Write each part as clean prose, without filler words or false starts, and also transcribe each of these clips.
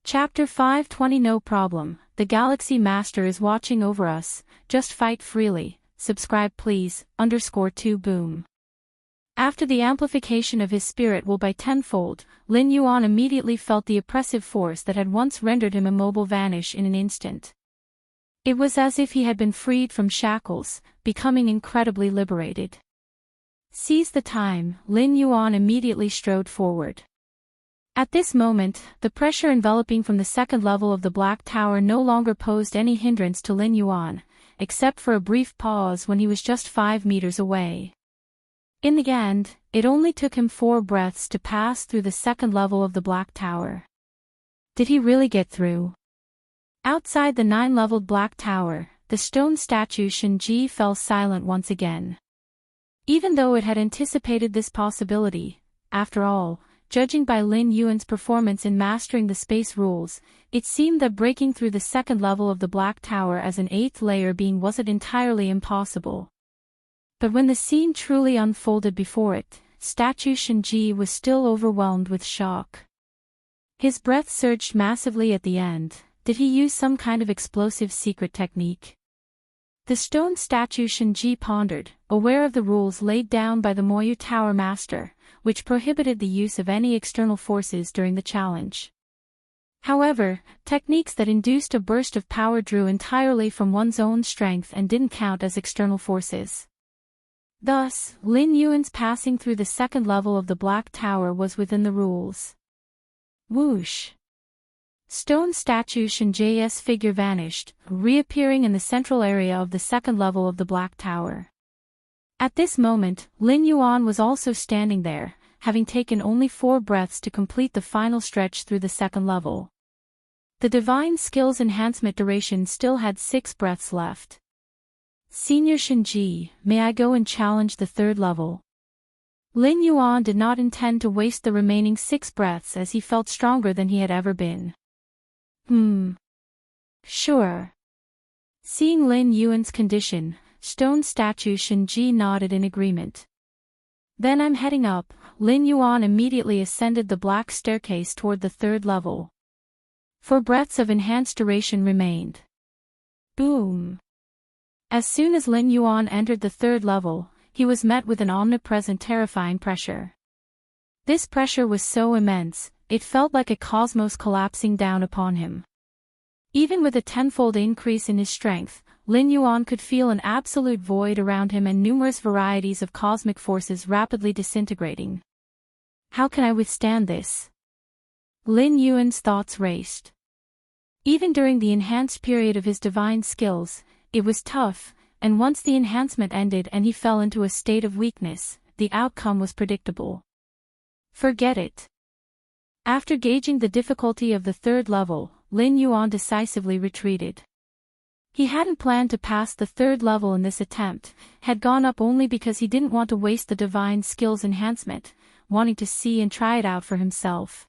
Chapter 520 No problem, the Galaxy Master is watching over us, just fight freely, subscribe please, _2 boom. After the amplification of his spirit will by tenfold, Lin Yuan immediately felt the oppressive force that had once rendered him immobile vanish in an instant. It was as if he had been freed from shackles, becoming incredibly liberated. Seize the time, Lin Yuan immediately strode forward. At this moment, the pressure enveloping from the second level of the Black Tower no longer posed any hindrance to Lin Yuan, except for a brief pause when he was just 5 meters away. In the end, it only took him 4 breaths to pass through the second level of the Black Tower. Did he really get through? Outside the 9-leveled Black Tower, the stone statue Shinji fell silent once again. Even though it had anticipated this possibility, after all, judging by Lin Yuan's performance in mastering the space rules, it seemed that breaking through the second level of the Black Tower as an 8th layer being wasn't entirely impossible. But when the scene truly unfolded before it, statue Shinji was still overwhelmed with shock. His breath surged massively at the end. Did he use some kind of explosive secret technique? The stone statue Shinji pondered, aware of the rules laid down by the Moyu Tower Master, which prohibited the use of any external forces during the challenge. However, techniques that induced a burst of power drew entirely from one's own strength and didn't count as external forces. Thus, Lin Yuan's passing through the second level of the Black Tower was within the rules. Whoosh! Stone statue Shinji's figure vanished, reappearing in the central area of the second level of the Black Tower. At this moment, Lin Yuan was also standing there, having taken only 4 breaths to complete the final stretch through the second level. The Divine Skills Enhancement duration still had 6 breaths left. Senior Shinji, may I go and challenge the 3rd level? Lin Yuan did not intend to waste the remaining 6 breaths as he felt stronger than he had ever been. Sure. Seeing Lin Yuan's condition, stone statue Shinji nodded in agreement. Then I'm heading up. Lin Yuan immediately ascended the black staircase toward the 3rd level. 4 breaths of enhanced duration remained. Boom. As soon as Lin Yuan entered the 3rd level, he was met with an omnipresent terrifying pressure. This pressure was so immense, it felt like a cosmos collapsing down upon him. Even with a tenfold increase in his strength, Lin Yuan could feel an absolute void around him and numerous varieties of cosmic forces rapidly disintegrating. How can I withstand this? Lin Yuan's thoughts raced. Even during the enhanced period of his divine skills, it was tough, and once the enhancement ended and he fell into a state of weakness, the outcome was predictable. Forget it. After gauging the difficulty of the 3rd level, Lin Yuan decisively retreated. He hadn't planned to pass the 3rd level in this attempt, had gone up only because he didn't want to waste the divine skills enhancement, wanting to see and try it out for himself.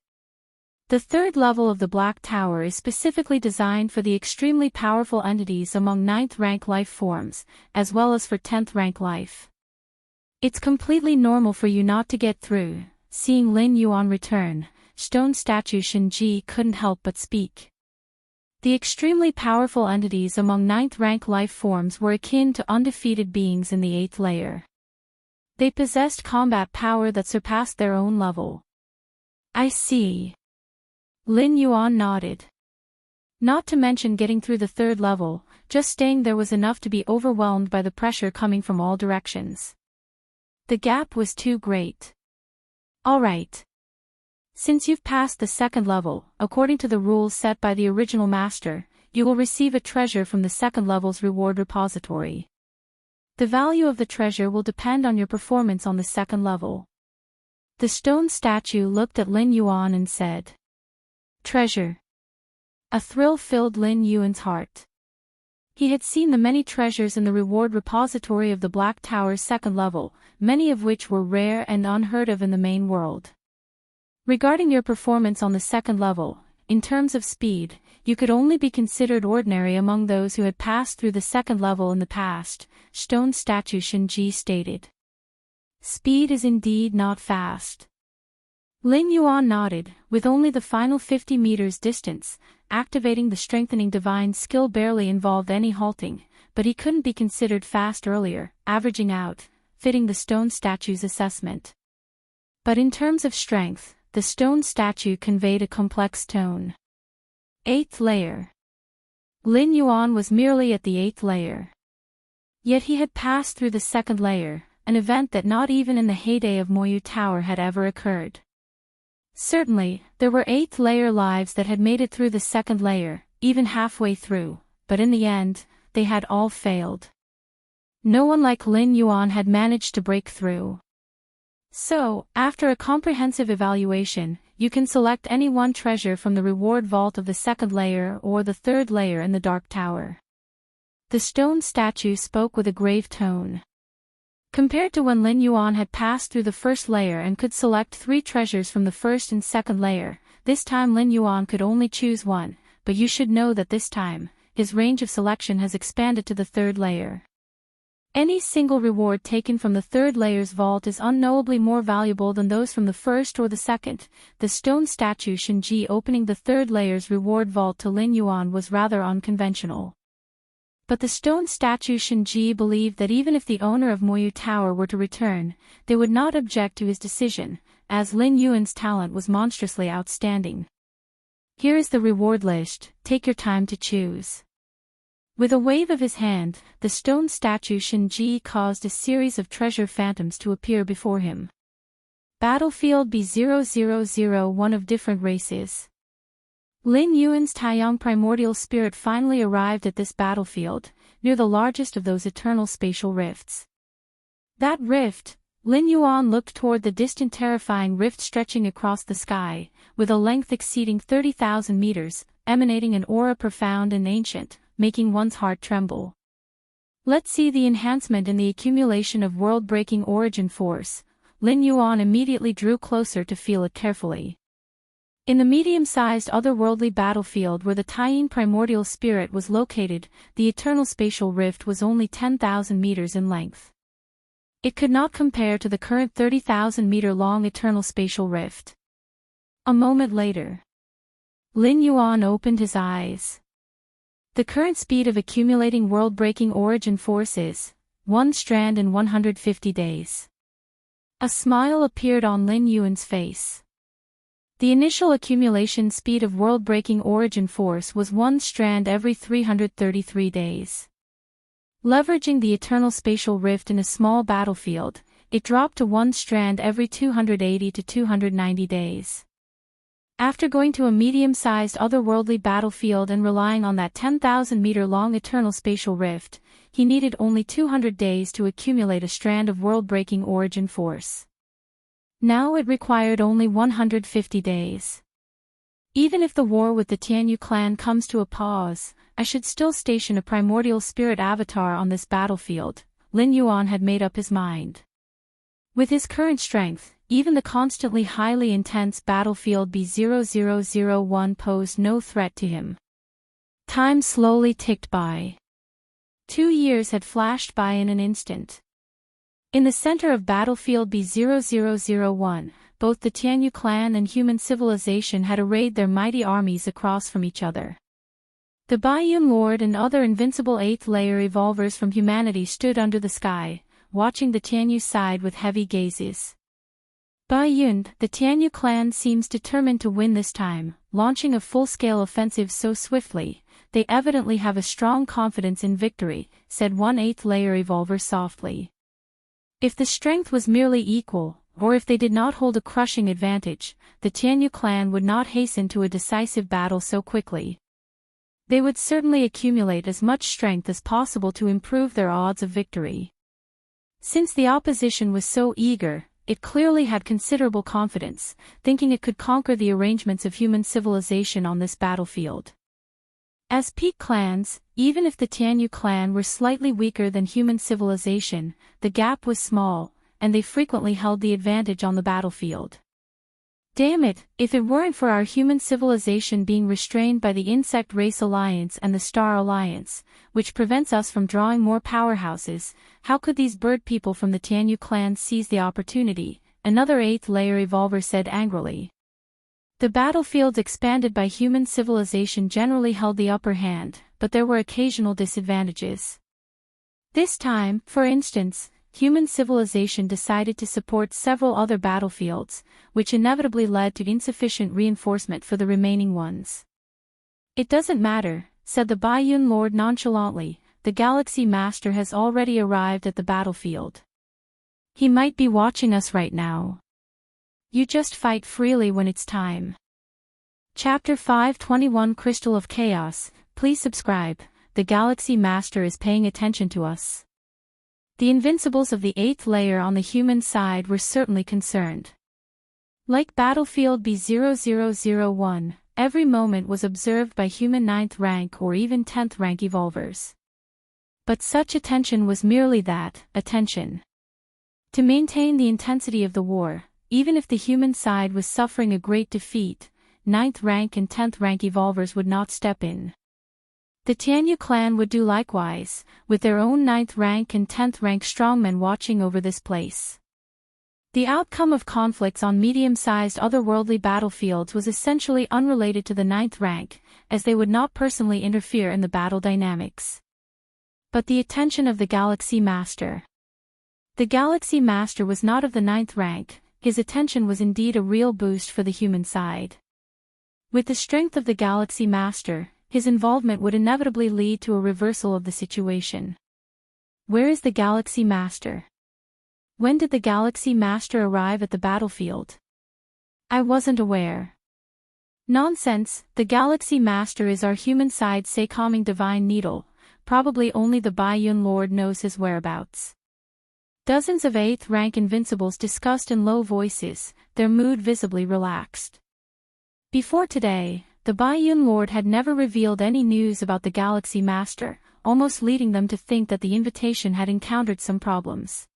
The 3rd level of the Black Tower is specifically designed for the extremely powerful entities among 9th rank life forms, as well as for 10th rank life. It's completely normal for you not to get through. Seeing Lin Yuan return, stone statue Shinji couldn't help but speak. The extremely powerful entities among 9th rank life forms were akin to undefeated beings in the 8th layer. They possessed combat power that surpassed their own level. I see. Lin Yuan nodded. Not to mention getting through the 3rd level, just staying there was enough to be overwhelmed by the pressure coming from all directions. The gap was too great. Alright. Since you've passed the 2nd level, according to the rules set by the original master, you will receive a treasure from the 2nd level's reward repository. The value of the treasure will depend on your performance on the 2nd level. The stone statue looked at Lin Yuan and said, Treasure. A thrill filled Lin Yuan's heart. He had seen the many treasures in the reward repository of the Black Tower's 2nd level, many of which were rare and unheard of in the main world. Regarding your performance on the 2nd level, in terms of speed, you could only be considered ordinary among those who had passed through the 2nd level in the past, stone statue Shinji stated. Speed is indeed not fast. Lin Yuan nodded, with only the final 50 meters distance. Activating the strengthening divine skill barely involved any halting, but he couldn't be considered fast earlier, averaging out, fitting the stone statue's assessment. But in terms of strength, the stone statue conveyed a complex tone. 8th layer. Lin Yuan was merely at the 8th layer. Yet he had passed through the 2nd layer, an event that not even in the heyday of Moyu Tower had ever occurred. Certainly, there were 8th layer lives that had made it through the 2nd layer, even halfway through, but in the end, they had all failed. No one like Lin Yuan had managed to break through. So, after a comprehensive evaluation, you can select any one treasure from the reward vault of the 2nd layer or the 3rd layer in the Dark Tower. The stone statue spoke with a grave tone. Compared to when Lin Yuan had passed through the 1st layer and could select 3 treasures from the 1st and 2nd layer, this time Lin Yuan could only choose one, but you should know that this time, his range of selection has expanded to the 3rd layer. Any single reward taken from the 3rd layer's vault is unknowably more valuable than those from the 1st or the 2nd. The stone statue Shinji opening the 3rd layer's reward vault to Lin Yuan was rather unconventional. But the stone statue Shinji believed that even if the owner of Moyu Tower were to return, they would not object to his decision, as Lin Yuan's talent was monstrously outstanding. Here is the reward list, take your time to choose. With a wave of his hand, the stone statue Shinji caused a series of treasure phantoms to appear before him. Battlefield B0001 of different races. Lin Yuan's Taiyang primordial spirit finally arrived at this battlefield, near the largest of those eternal spatial rifts. That rift, Lin Yuan looked toward the distant terrifying rift stretching across the sky, with a length exceeding 30,000 meters, emanating an aura profound and ancient, making one's heart tremble. Let's see the enhancement in the accumulation of world-breaking origin force. Lin Yuan immediately drew closer to feel it carefully. In the medium-sized otherworldly battlefield where the Taiyang primordial spirit was located, the eternal spatial rift was only 10,000 meters in length. It could not compare to the current 30,000-meter-long eternal spatial rift. A moment later, Lin Yuan opened his eyes. The current speed of accumulating world-breaking origin force is 1 strand in 150 days. A smile appeared on Lin Yuan's face. The initial accumulation speed of world-breaking origin force was 1 strand every 333 days. Leveraging the eternal spatial rift in a small battlefield, it dropped to 1 strand every 280 to 290 days. After going to a medium-sized otherworldly battlefield and relying on that 10,000-meter-long eternal spatial rift, he needed only 200 days to accumulate a strand of world-breaking origin force. Now it required only 150 days. Even if the war with the Tianyu clan comes to a pause, I should still station a primordial spirit avatar on this battlefield. Lin Yuan had made up his mind. With his current strength, even the constantly highly intense battlefield B0001 posed no threat to him. Time slowly ticked by. 2 years had flashed by in an instant. In the center of battlefield B0001, both the Tianyu clan and human civilization had arrayed their mighty armies across from each other. The Baiyun Lord and other invincible 8th layer evolvers from humanity stood under the sky, watching the Tianyu side with heavy gazes. Baiyun, the Tianyu clan seems determined to win this time, launching a full-scale offensive so swiftly, they evidently have a strong confidence in victory, said one 8th layer evolver softly. If the strength was merely equal, or if they did not hold a crushing advantage, the Tianyu clan would not hasten to a decisive battle so quickly. They would certainly accumulate as much strength as possible to improve their odds of victory. Since the opposition was so eager, it clearly had considerable confidence, thinking it could conquer the arrangements of human civilization on this battlefield. As peak clans, even if the Tianyu clan were slightly weaker than human civilization, the gap was small, and they frequently held the advantage on the battlefield. Damn it, if it weren't for our human civilization being restrained by the Insect Race Alliance and the Star Alliance, which prevents us from drawing more powerhouses, how could these bird people from the Tianyu clan seize the opportunity, another 8th layer evolver said angrily. The battlefields expanded by human civilization generally held the upper hand, but there were occasional disadvantages. This time, for instance, human civilization decided to support several other battlefields, which inevitably led to insufficient reinforcement for the remaining ones. It doesn't matter, said the Baiyun Lord nonchalantly, the Galaxy Master has already arrived at the battlefield. He might be watching us right now. You just fight freely when it's time. Chapter 521 Crystal of Chaos, please subscribe, the Galaxy Master is paying attention to us. The invincibles of the 8th layer on the human side were certainly concerned. Like Battlefield B0001, every moment was observed by human 9th rank or even 10th rank evolvers. But such attention was merely that, attention. To maintain the intensity of the war, even if the human side was suffering a great defeat, 9th rank and 10th rank evolvers would not step in. The Tianyu clan would do likewise, with their own 9th rank and 10th rank strongmen watching over this place. The outcome of conflicts on medium-sized otherworldly battlefields was essentially unrelated to the 9th rank, as they would not personally interfere in the battle dynamics. But the attention of the Galaxy Master. The Galaxy Master was not of the 9th rank, his attention was indeed a real boost for the human side. With the strength of the Galaxy Master, his involvement would inevitably lead to a reversal of the situation. Where is the Galaxy Master? When did the Galaxy Master arrive at the battlefield? I wasn't aware. Nonsense, the Galaxy Master is our human side calming divine needle, probably only the Baiyun Lord knows his whereabouts. Dozens of 8th rank invincibles discussed in low voices, their mood visibly relaxed. Before today, the Baiyun Lord had never revealed any news about the Galaxy Master, almost leading them to think that the invitation had encountered some problems.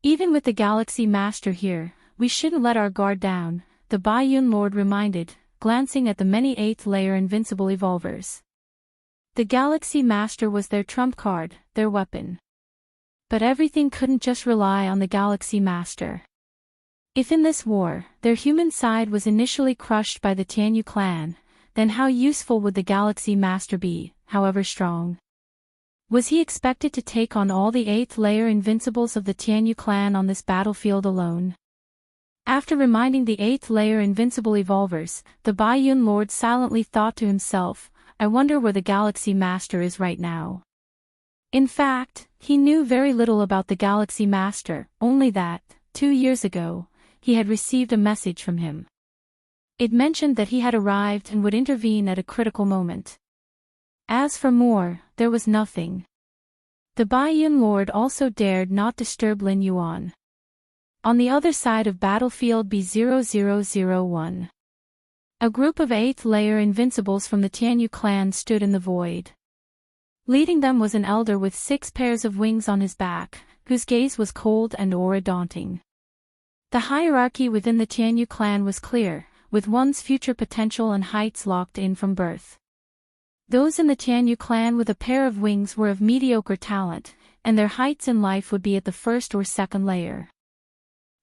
Even with the Galaxy Master here, we shouldn't let our guard down, the Baiyun Lord reminded, glancing at the many 8th layer invincible evolvers. The Galaxy Master was their trump card, their weapon. But everything couldn't just rely on the Galaxy Master. If in this war, their human side was initially crushed by the Tianyu clan, then how useful would the Galaxy Master be, however strong? Was he expected to take on all the 8th layer invincibles of the Tianyu clan on this battlefield alone? After reminding the 8th layer invincible evolvers, the Baiyun Lord silently thought to himself, I wonder where the Galaxy Master is right now. In fact, he knew very little about the Galaxy Master, only that, 2 years ago, he had received a message from him. It mentioned that he had arrived and would intervene at a critical moment. As for more, there was nothing. The Baiyun Lord also dared not disturb Lin Yuan. On the other side of battlefield B0001. A group of 8th layer invincibles from the Tianyu clan stood in the void. Leading them was an elder with 6 pairs of wings on his back, whose gaze was cold and aura daunting. The hierarchy within the Tianyu clan was clear, with one's future potential and heights locked in from birth. Those in the Tianyu clan with a pair of wings were of mediocre talent, and their heights in life would be at the 1st or 2nd layer.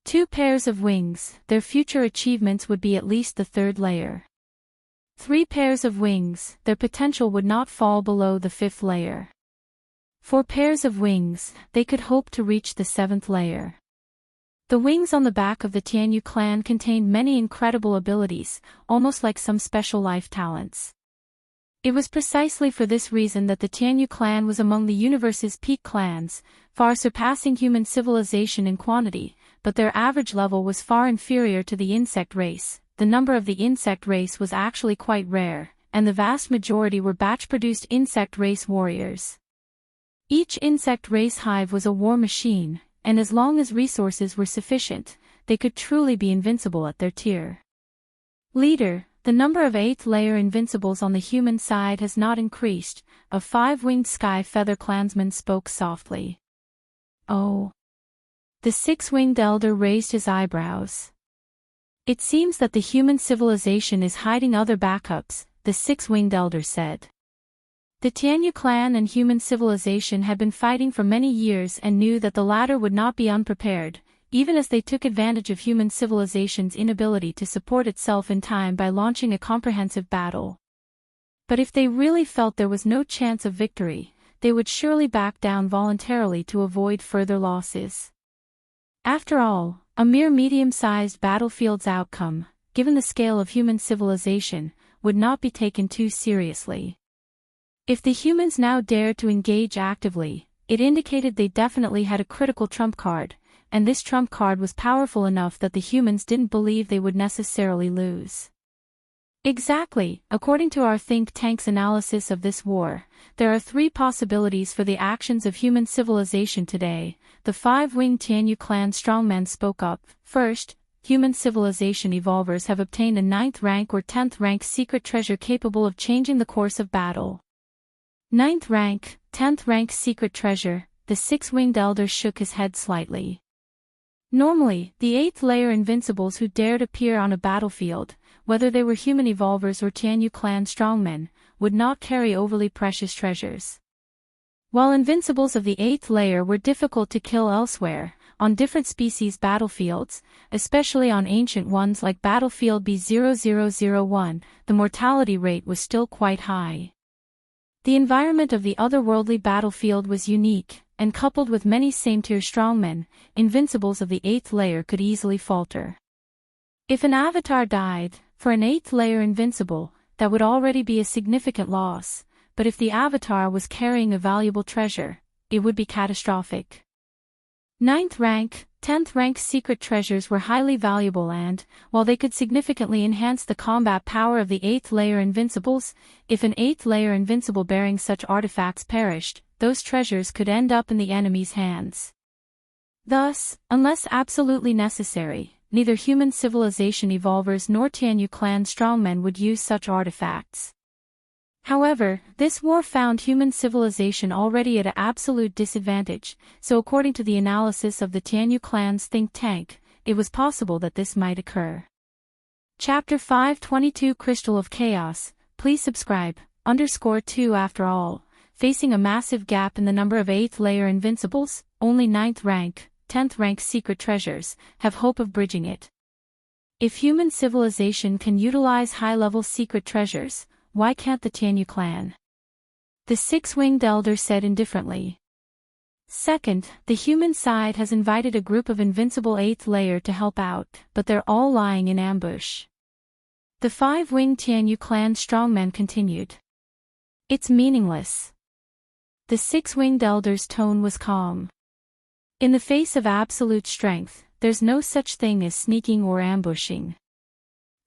2 pairs of wings, their future achievements would be at least the 3rd layer. 3 pairs of wings, their potential would not fall below the 5th layer. 4 pairs of wings, they could hope to reach the 7th layer. The wings on the back of the Tianyu clan contained many incredible abilities, almost like some special life talents. It was precisely for this reason that the Tianyu clan was among the universe's peak clans, far surpassing human civilization in quantity, but their average level was far inferior to the insect race. The number of the insect race was actually quite rare, and the vast majority were batch-produced insect race warriors. Each insect race hive was a war machine, and as long as resources were sufficient, they could truly be invincible at their tier. Leader, the number of 8th layer invincibles on the human side has not increased, a 5-winged sky feather clansman spoke softly. Oh. The 6-winged elder raised his eyebrows. It seems that the human civilization is hiding other backups, the 6-winged elder said. The Tianyu clan and human civilization had been fighting for many years and knew that the latter would not be unprepared, even as they took advantage of human civilization's inability to support itself in time by launching a comprehensive battle. But if they really felt there was no chance of victory, they would surely back down voluntarily to avoid further losses. After all, a mere medium-sized battlefield's outcome, given the scale of human civilization, would not be taken too seriously. If the humans now dared to engage actively, it indicated they definitely had a critical trump card, and this trump card was powerful enough that the humans didn't believe they would necessarily lose. Exactly, according to our think tank's analysis of this war, there are three possibilities for the actions of human civilization today. The five-winged Tianyu clan strongmen spoke up. First, human civilization evolvers have obtained a 9th rank or 10th rank secret treasure capable of changing the course of battle. 9th rank, 10th rank secret treasure. The six-winged elder shook his head slightly. Normally, the 8th layer invincibles who dared appear on a battlefield, whether they were human evolvers or Tianyu clan strongmen, would not carry overly precious treasures. While invincibles of the 8th layer were difficult to kill elsewhere, on different species battlefields, especially on ancient ones like Battlefield B0001, the mortality rate was still quite high. The environment of the otherworldly battlefield was unique, and coupled with many same-tier strongmen, invincibles of the 8th layer could easily falter. If an avatar died, for an 8th layer invincible, that would already be a significant loss, but if the avatar was carrying a valuable treasure, it would be catastrophic. 9th rank, 10th rank secret treasures were highly valuable and, while they could significantly enhance the combat power of the 8th layer invincibles, if an 8th layer invincible bearing such artifacts perished, those treasures could end up in the enemy's hands. Thus, unless absolutely necessary, neither human civilization evolvers nor Tianyu clan strongmen would use such artifacts. However, this war found human civilization already at an absolute disadvantage, so according to the analysis of the Tianyu clan's think tank, it was possible that this might occur. Chapter 522 Crystal of Chaos, please subscribe, _2 After all, facing a massive gap in the number of 8th layer invincibles, only 9th rank, 10th rank secret treasures, have hope of bridging it. If human civilization can utilize high-level secret treasures, why can't the Tianyu clan? The six-winged elder said indifferently. Second, the human side has invited a group of invincible 8th layer to help out, but they're all lying in ambush. The five-winged Tianyu clan strongman continued. It's meaningless. The six-winged elder's tone was calm. In the face of absolute strength, there's no such thing as sneaking or ambushing.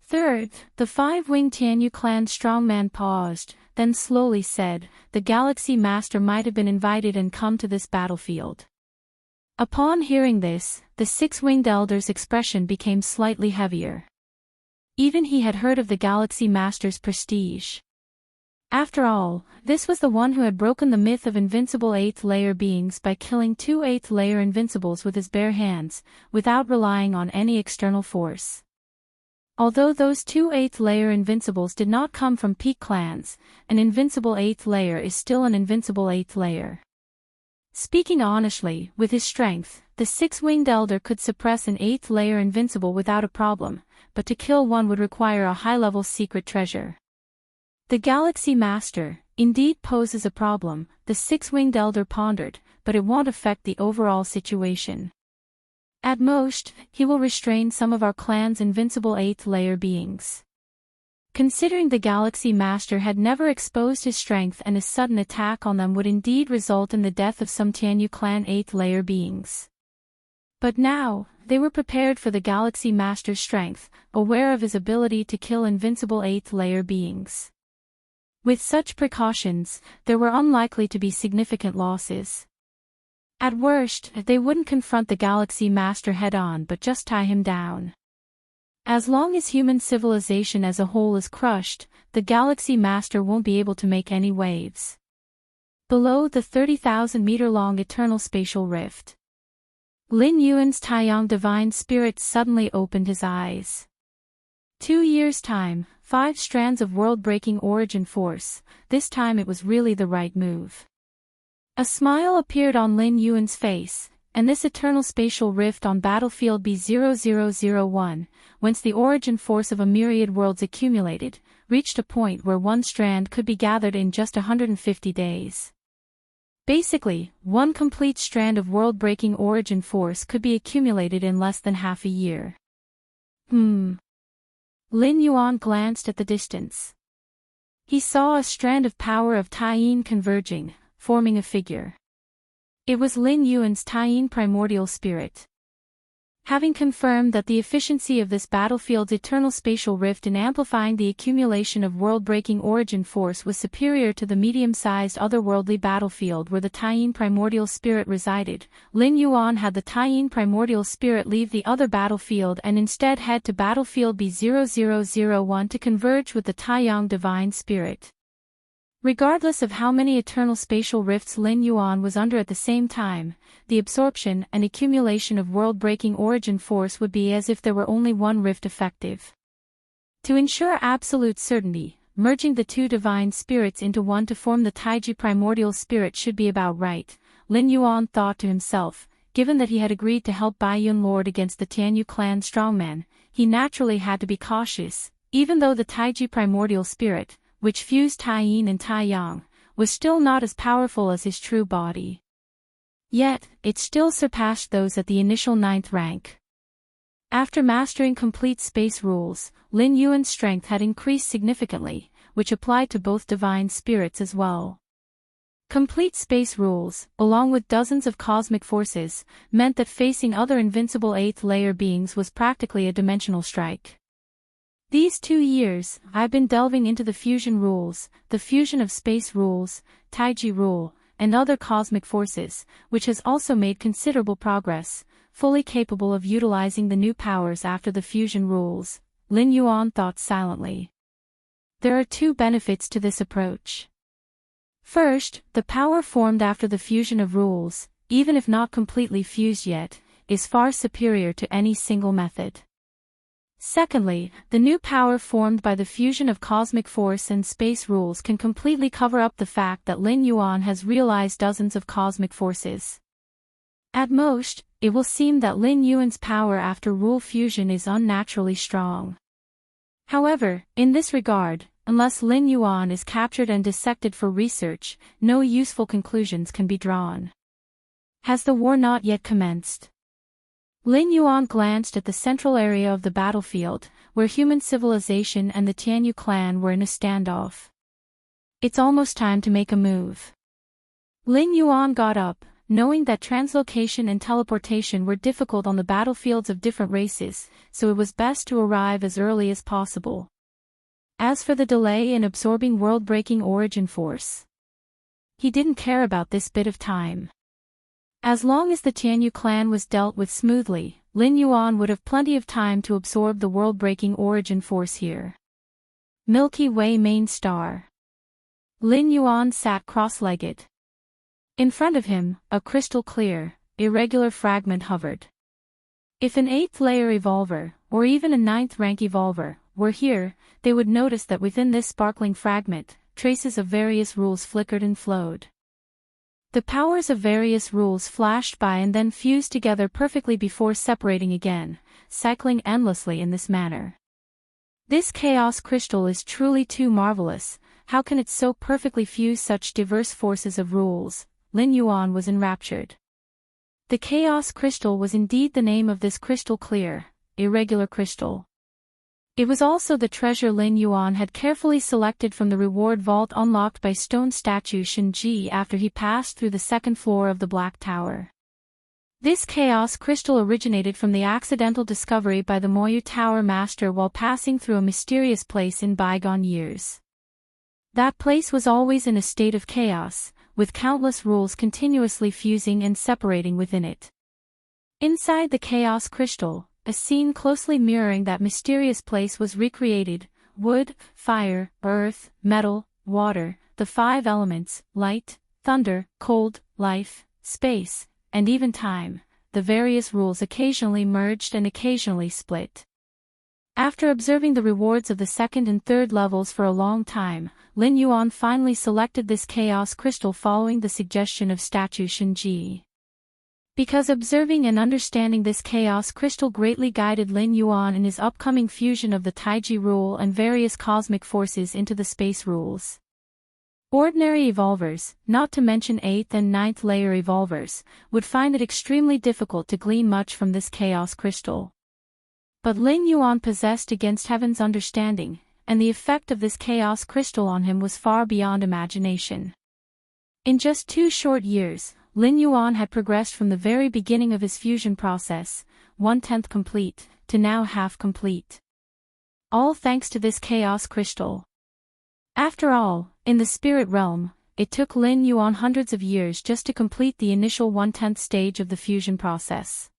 Third, the five-winged Tianyu clan strongman paused, then slowly said, the Galaxy Master might have been invited and come to this battlefield. Upon hearing this, the six-winged elder's expression became slightly heavier. Even he had heard of the Galaxy Master's prestige. After all, this was the one who had broken the myth of invincible 8th layer beings by killing two 8th layer invincibles with his bare hands, without relying on any external force. Although those two 8th layer invincibles did not come from peak clans, an invincible 8th layer is still an invincible 8th layer. Speaking honestly, with his strength, the six-winged elder could suppress an 8th layer invincible without a problem, but to kill one would require a high-level secret treasure. The Galaxy Master, indeed poses a problem, the six-winged elder pondered, but it won't affect the overall situation. At most, he will restrain some of our clan's invincible 8th layer beings. Considering the Galaxy Master had never exposed his strength and a sudden attack on them would indeed result in the death of some Tianyu clan 8th layer beings. But now, they were prepared for the Galaxy Master's strength, aware of his ability to kill invincible 8th layer beings. With such precautions, there were unlikely to be significant losses. At worst, they wouldn't confront the Galaxy Master head-on but just tie him down. As long as human civilization as a whole is crushed, the Galaxy Master won't be able to make any waves. Below the 30,000-meter-long eternal spatial rift, Lin Yuan's Taiyang divine spirit suddenly opened his eyes. 2 years' time, 5 strands of world-breaking origin force, this time it was really the right move. A smile appeared on Lin Yuan's face, and this eternal spatial rift on battlefield B0001, whence the origin force of a myriad worlds accumulated, reached a point where one strand could be gathered in just 150 days. Basically, one complete strand of world-breaking origin force could be accumulated in less than half a year. Lin Yuan glanced at the distance. He saw a strand of power of Taiyin converging, forming a figure. It was Lin Yuan's Taiyin primordial spirit. Having confirmed that the efficiency of this battlefield's eternal spatial rift in amplifying the accumulation of world-breaking origin force was superior to the medium-sized otherworldly battlefield where the Taiyin primordial spirit resided, Lin Yuan had the Taiyin primordial spirit leave the other battlefield and instead head to battlefield B0001 to converge with the Taiyang divine spirit. Regardless of how many eternal spatial rifts Lin Yuan was under at the same time, the absorption and accumulation of world-breaking origin force would be as if there were only one rift effective. To ensure absolute certainty, merging the two divine spirits into one to form the Taiji primordial spirit should be about right, Lin Yuan thought to himself. Given that he had agreed to help Baiyun Lord against the Tianyu clan strongman, he naturally had to be cautious, even though the Taiji primordial spirit, which fused Taiyin and Taiyang, was still not as powerful as his true body. Yet, it still surpassed those at the initial 9th rank. After mastering complete space rules, Lin Yuan's strength had increased significantly, which applied to both divine spirits as well. Complete space rules, along with dozens of cosmic forces, meant that facing other invincible 8th-layer beings was practically a dimensional strike. These 2 years, I've been delving into the fusion rules, the fusion of space rules, Taiji rule, and other cosmic forces, which has also made considerable progress, fully capable of utilizing the new powers after the fusion rules, Lin Yuan thought silently. There are 2 benefits to this approach. First, the power formed after the fusion of rules, even if not completely fused yet, is far superior to any single method. Secondly, the new power formed by the fusion of cosmic force and space rules can completely cover up the fact that Lin Yuan has realized dozens of cosmic forces. At most, it will seem that Lin Yuan's power after rule fusion is unnaturally strong. However, in this regard, unless Lin Yuan is captured and dissected for research, no useful conclusions can be drawn. Has the war not yet commenced? Lin Yuan glanced at the central area of the battlefield, where human civilization and the Tianyu clan were in a standoff. It's almost time to make a move. Lin Yuan got up, knowing that translocation and teleportation were difficult on the battlefields of different races, so it was best to arrive as early as possible. As for the delay in absorbing world-breaking origin force, he didn't care about this bit of time. As long as the Tianyu clan was dealt with smoothly, Lin Yuan would have plenty of time to absorb the world-breaking origin force here. Milky Way main star. Lin Yuan sat cross-legged. In front of him, a crystal-clear, irregular fragment hovered. If an 8th-layer evolver, or even a 9th-rank evolver, were here, they would notice that within this sparkling fragment, traces of various rules flickered and flowed. The powers of various rules flashed by and then fused together perfectly before separating again, cycling endlessly in this manner. This chaos crystal is truly too marvelous. How can it so perfectly fuse such diverse forces of rules? Lin Yuan was enraptured. The chaos crystal was indeed the name of this crystal clear, irregular crystal. It was also the treasure Lin Yuan had carefully selected from the reward vault unlocked by stone statue Shinji after he passed through the 2nd floor of the Black Tower. This chaos crystal originated from the accidental discovery by the Moyu Tower Master while passing through a mysterious place in bygone years. That place was always in a state of chaos, with countless rules continuously fusing and separating within it. Inside the chaos crystal, a scene closely mirroring that mysterious place was recreated: wood, fire, earth, metal, water, the 5 elements, light, thunder, cold, life, space, and even time. The various rules occasionally merged and occasionally split. After observing the rewards of the 2nd and 3rd levels for a long time, Lin Yuan finally selected this chaos crystal following the suggestion of statue Shinji. Because observing and understanding this chaos crystal greatly guided Lin Yuan in his upcoming fusion of the Taiji rule and various cosmic forces into the space rules. Ordinary evolvers, not to mention 8th and 9th layer evolvers, would find it extremely difficult to glean much from this chaos crystal. But Lin Yuan possessed against heaven's understanding, and the effect of this chaos crystal on him was far beyond imagination. In just 2 short years, Lin Yuan had progressed from the very beginning of his fusion process, 1/10 complete, to now half complete. All thanks to this chaos crystal. After all, in the spirit realm, it took Lin Yuan hundreds of years just to complete the initial 1/10 stage of the fusion process.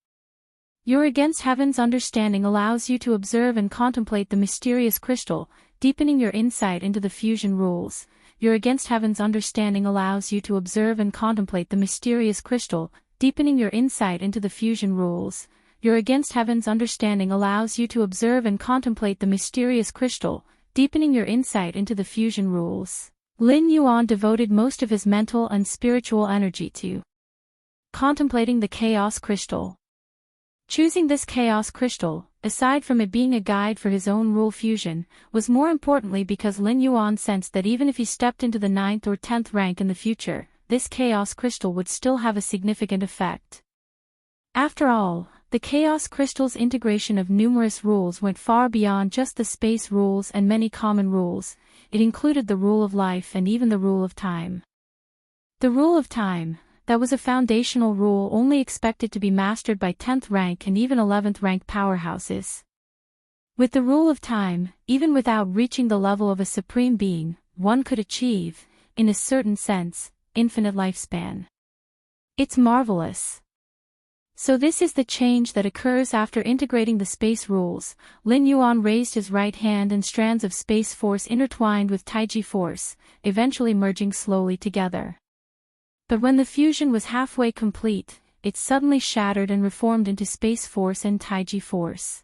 Your against heaven's understanding allows you to observe and contemplate the mysterious crystal, deepening your insight into the fusion rules. Your against heaven's understanding allows you to observe and contemplate the mysterious crystal, deepening your insight into the fusion rules. Your against heaven's understanding allows you to observe and contemplate the mysterious crystal, deepening your insight into the fusion rules. Lin Yuan devoted most of his mental and spiritual energy to contemplating the chaos crystal. Choosing this chaos crystal, aside from it being a guide for his own rule fusion, was more importantly because Lin Yuan sensed that even if he stepped into the 9th or 10th rank in the future, this chaos crystal would still have a significant effect. After all, the chaos crystal's integration of numerous rules went far beyond just the space rules and many common rules. It included the rule of life and even the rule of time. The rule of time, that was a foundational rule only expected to be mastered by 10th rank and even 11th rank powerhouses. With the rule of time, even without reaching the level of a supreme being, one could achieve, in a certain sense, infinite lifespan. It's marvelous. So this is the change that occurs after integrating the space rules. Lin Yuan raised his right hand and strands of space force intertwined with Taiji force, eventually merging slowly together. But when the fusion was halfway complete, it suddenly shattered and reformed into space force and Taiji force.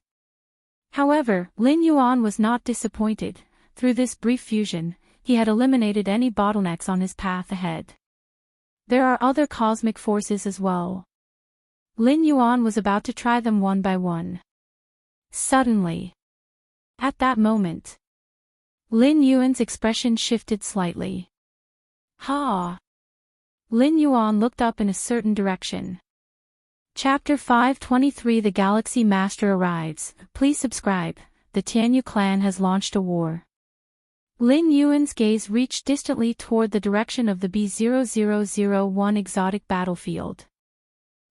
However, Lin Yuan was not disappointed. Through this brief fusion, he had eliminated any bottlenecks on his path ahead. There are other cosmic forces as well. Lin Yuan was about to try them one by one. Suddenly, at that moment, Lin Yuan's expression shifted slightly. Ha! Lin Yuan looked up in a certain direction. Chapter 523 The Galaxy Master arrives. Please subscribe. The Tianyu clan has launched a war. Lin Yuan's gaze reached distantly toward the direction of the B0001 exotic battlefield.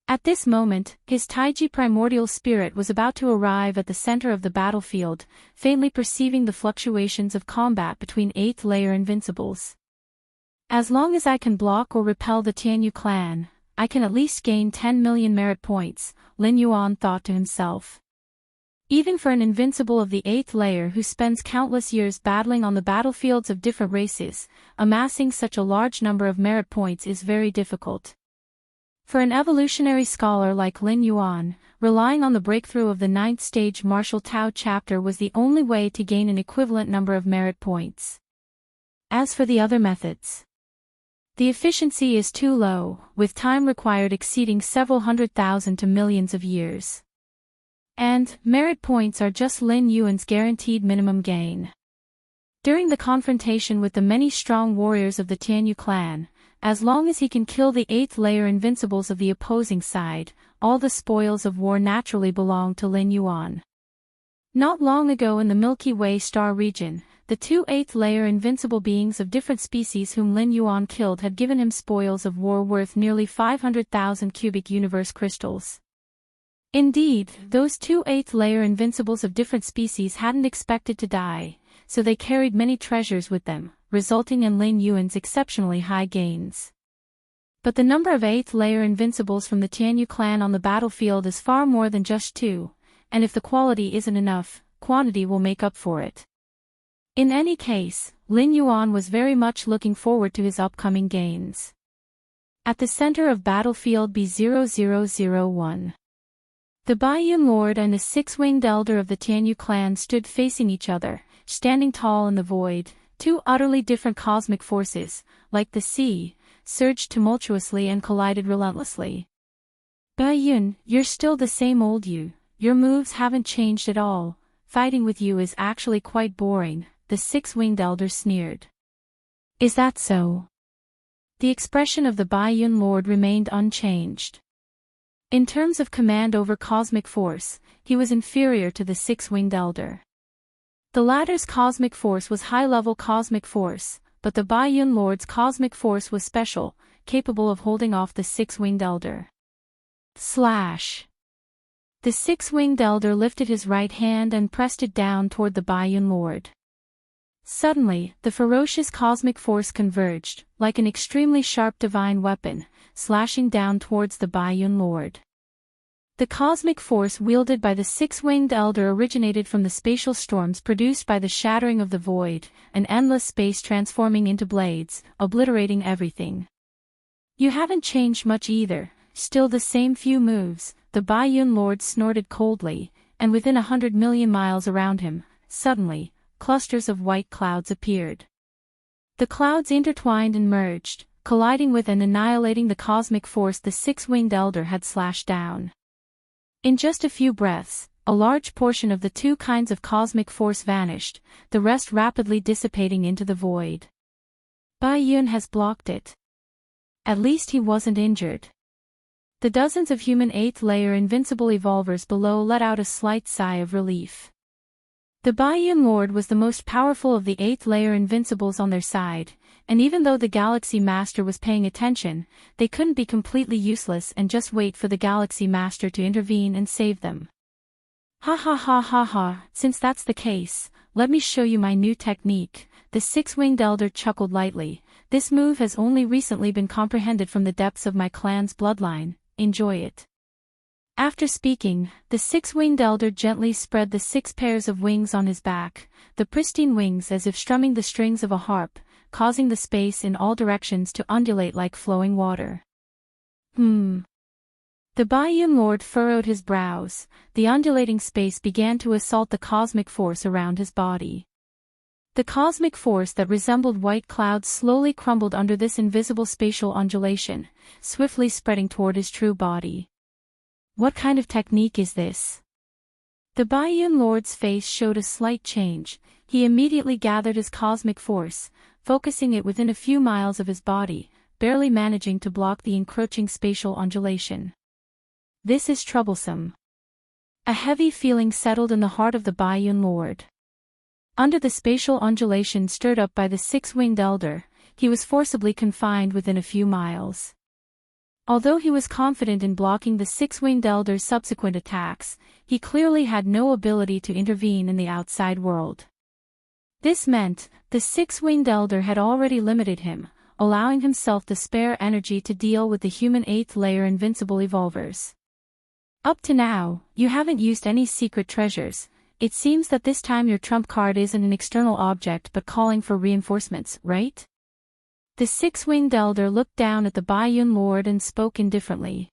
At this moment, his Taiji primordial spirit was about to arrive at the center of the battlefield, faintly perceiving the fluctuations of combat between 8th layer invincibles. As long as I can block or repel the Tianyu clan, I can at least gain 10 million merit points, Lin Yuan thought to himself. Even for an invincible of the 8th layer who spends countless years battling on the battlefields of different races, amassing such a large number of merit points is very difficult. For an evolutionary scholar like Lin Yuan, relying on the breakthrough of the 9th stage martial Tao chapter was the only way to gain an equivalent number of merit points. As for the other methods, the efficiency is too low, with time required exceeding several 100,000 to millions of years. And merit points are just Lin Yuan's guaranteed minimum gain. During the confrontation with the many strong warriors of the Tianyu clan, as long as he can kill the 8th layer invincibles of the opposing side, all the spoils of war naturally belong to Lin Yuan. Not long ago in the Milky Way star region, the 2 8th layer invincible beings of different species whom Lin Yuan killed had given him spoils of war worth nearly 500,000 cubic universe crystals. Indeed, those 2 8th layer invincibles of different species hadn't expected to die, so they carried many treasures with them, resulting in Lin Yuan's exceptionally high gains. But the number of 8th layer invincibles from the Tianyu clan on the battlefield is far more than just 2, and if the quality isn't enough, quantity will make up for it. In any case, Lin Yuan was very much looking forward to his upcoming gains. At the center of battlefield B0001, the Baiyun Lord and the 6-winged elder of the Tianyu clan stood facing each other, standing tall in the void. 2 utterly different cosmic forces, like the sea, surged tumultuously and collided relentlessly. Yun, you're still the same old you. Your moves haven't changed at all. Fighting with you is actually quite boring, the six-winged elder sneered. Is that so? The expression of the Yun Lord remained unchanged. In terms of command over cosmic force, he was inferior to the six-winged elder. The latter's cosmic force was high-level cosmic force, but the Yun Lord's cosmic force was special, capable of holding off the six-winged elder. Slash. The six-winged elder lifted his right hand and pressed it down toward the Yun Lord. Suddenly, the ferocious cosmic force converged, like an extremely sharp divine weapon, slashing down towards the Yun Lord. The cosmic force wielded by the six-winged elder originated from the spatial storms produced by the shattering of the void, an endless space transforming into blades, obliterating everything. You haven't changed much either, still the same few moves, the Yun Lord snorted coldly, and within 100 million miles around him, suddenly, clusters of white clouds appeared. The clouds intertwined and merged, colliding with and annihilating the cosmic force the six-winged elder had slashed down. In just a few breaths, a large portion of the two kinds of cosmic force vanished, the rest rapidly dissipating into the void. Yun has blocked it. At least he wasn't injured. The dozens of human 8th-layer invincible evolvers below let out a slight sigh of relief. The Yun Lord was the most powerful of the 8th-layer invincibles on their side, and even though the Galaxy Master was paying attention, they couldn't be completely useless and just wait for the Galaxy Master to intervene and save them. Ha ha ha ha ha, since that's the case, let me show you my new technique, the six-winged elder chuckled lightly. This move has only recently been comprehended from the depths of my clan's bloodline, enjoy it. After speaking, the six-winged elder gently spread the 6 pairs of wings on his back, the pristine wings as if strumming the strings of a harp, causing the space in all directions to undulate like flowing water. The Yun Lord furrowed his brows, the undulating space began to assault the cosmic force around his body. The cosmic force that resembled white clouds slowly crumbled under this invisible spatial undulation, swiftly spreading toward his true body. What kind of technique is this? The Yun Lord's face showed a slight change. He immediately gathered his cosmic force, focusing it within a few miles of his body, barely managing to block the encroaching spatial undulation. This is troublesome. A heavy feeling settled in the heart of the Yun Lord. Under the spatial undulation stirred up by the six-winged elder, he was forcibly confined within a few miles. Although he was confident in blocking the six-winged elder's subsequent attacks, he clearly had no ability to intervene in the outside world. This meant, the six-winged elder had already limited him, allowing himself the spare energy to deal with the human 8th-layer invincible evolvers. Up to now, you haven't used any secret treasures. It seems that this time your trump card isn't an external object but calling for reinforcements, right? The six-winged elder looked down at the Yun Lord and spoke indifferently.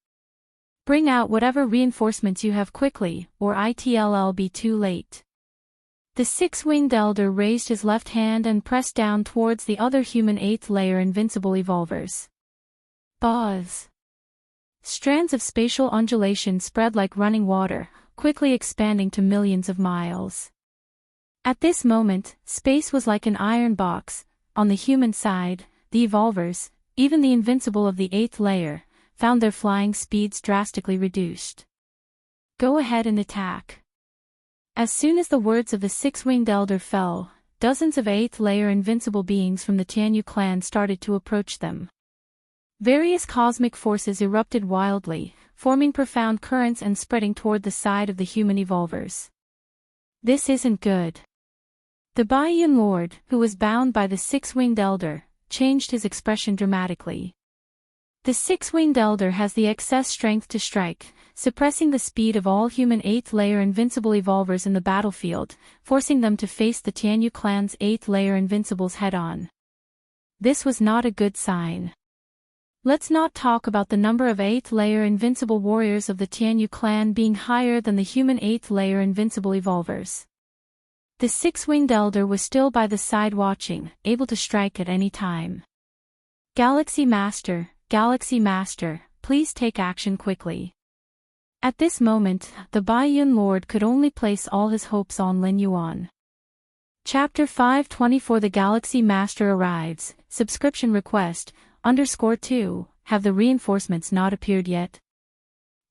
Bring out whatever reinforcements you have quickly, or it'll be too late. The six-winged elder raised his left hand and pressed down towards the other human 8th-layer invincible evolvers. Buzz. Strands of spatial undulation spread like running water, quickly expanding to millions of miles. At this moment, space was like an iron box. On the human side, the evolvers, even the invincible of the 8th layer, found their flying speeds drastically reduced. Go ahead and attack. As soon as the words of the six-winged elder fell, dozens of 8th layer invincible beings from the Tianyu clan started to approach them. Various cosmic forces erupted wildly, forming profound currents and spreading toward the side of the human evolvers. This isn't good. The Yun Lord, who was bound by the six-winged elder, changed his expression dramatically. The six-winged elder has the excess strength to strike, suppressing the speed of all human 8th-layer invincible evolvers in the battlefield, forcing them to face the Tianyu clan's 8th-layer invincibles head-on. This was not a good sign. Let's not talk about the number of 8th-layer invincible warriors of the Tianyu clan being higher than the human 8th-layer invincible evolvers. The six-winged elder was still by the side watching, able to strike at any time. Galaxy Master, please take action quickly. At this moment, the Baiyun Lord could only place all his hopes on Lin Yuan. Chapter 524 The Galaxy Master arrives, subscription request, _2, have the reinforcements not appeared yet?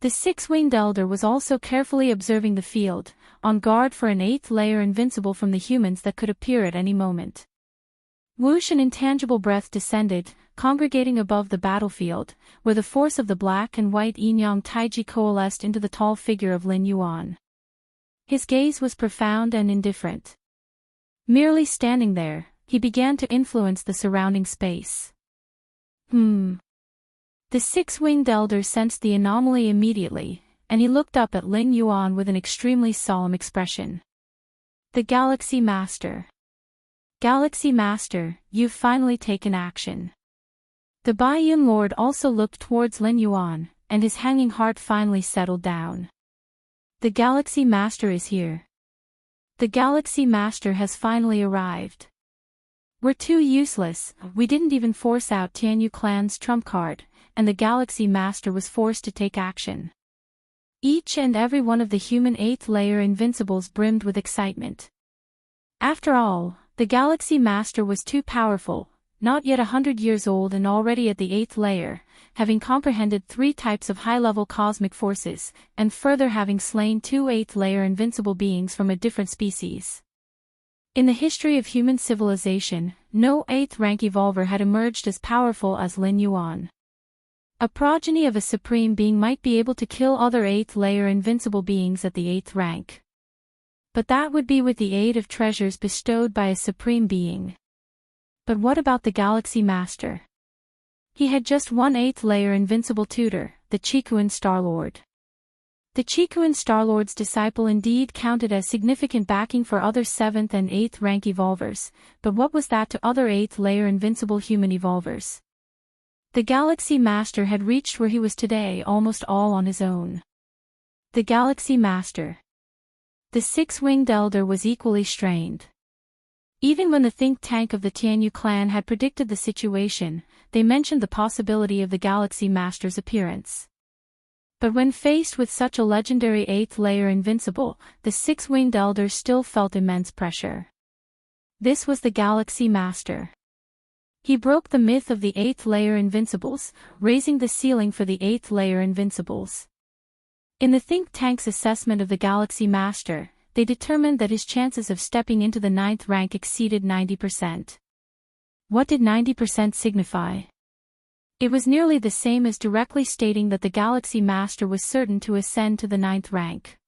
The six-winged elder was also carefully observing the field, on guard for an 8th layer invincible from the humans that could appear at any moment. Whoosh, an intangible breath descended, congregating above the battlefield, where the force of the black and white yin-yang taiji coalesced into the tall figure of Lin Yuan. His gaze was profound and indifferent. Merely standing there, he began to influence the surrounding space. The six-winged elder sensed the anomaly immediately, and he looked up at Lin Yuan with an extremely solemn expression. The Galaxy Master. Galaxy Master, you've finally taken action. The Baiyun Lord also looked towards Lin Yuan, and his hanging heart finally settled down. The Galaxy Master is here. The Galaxy Master has finally arrived. We're too useless, we didn't even force out Tianyu clan's trump card, and the Galaxy Master was forced to take action. Each and every one of the human 8th layer invincibles brimmed with excitement. After all, the Galaxy Master was too powerful, not yet 100 years old and already at the 8th layer, having comprehended 3 types of high-level cosmic forces, and further having slain 2 8th layer invincible beings from a different species. In the history of human civilization, no 8th rank evolver had emerged as powerful as Lin Yuan. A progeny of a supreme being might be able to kill other 8th layer invincible beings at the 8th rank. But that would be with the aid of treasures bestowed by a supreme being. But what about the Galaxy Master? He had just one 8th layer invincible tutor, the Chikuan Starlord. The Chikuan Starlord's disciple indeed counted as significant backing for other 7th and 8th rank evolvers, but what was that to other 8th layer invincible human evolvers? The Galaxy Master had reached where he was today almost all on his own. The Galaxy Master. The six-winged elder was equally strained. Even when the think tank of the Tianyu clan had predicted the situation, they mentioned the possibility of the Galaxy Master's appearance. But when faced with such a legendary 8th layer invincible, the six-winged elder still felt immense pressure. This was the Galaxy Master. He broke the myth of the 8th layer invincibles, raising the ceiling for the 8th layer invincibles. In the think tank's assessment of the Galaxy Master, they determined that his chances of stepping into the 9th rank exceeded 90%. What did 90% signify? It was nearly the same as directly stating that the Galaxy Master was certain to ascend to the 9th rank.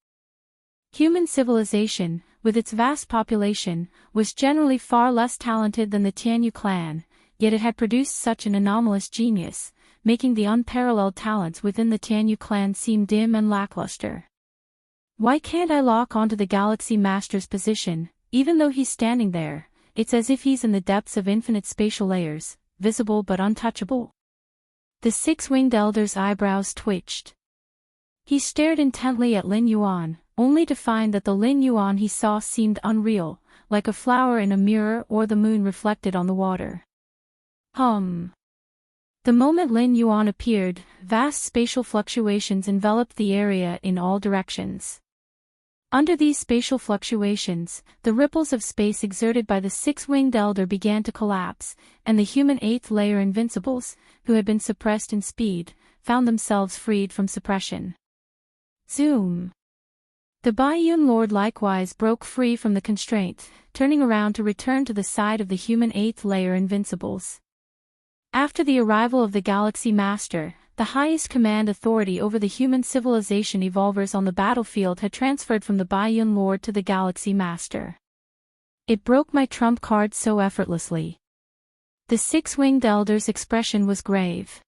Human civilization, with its vast population, was generally far less talented than the Tianyu clan, yet it had produced such an anomalous genius, making the unparalleled talents within the Tianyu clan seem dim and lackluster. Why can't I lock onto the Galaxy Master's position, even though he's standing there? It's as if he's in the depths of infinite spatial layers, visible but untouchable. The six-winged elder's eyebrows twitched. He stared intently at Lin Yuan, only to find that the Lin Yuan he saw seemed unreal, like a flower in a mirror or the moon reflected on the water. The moment Lin Yuan appeared, vast spatial fluctuations enveloped the area in all directions. Under these spatial fluctuations, the ripples of space exerted by the six-winged elder began to collapse, and the human 8th layer invincibles, who had been suppressed in speed, found themselves freed from suppression. Zoom! The Baiyun Lord likewise broke free from the constraint, turning around to return to the side of the human 8th layer invincibles. After the arrival of the Galaxy Master, the highest command authority over the human civilization evolvers on the battlefield had transferred from the Baiyun Lord to the Galaxy Master. It broke my trump card so effortlessly. The six-winged elder's expression was grave.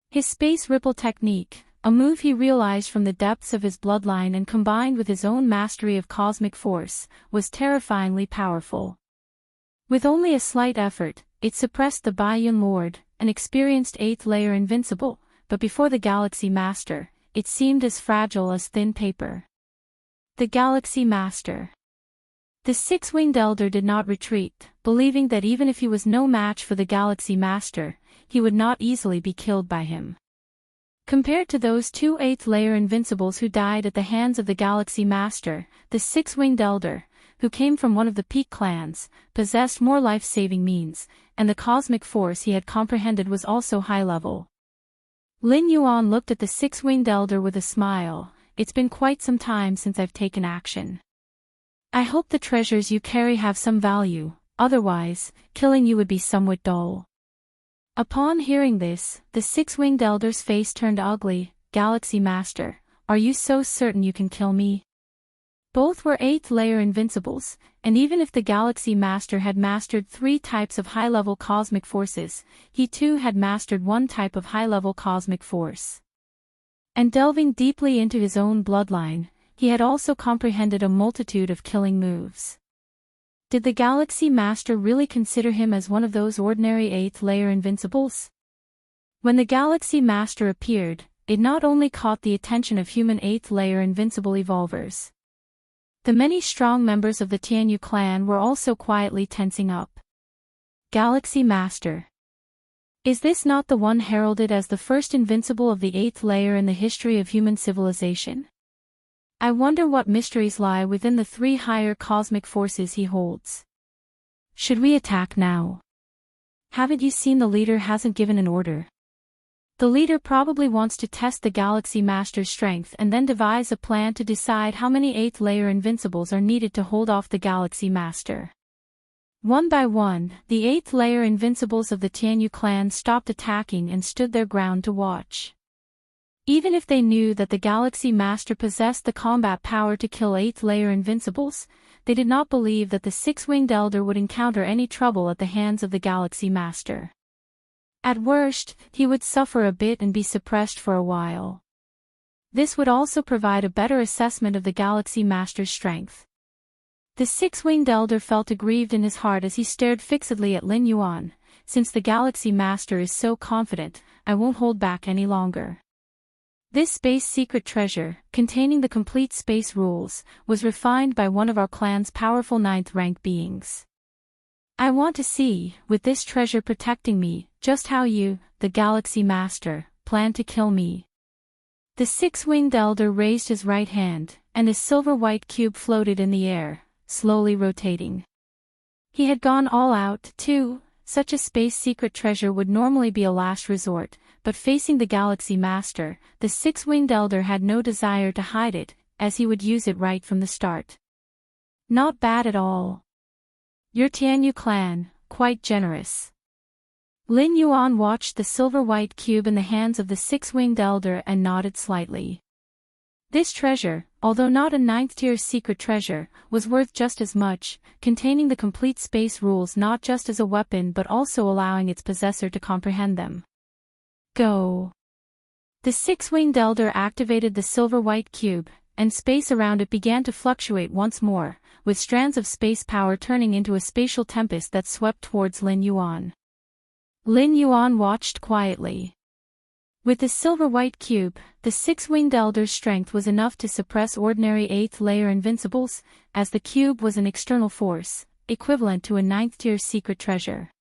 His space ripple technique, a move he realized from the depths of his bloodline and combined with his own mastery of cosmic force, was terrifyingly powerful. With only a slight effort, it suppressed the Baiyun Lord, an experienced 8th layer invincible, but before the Galaxy Master, it seemed as fragile as thin paper. The Galaxy Master. The six-winged elder did not retreat, believing that even if he was no match for the Galaxy Master, he would not easily be killed by him. Compared to those two 8th-layer invincibles who died at the hands of the Galaxy Master, the six-winged elder, who came from one of the Peak clans, possessed more life-saving means, and the cosmic force he had comprehended was also high-level. Lin Yuan looked at the six-winged elder with a smile. It's been quite some time since I've taken action. I hope the treasures you carry have some value, otherwise, killing you would be somewhat dull. Upon hearing this, the six-winged elder's face turned ugly. Galaxy Master, are you so certain you can kill me? Both were 8th-layer invincibles, and even if the Galaxy Master had mastered 3 types of high-level cosmic forces, he too had mastered 1 type of high-level cosmic force. And delving deeply into his own bloodline, he had also comprehended a multitude of killing moves. Did the Galaxy Master really consider him as one of those ordinary 8th-layer invincibles? When the Galaxy Master appeared, it not only caught the attention of human 8th-layer invincible evolvers. The many strong members of the Tianyu clan were also quietly tensing up. Galaxy Master. Is this not the one heralded as the first invincible of the 8th layer in the history of human civilization? I wonder what mysteries lie within the 3 higher cosmic forces he holds. Should we attack now? Haven't you seen the leader hasn't given an order? The leader probably wants to test the Galaxy Master's strength and then devise a plan to decide how many 8th-layer invincibles are needed to hold off the Galaxy Master. One by one, the 8th-layer invincibles of the Tianyu clan stopped attacking and stood their ground to watch. Even if they knew that the Galaxy Master possessed the combat power to kill 8th-layer invincibles, they did not believe that the six-winged elder would encounter any trouble at the hands of the Galaxy Master. At worst, he would suffer a bit and be suppressed for a while. This would also provide a better assessment of the Galaxy Master's strength. The six-winged elder felt aggrieved in his heart as he stared fixedly at Lin Yuan. Since the Galaxy Master is so confident, I won't hold back any longer. This space secret treasure, containing the complete space rules, was refined by one of our clan's powerful 9th-rank beings. I want to see, with this treasure protecting me, just how you, the Galaxy Master, plan to kill me. The six-winged elder raised his right hand, and his silver-white cube floated in the air, slowly rotating. He had gone all out, too. Such a space secret treasure would normally be a last resort, but facing the Galaxy Master, the six-winged elder had no desire to hide it, as he would use it right from the start. Not bad at all. Your Tianyu clan, quite generous. Lin Yuan watched the silver-white cube in the hands of the six-winged elder and nodded slightly. This treasure, although not a 9th-tier secret treasure, was worth just as much, containing the complete space rules not just as a weapon but also allowing its possessor to comprehend them. Go! The six-winged elder activated the silver-white cube, and space around it began to fluctuate once more, with strands of space power turning into a spatial tempest that swept towards Lin Yuan. Lin Yuan watched quietly. With the silver-white cube, the six-winged elder's strength was enough to suppress ordinary 8th-layer invincibles, as the cube was an external force, equivalent to a 9th-tier secret treasure.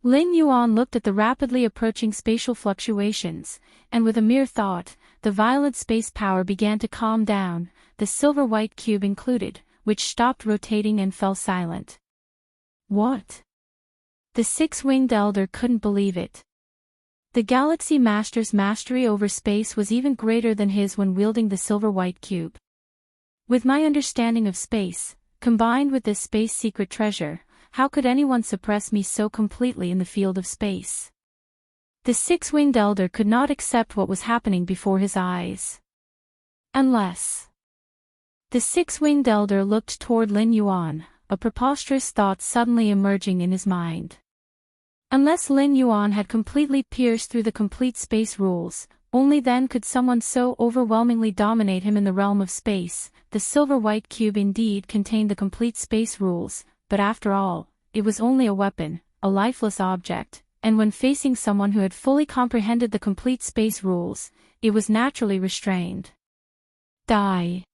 Lin Yuan looked at the rapidly approaching spatial fluctuations, and with a mere thought, the violent space power began to calm down, the silver-white cube included, which stopped rotating and fell silent. What? The six-winged elder couldn't believe it. The Galaxy Master's mastery over space was even greater than his when wielding the silver-white cube. With my understanding of space, combined with this space secret treasure, how could anyone suppress me so completely in the field of space? The six-winged elder could not accept what was happening before his eyes. Unless... The six-winged elder looked toward Lin Yuan, a preposterous thought suddenly emerging in his mind. Unless Lin Yuan had completely pierced through the complete space rules, only then could someone so overwhelmingly dominate him in the realm of space. The silver-white cube indeed contained the complete space rules, but after all, it was only a weapon, a lifeless object, and when facing someone who had fully comprehended the complete space rules, it was naturally restrained. Die.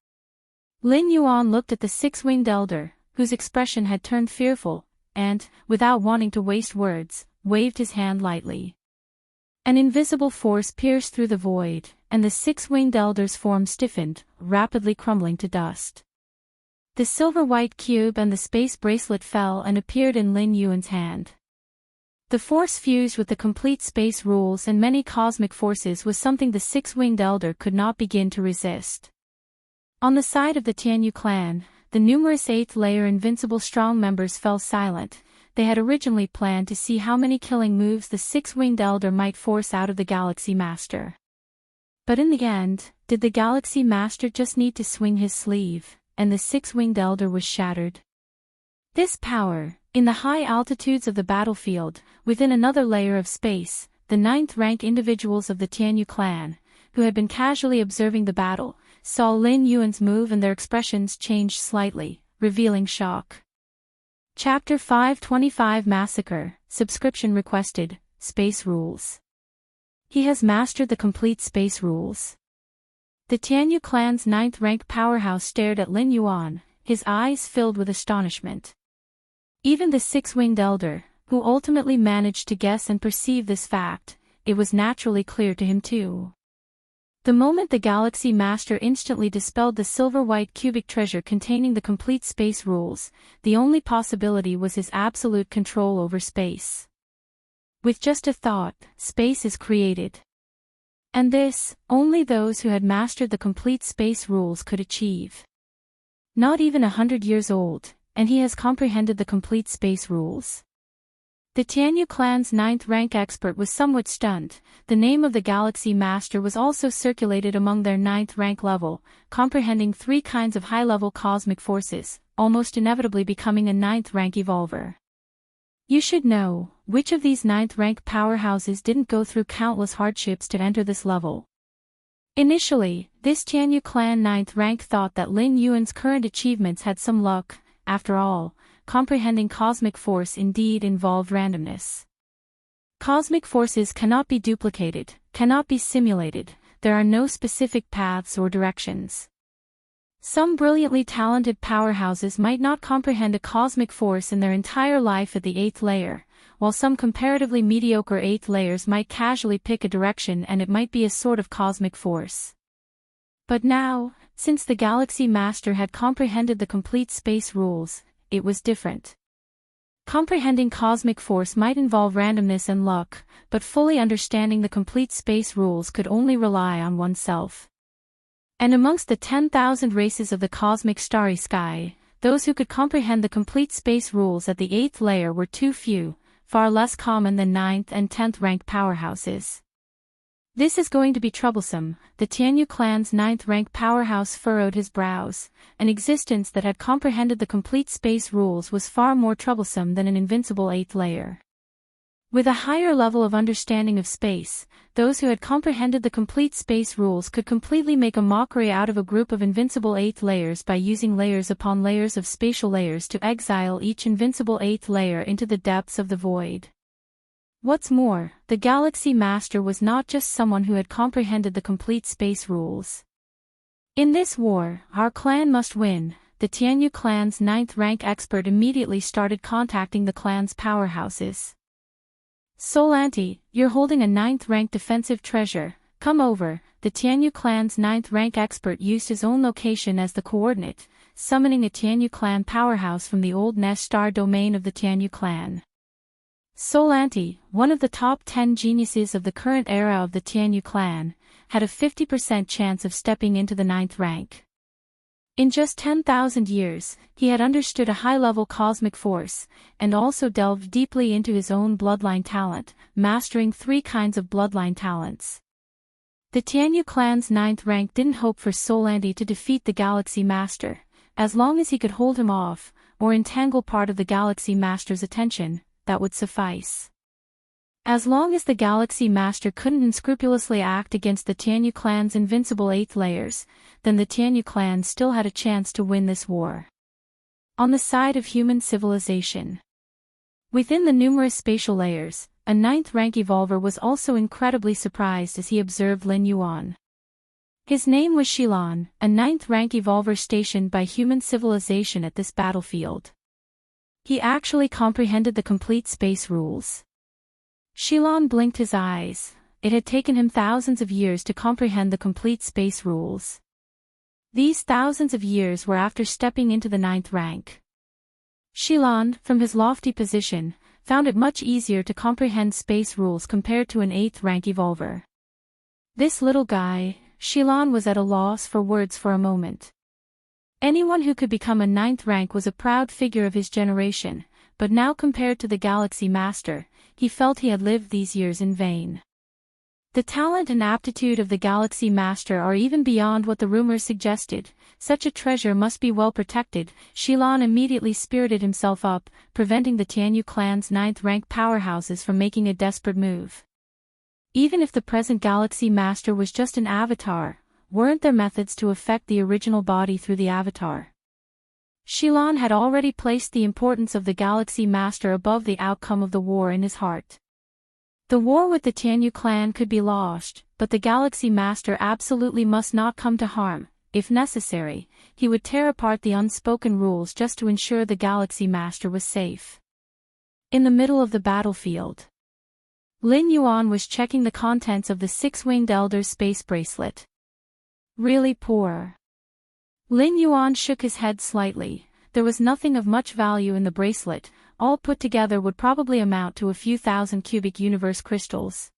Lin Yuan looked at the six-winged elder, whose expression had turned fearful, and, without wanting to waste words, waved his hand lightly. An invisible force pierced through the void, and the six-winged elder's form stiffened, rapidly crumbling to dust. The silver-white cube and the space bracelet fell and appeared in Lin Yuan's hand. The force fused with the complete space rules and many cosmic forces was something the six-winged elder could not begin to resist. On the side of the Tianyu clan, the numerous eighth-layer invincible strong members fell silent. They had originally planned to see how many killing moves the six-winged elder might force out of the Galaxy Master. But in the end, did the Galaxy Master just need to swing his sleeve, and the six-winged elder was shattered? This power, in the high altitudes of the battlefield, within another layer of space, the ninth-rank individuals of the Tianyu clan, who had been casually observing the battle, saw Lin Yuan's move and their expressions changed slightly, revealing shock. Chapter 525 Massacre, Subscription Requested, Space Rules. He has mastered the complete space rules. The Tianyu clan's ninth-rank powerhouse stared at Lin Yuan, his eyes filled with astonishment. Even the six-winged elder, who ultimately managed to guess and perceive this fact, it was naturally clear to him too. The moment the Galaxy Master instantly dispelled the silver-white cubic treasure containing the complete space rules, the only possibility was his absolute control over space. With just a thought, space is created. And this, only those who had mastered the complete space rules could achieve. Not even 100 years old, and he has comprehended the complete space rules. The Tianyu clan's ninth-rank expert was somewhat stunned. The name of the Galaxy Master was also circulated among their ninth-rank level, comprehending 3 kinds of high-level cosmic forces, almost inevitably becoming a ninth-rank evolver. You should know, which of these ninth-rank powerhouses didn't go through countless hardships to enter this level? Initially, this Tianyu clan ninth-rank thought that Lin Yuan's current achievements had some luck. After all, comprehending cosmic force indeed involved randomness. Cosmic forces cannot be duplicated, cannot be simulated, there are no specific paths or directions. Some brilliantly talented powerhouses might not comprehend a cosmic force in their entire life at the 8th layer, while some comparatively mediocre 8th layers might casually pick a direction and it might be a sort of cosmic force. But now, since the Galaxy Master had comprehended the complete space rules, it was different. Comprehending cosmic force might involve randomness and luck, but fully understanding the complete space rules could only rely on oneself. And amongst the 10,000 races of the cosmic starry sky, those who could comprehend the complete space rules at the 8th layer were too few, far less common than 9th and 10th rank powerhouses. This is going to be troublesome. The Tianyu clan's 9th rank powerhouse furrowed his brows. An existence that had comprehended the complete space rules was far more troublesome than an invincible 8th layer. With a higher level of understanding of space, those who had comprehended the complete space rules could completely make a mockery out of a group of invincible 8th layers by using layers upon layers of spatial layers to exile each invincible 8th layer into the depths of the void. What's more, the Galaxy Master was not just someone who had comprehended the complete space rules. In this war, our clan must win. The Tianyu clan's 9th rank expert immediately started contacting the clan's powerhouses. Solanti, you're holding a 9th rank defensive treasure, come over. The Tianyu clan's 9th rank expert used his own location as the coordinate, summoning a Tianyu clan powerhouse from the old Nest Star domain of the Tianyu clan. Solanti, one of the top 10 geniuses of the current era of the Tianyu clan, had a 50% chance of stepping into the 9th rank. In just 10,000 years, he had understood a high-level cosmic force, and also delved deeply into his own bloodline talent, mastering 3 kinds of bloodline talents. The Tianyu clan's 9th rank didn't hope for Solanti to defeat the Galaxy Master, as long as he could hold him off, or entangle part of the Galaxy Master's attention, that would suffice. As long as the Galaxy Master couldn't unscrupulously act against the Tianyu clan's invincible 8th layers, then the Tianyu clan still had a chance to win this war. On the side of human civilization. Within the numerous spatial layers, a 9th rank evolver was also incredibly surprised as he observed Lin Yuan. His name was Shilan, a 9th rank evolver stationed by human civilization at this battlefield. He actually comprehended the complete space rules. Shilan blinked his eyes. it had taken him thousands of years to comprehend the complete space rules. These thousands of years were after stepping into the 9th rank. Shilan, from his lofty position, found it much easier to comprehend space rules compared to an 8th rank evolver. This little guy, Shilan was at a loss for words for a moment. Anyone who could become a 9th rank was a proud figure of his generation, but now compared to the Galaxy Master, he felt he had lived these years in vain. The talent and aptitude of the Galaxy Master are even beyond what the rumors suggested. Such a treasure must be well protected. Shilan immediately spirited himself up, preventing the Tianyu clan's 9th rank powerhouses from making a desperate move. Even if the present Galaxy Master was just an avatar, weren't there methods to affect the original body through the avatar? Shilan had already placed the importance of the Galaxy Master above the outcome of the war in his heart. The war with the Tianyu clan could be lost, but the Galaxy Master absolutely must not come to harm. If necessary, he would tear apart the unspoken rules just to ensure the Galaxy Master was safe. In the middle of the battlefield, Lin Yuan was checking the contents of the 6-winged elder's space bracelet. Really poor. Lin Yuan shook his head slightly. There was nothing of much value in the bracelet. All put together would probably amount to a few thousand cubic universe crystals.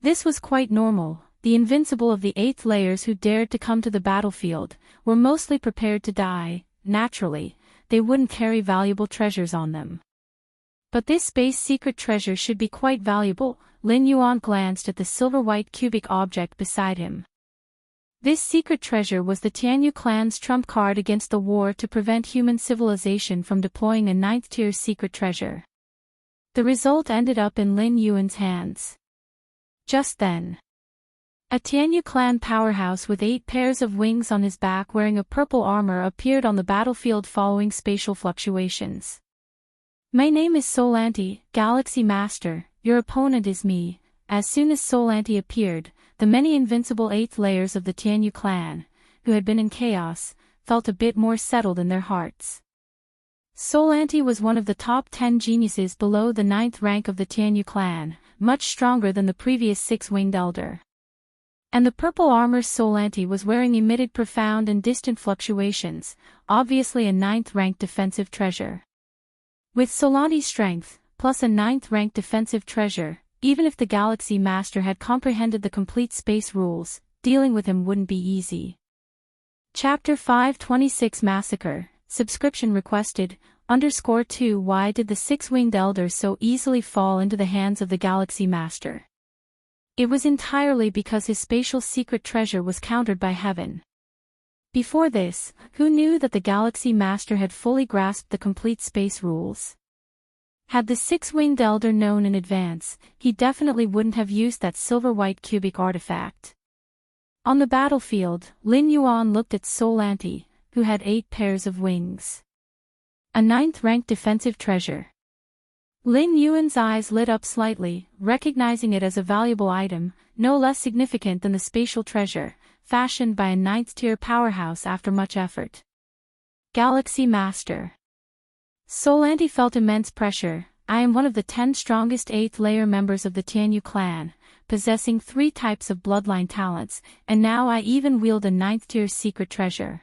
This was quite normal. The invincible of the 8th layers who dared to come to the battlefield were mostly prepared to die. Naturally, they wouldn't carry valuable treasures on them. But this space secret treasure should be quite valuable. Lin Yuan glanced at the silver-white cubic object beside him. This secret treasure was the Tianyu clan's trump card against the war to prevent human civilization from deploying a 9th-tier secret treasure. The result ended up in Lin Yuan's hands. Just then, a Tianyu clan powerhouse with 8 pairs of wings on his back wearing a purple armor appeared on the battlefield following spatial fluctuations. My name is Solanti, Galaxy Master, your opponent is me. As soon as Solanti appeared, the many invincible 8th layers of the Tianyu clan, who had been in chaos, felt a bit more settled in their hearts. Solanti was one of the top 10 geniuses below the 9th rank of the Tianyu clan, much stronger than the previous 6-winged elder. And the purple armor Solanti was wearing emitted profound and distant fluctuations, obviously a 9th rank defensive treasure. With Solanti's strength, plus a 9th rank defensive treasure, even if the Galaxy Master had comprehended the complete space rules, dealing with him wouldn't be easy. Chapter 526 Massacre, subscription requested, _2 Why did the 6-winged elder so easily fall into the hands of the Galaxy Master? It was entirely because his spatial secret treasure was countered by heaven. Before this, who knew that the Galaxy Master had fully grasped the complete space rules? Had the 6-winged elder known in advance, he definitely wouldn't have used that silver-white cubic artifact. On the battlefield, Lin Yuan looked at Solanti, who had 8 pairs of wings. A 9th rank defensive treasure. Lin Yuan's eyes lit up slightly, recognizing it as a valuable item, no less significant than the spatial treasure, fashioned by a 9th-tier powerhouse after much effort. Galaxy Master. Solanti felt immense pressure. I am one of the 10 strongest 8th-layer members of the Tianyu clan, possessing 3 types of bloodline talents, and now I even wield a 9th-tier secret treasure.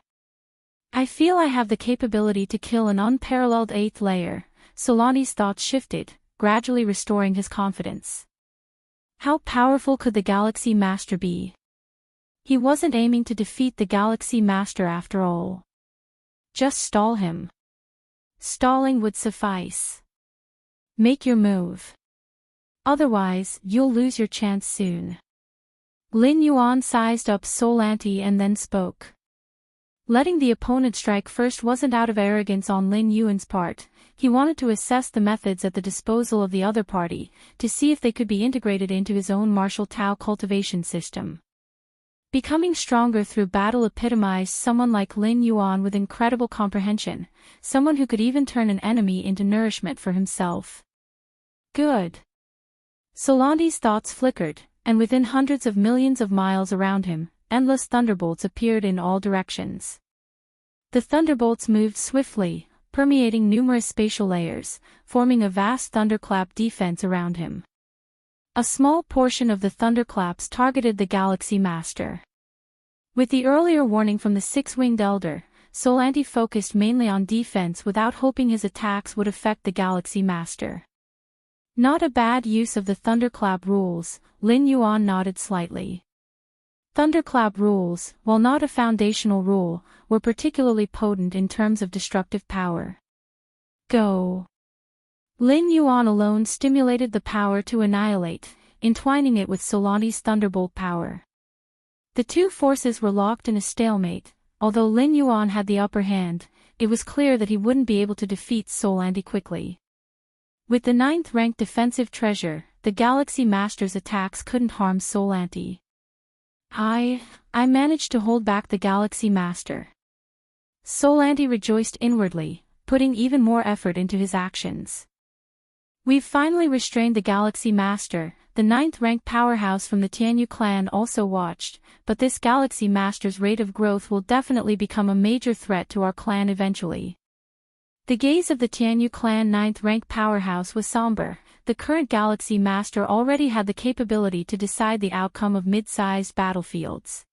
I feel I have the capability to kill an unparalleled 8th layer. Solanti's thoughts shifted, gradually restoring his confidence. How powerful could the Galaxy Master be? He wasn't aiming to defeat the Galaxy Master after all. Just stall him. Stalling would suffice. Make your move. Otherwise, you'll lose your chance soon. Lin Yuan sized up Solanti and then spoke. Letting the opponent strike first wasn't out of arrogance on Lin Yuan's part. He wanted to assess the methods at the disposal of the other party, to see if they could be integrated into his own martial Tao cultivation system. Becoming stronger through battle epitomized someone like Lin Yuan with incredible comprehension, someone who could even turn an enemy into nourishment for himself. Good. Solanti's thoughts flickered, and within hundreds of millions of miles around him, endless thunderbolts appeared in all directions. The thunderbolts moved swiftly, permeating numerous spatial layers, forming a vast thunderclap defense around him. A small portion of the thunderclaps targeted the Galaxy Master. With the earlier warning from the six-winged elder, Solanti focused mainly on defense without hoping his attacks would affect the Galaxy Master. Not a bad use of the thunderclap rules, Lin Yuan nodded slightly. Thunderclap rules, while not a foundational rule, were particularly potent in terms of destructive power. Go. Lin Yuan alone stimulated the power to annihilate, entwining it with Solanti's thunderbolt power. The two forces were locked in a stalemate. Although Lin Yuan had the upper hand, it was clear that he wouldn't be able to defeat Solanti quickly. With the 9th-ranked defensive treasure, the Galaxy Master's attacks couldn't harm Solanti. I managed to hold back the Galaxy Master. Solanti rejoiced inwardly, putting even more effort into his actions. We've finally restrained the Galaxy Master. The 9th-ranked powerhouse from the Tianyu clan also watched, but this Galaxy Master's rate of growth will definitely become a major threat to our clan eventually. The gaze of the Tianyu clan 9th-ranked powerhouse was somber. The current Galaxy Master already had the capability to decide the outcome of mid-sized battlefields.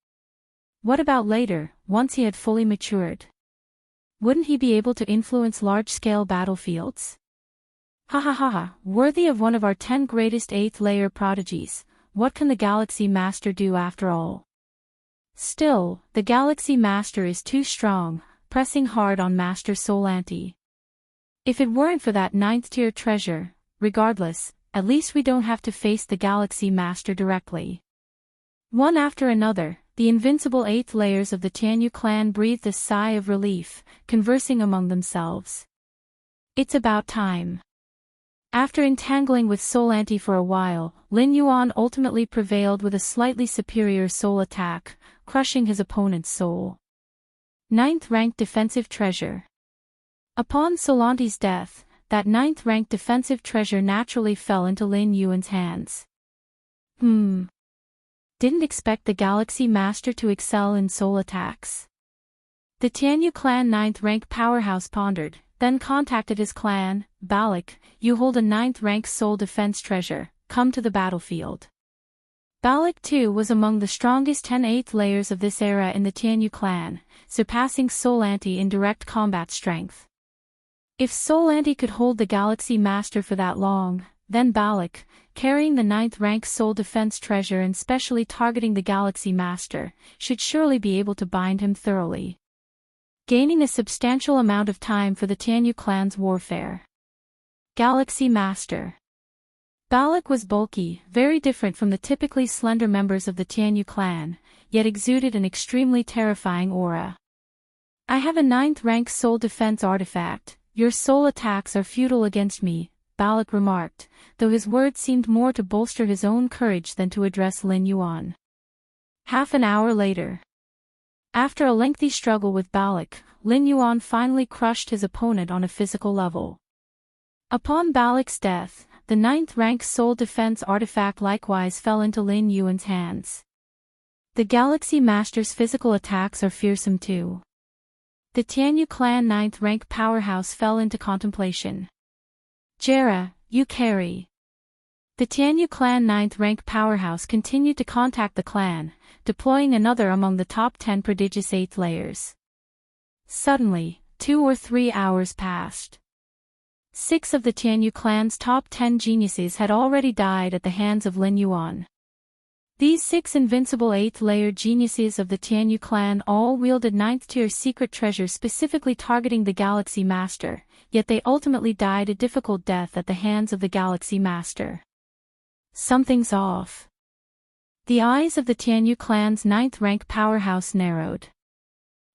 What about later, once he had fully matured? Wouldn't he be able to influence large-scale battlefields? Ha ha ha ha, worthy of one of our 10 greatest 8th-layer prodigies, what can the Galaxy Master do after all? Still, the Galaxy Master is too strong, pressing hard on Master Solanti. If it weren't for that 9th-tier treasure, regardless, at least we don't have to face the Galaxy Master directly. One after another, the invincible 8th layers of the Tianyu clan breathed a sigh of relief, conversing among themselves. It's about time. After entangling with Solanti for a while, Lin Yuan ultimately prevailed with a slightly superior soul attack, crushing his opponent's soul. 9th-ranked defensive treasure. Upon Solanti's death, that 9th-ranked defensive treasure naturally fell into Lin Yuan's hands. Didn't expect the Galaxy Master to excel in soul attacks. The Tianyu clan 9th-ranked powerhouse pondered, then contacted his clan. Balak, you hold a 9th-rank soul defense treasure, come to the battlefield. Balak too was among the strongest 10 8th layers of this era in the Tianyu clan, surpassing Solanti in direct combat strength. If Solanti could hold the Galaxy Master for that long, then Balak, carrying the 9th-rank soul defense treasure and specially targeting the Galaxy Master, should surely be able to bind him thoroughly, gaining a substantial amount of time for the Tianyu clan's warfare. Galaxy Master. Balak was bulky, very different from the typically slender members of the Tianyu clan, yet exuded an extremely terrifying aura. I have a 9th-rank soul defense artifact. Your soul attacks are futile against me, Balak remarked, though his words seemed more to bolster his own courage than to address Lin Yuan. Half an hour later. After a lengthy struggle with Balak, Lin Yuan finally crushed his opponent on a physical level. Upon Balak's death, the 9th-rank soul defense artifact likewise fell into Lin Yuan's hands. The Galaxy Master's physical attacks are fearsome too. The Tianyu clan 9th-rank powerhouse fell into contemplation. Jera, you carry. The Tianyu clan 9th-rank powerhouse continued to contact the clan, deploying another among the top 10 prodigious 8th layers. Suddenly, 2 or 3 hours passed. 6 of the Tianyu clan's top 10 geniuses had already died at the hands of Lin Yuan. These 6 invincible 8th-layer geniuses of the Tianyu clan all wielded 9th-tier secret treasures specifically targeting the Galaxy Master, yet they ultimately died a difficult death at the hands of the Galaxy Master. Something's off. The eyes of the Tianyu clan's 9th-rank powerhouse narrowed.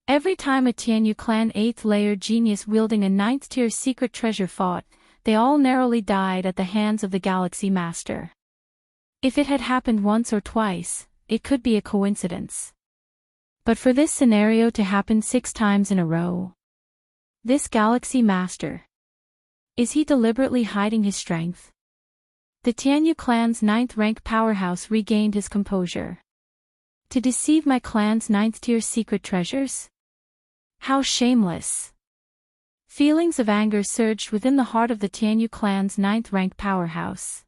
Every time a Tianyu clan 8th-layer genius wielding a 9th-tier secret treasure fought, they all narrowly died at the hands of the Galaxy Master. If it had happened once or twice, it could be a coincidence. But for this scenario to happen 6 times in a row. This Galaxy Master. Is he deliberately hiding his strength? The Tianyu clan's 9th-rank powerhouse regained his composure. To deceive my clan's 9th-tier secret treasures? How shameless! Feelings of anger surged within the heart of the Tianyu clan's 9th-rank powerhouse.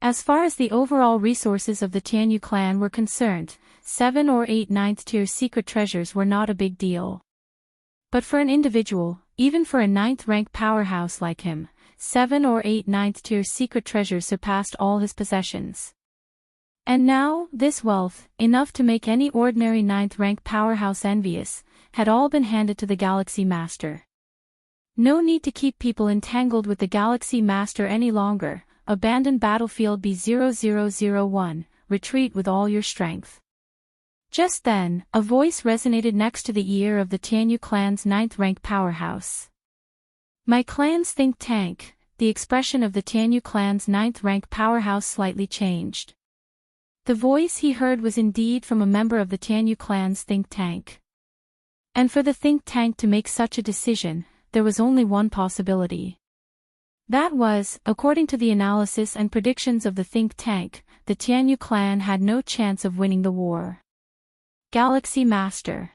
As far as the overall resources of the Tianyu clan were concerned, 7 or 8 ninth-tier secret treasures were not a big deal. But for an individual, even for a 9th-rank powerhouse like him, 7 or 8 ninth-tier secret treasures surpassed all his possessions. And now, this wealth, enough to make any ordinary 9th-rank powerhouse envious, had all been handed to the Galaxy Master. No need to keep people entangled with the Galaxy Master any longer. Abandon battlefield B0001, retreat with all your strength. Just then, a voice resonated next to the ear of the Tianyu clan's 9th-rank powerhouse. My clan's think tank. The expression of the Tianyu clan's 9th-rank powerhouse slightly changed. The voice he heard was indeed from a member of the Tianyu clan's think tank. And for the think tank to make such a decision, there was only one possibility. That was, according to the analysis and predictions of the think tank, the Tianyu clan had no chance of winning the war. Galaxy Master.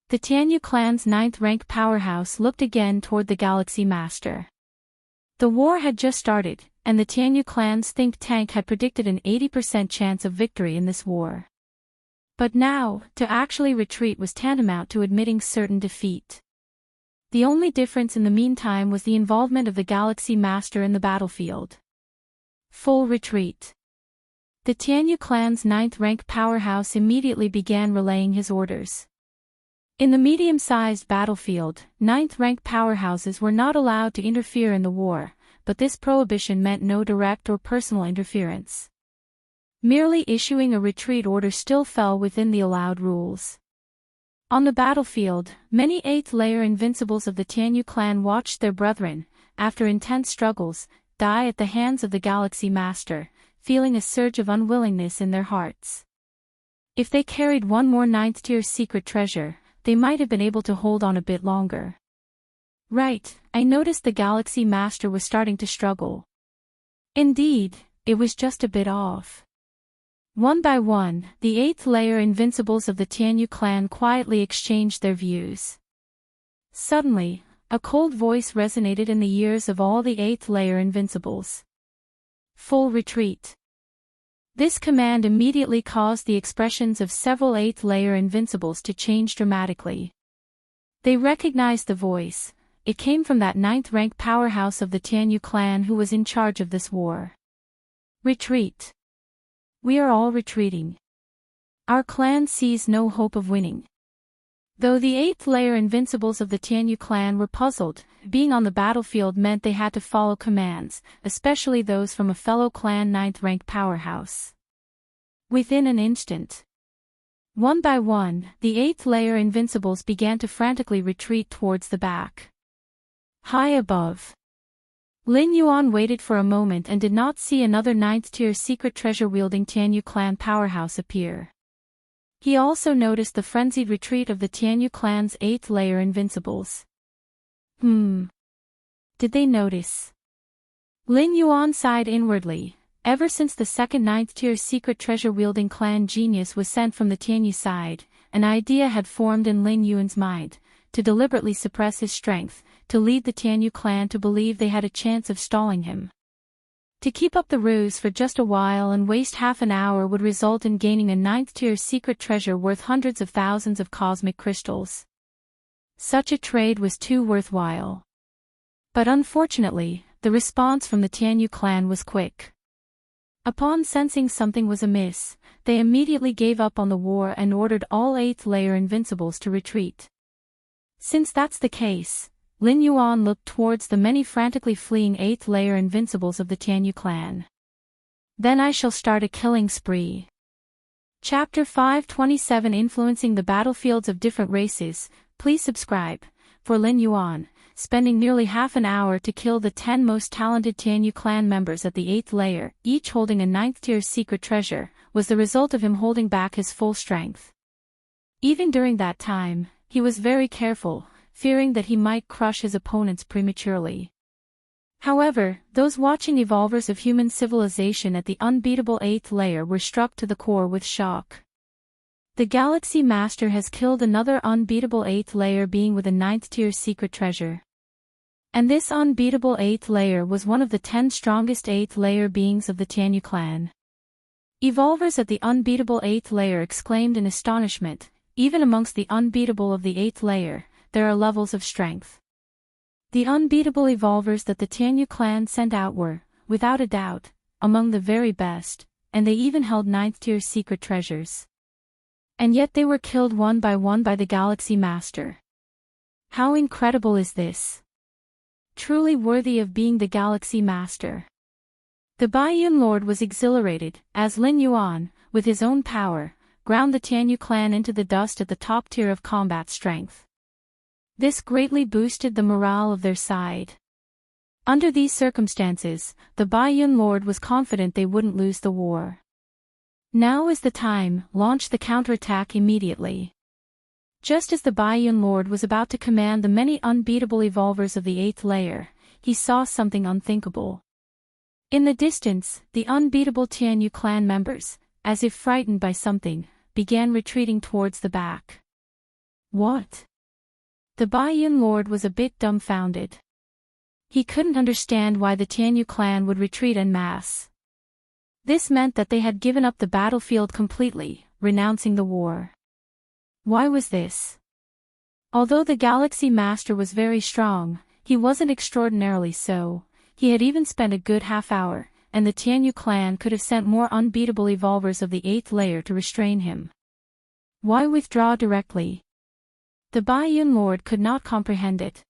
The Tianyu clan's 9th-rank powerhouse looked again toward the Galaxy Master. The war had just started, and the Tianyu clan's think tank had predicted an 80% chance of victory in this war. But now, to actually retreat was tantamount to admitting certain defeat. The only difference in the meantime was the involvement of the Galaxy Master in the battlefield. Full retreat. The Tianyu clan's 9th-rank powerhouse immediately began relaying his orders. In the medium-sized battlefield, 9th-rank powerhouses were not allowed to interfere in the war, but this prohibition meant no direct or personal interference. Merely issuing a retreat order still fell within the allowed rules. On the battlefield, many 8th-layer invincibles of the Tianyu clan watched their brethren, after intense struggles, die at the hands of the Galaxy Master, feeling a surge of unwillingness in their hearts. If they carried one more 9th-tier secret treasure, they might have been able to hold on a bit longer. Right, I noticed the Galaxy Master was starting to struggle. Indeed, it was just a bit off. One by one, the 8th-layer invincibles of the Tianyu clan quietly exchanged their views. Suddenly, a cold voice resonated in the ears of all the 8th-layer invincibles. Full retreat. This command immediately caused the expressions of several 8th-layer invincibles to change dramatically. They recognized the voice. It came from that 9th-rank powerhouse of the Tianyu clan who was in charge of this war. Retreat. We are all retreating. Our clan sees no hope of winning. Though the 8th-layer invincibles of the Tianyu clan were puzzled, being on the battlefield meant they had to follow commands, especially those from a fellow clan 9th-rank powerhouse. Within an instant, one by one, the 8th-layer invincibles began to frantically retreat towards the back. High above, Lin Yuan waited for a moment and did not see another 9th-tier secret treasure-wielding Tianyu clan powerhouse appear. He also noticed the frenzied retreat of the Tianyu clan's 8th-layer invincibles. Did they notice? Lin Yuan sighed inwardly. Ever since the second 9th-tier secret treasure-wielding clan genius was sent from the Tianyu side, an idea had formed in Lin Yuan's mind, to deliberately suppress his strength, to lead the Tianyu clan to believe they had a chance of stalling him. To keep up the ruse for just a while and waste half an hour would result in gaining a 9th-tier secret treasure worth hundreds of thousands of cosmic crystals. Such a trade was too worthwhile. But unfortunately, the response from the Tianyu clan was quick. Upon sensing something was amiss, they immediately gave up on the war and ordered all 8th-layer invincibles to retreat. Since that's the case, Lin Yuan looked towards the many frantically fleeing 8th-layer invincibles of the Tianyu clan. Then I shall start a killing spree. Chapter 527 Influencing the Battlefields of Different Races. Please subscribe. For Lin Yuan, spending nearly half an hour to kill the 10 most talented Tianyu clan members at the 8th layer, each holding a 9th-tier secret treasure, was the result of him holding back his full strength. Even during that time, he was very careful, fearing that he might crush his opponents prematurely. However, those watching evolvers of human civilization at the unbeatable 8th layer were struck to the core with shock. The Galaxy Master has killed another unbeatable 8th layer being with a 9th-tier secret treasure. And this unbeatable 8th layer was one of the 10 strongest 8th layer beings of the Tianyu clan. Evolvers at the unbeatable 8th layer exclaimed in astonishment, even amongst the unbeatable of the 8th layer, there are levels of strength. The unbeatable evolvers that the Tianyu clan sent out were, without a doubt, among the very best, and they even held 9th tier secret treasures. And yet they were killed one by the Galaxy Master. How incredible is this? Truly worthy of being the Galaxy Master. The Baiyun Lord was exhilarated, as Lin Yuan, with his own power, ground the Tianyu clan into the dust at the top tier of combat strength. This greatly boosted the morale of their side. Under these circumstances, the Baiyun Lord was confident they wouldn't lose the war. Now is the time, launch the counterattack immediately. Just as the Baiyun Lord was about to command the many unbeatable evolvers of the 8th layer, he saw something unthinkable. In the distance, the unbeatable Tianyu clan members, as if frightened by something, began retreating towards the back. What? The Baiyun Lord was a bit dumbfounded. He couldn't understand why the Tianyu clan would retreat en masse. This meant that they had given up the battlefield completely, renouncing the war. Why was this? Although the Galaxy Master was very strong, he wasn't extraordinarily so. He had even spent a good half hour, and the Tianyu clan could have sent more unbeatable evolvers of the 8th layer to restrain him. Why withdraw directly? The Baiyun Lord could not comprehend it.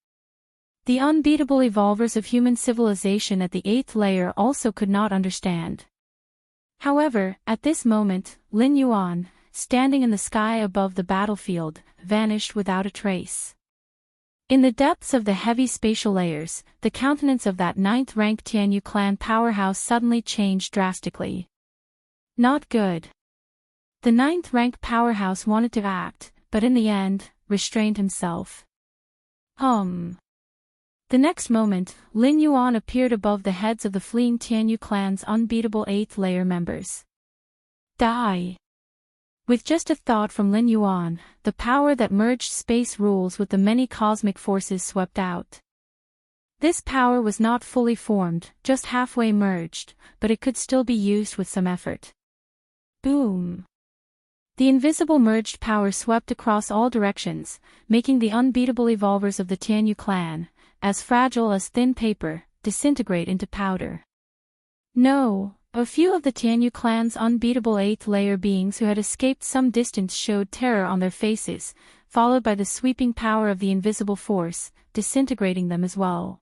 The unbeatable evolvers of human civilization at the 8th layer also could not understand. However, at this moment, Lin Yuan, standing in the sky above the battlefield, vanished without a trace. In the depths of the heavy spatial layers, the countenance of that 9th-rank Tianyu clan powerhouse suddenly changed drastically. Not good. The 9th-rank powerhouse wanted to act, but in the end, restrained himself. The next moment, Lin Yuan appeared above the heads of the fleeing Tianyu clan's unbeatable 8th layer members. Die! With just a thought from Lin Yuan, the power that merged space rules with the many cosmic forces swept out. This power was not fully formed, just halfway merged, but it could still be used with some effort. Boom! The invisible merged power swept across all directions, making the unbeatable evolvers of the Tianyu clan, as fragile as thin paper, disintegrate into powder. No! A few of the Tianyu clan's unbeatable 8th layer beings who had escaped some distance showed terror on their faces, followed by the sweeping power of the invisible force, disintegrating them as well.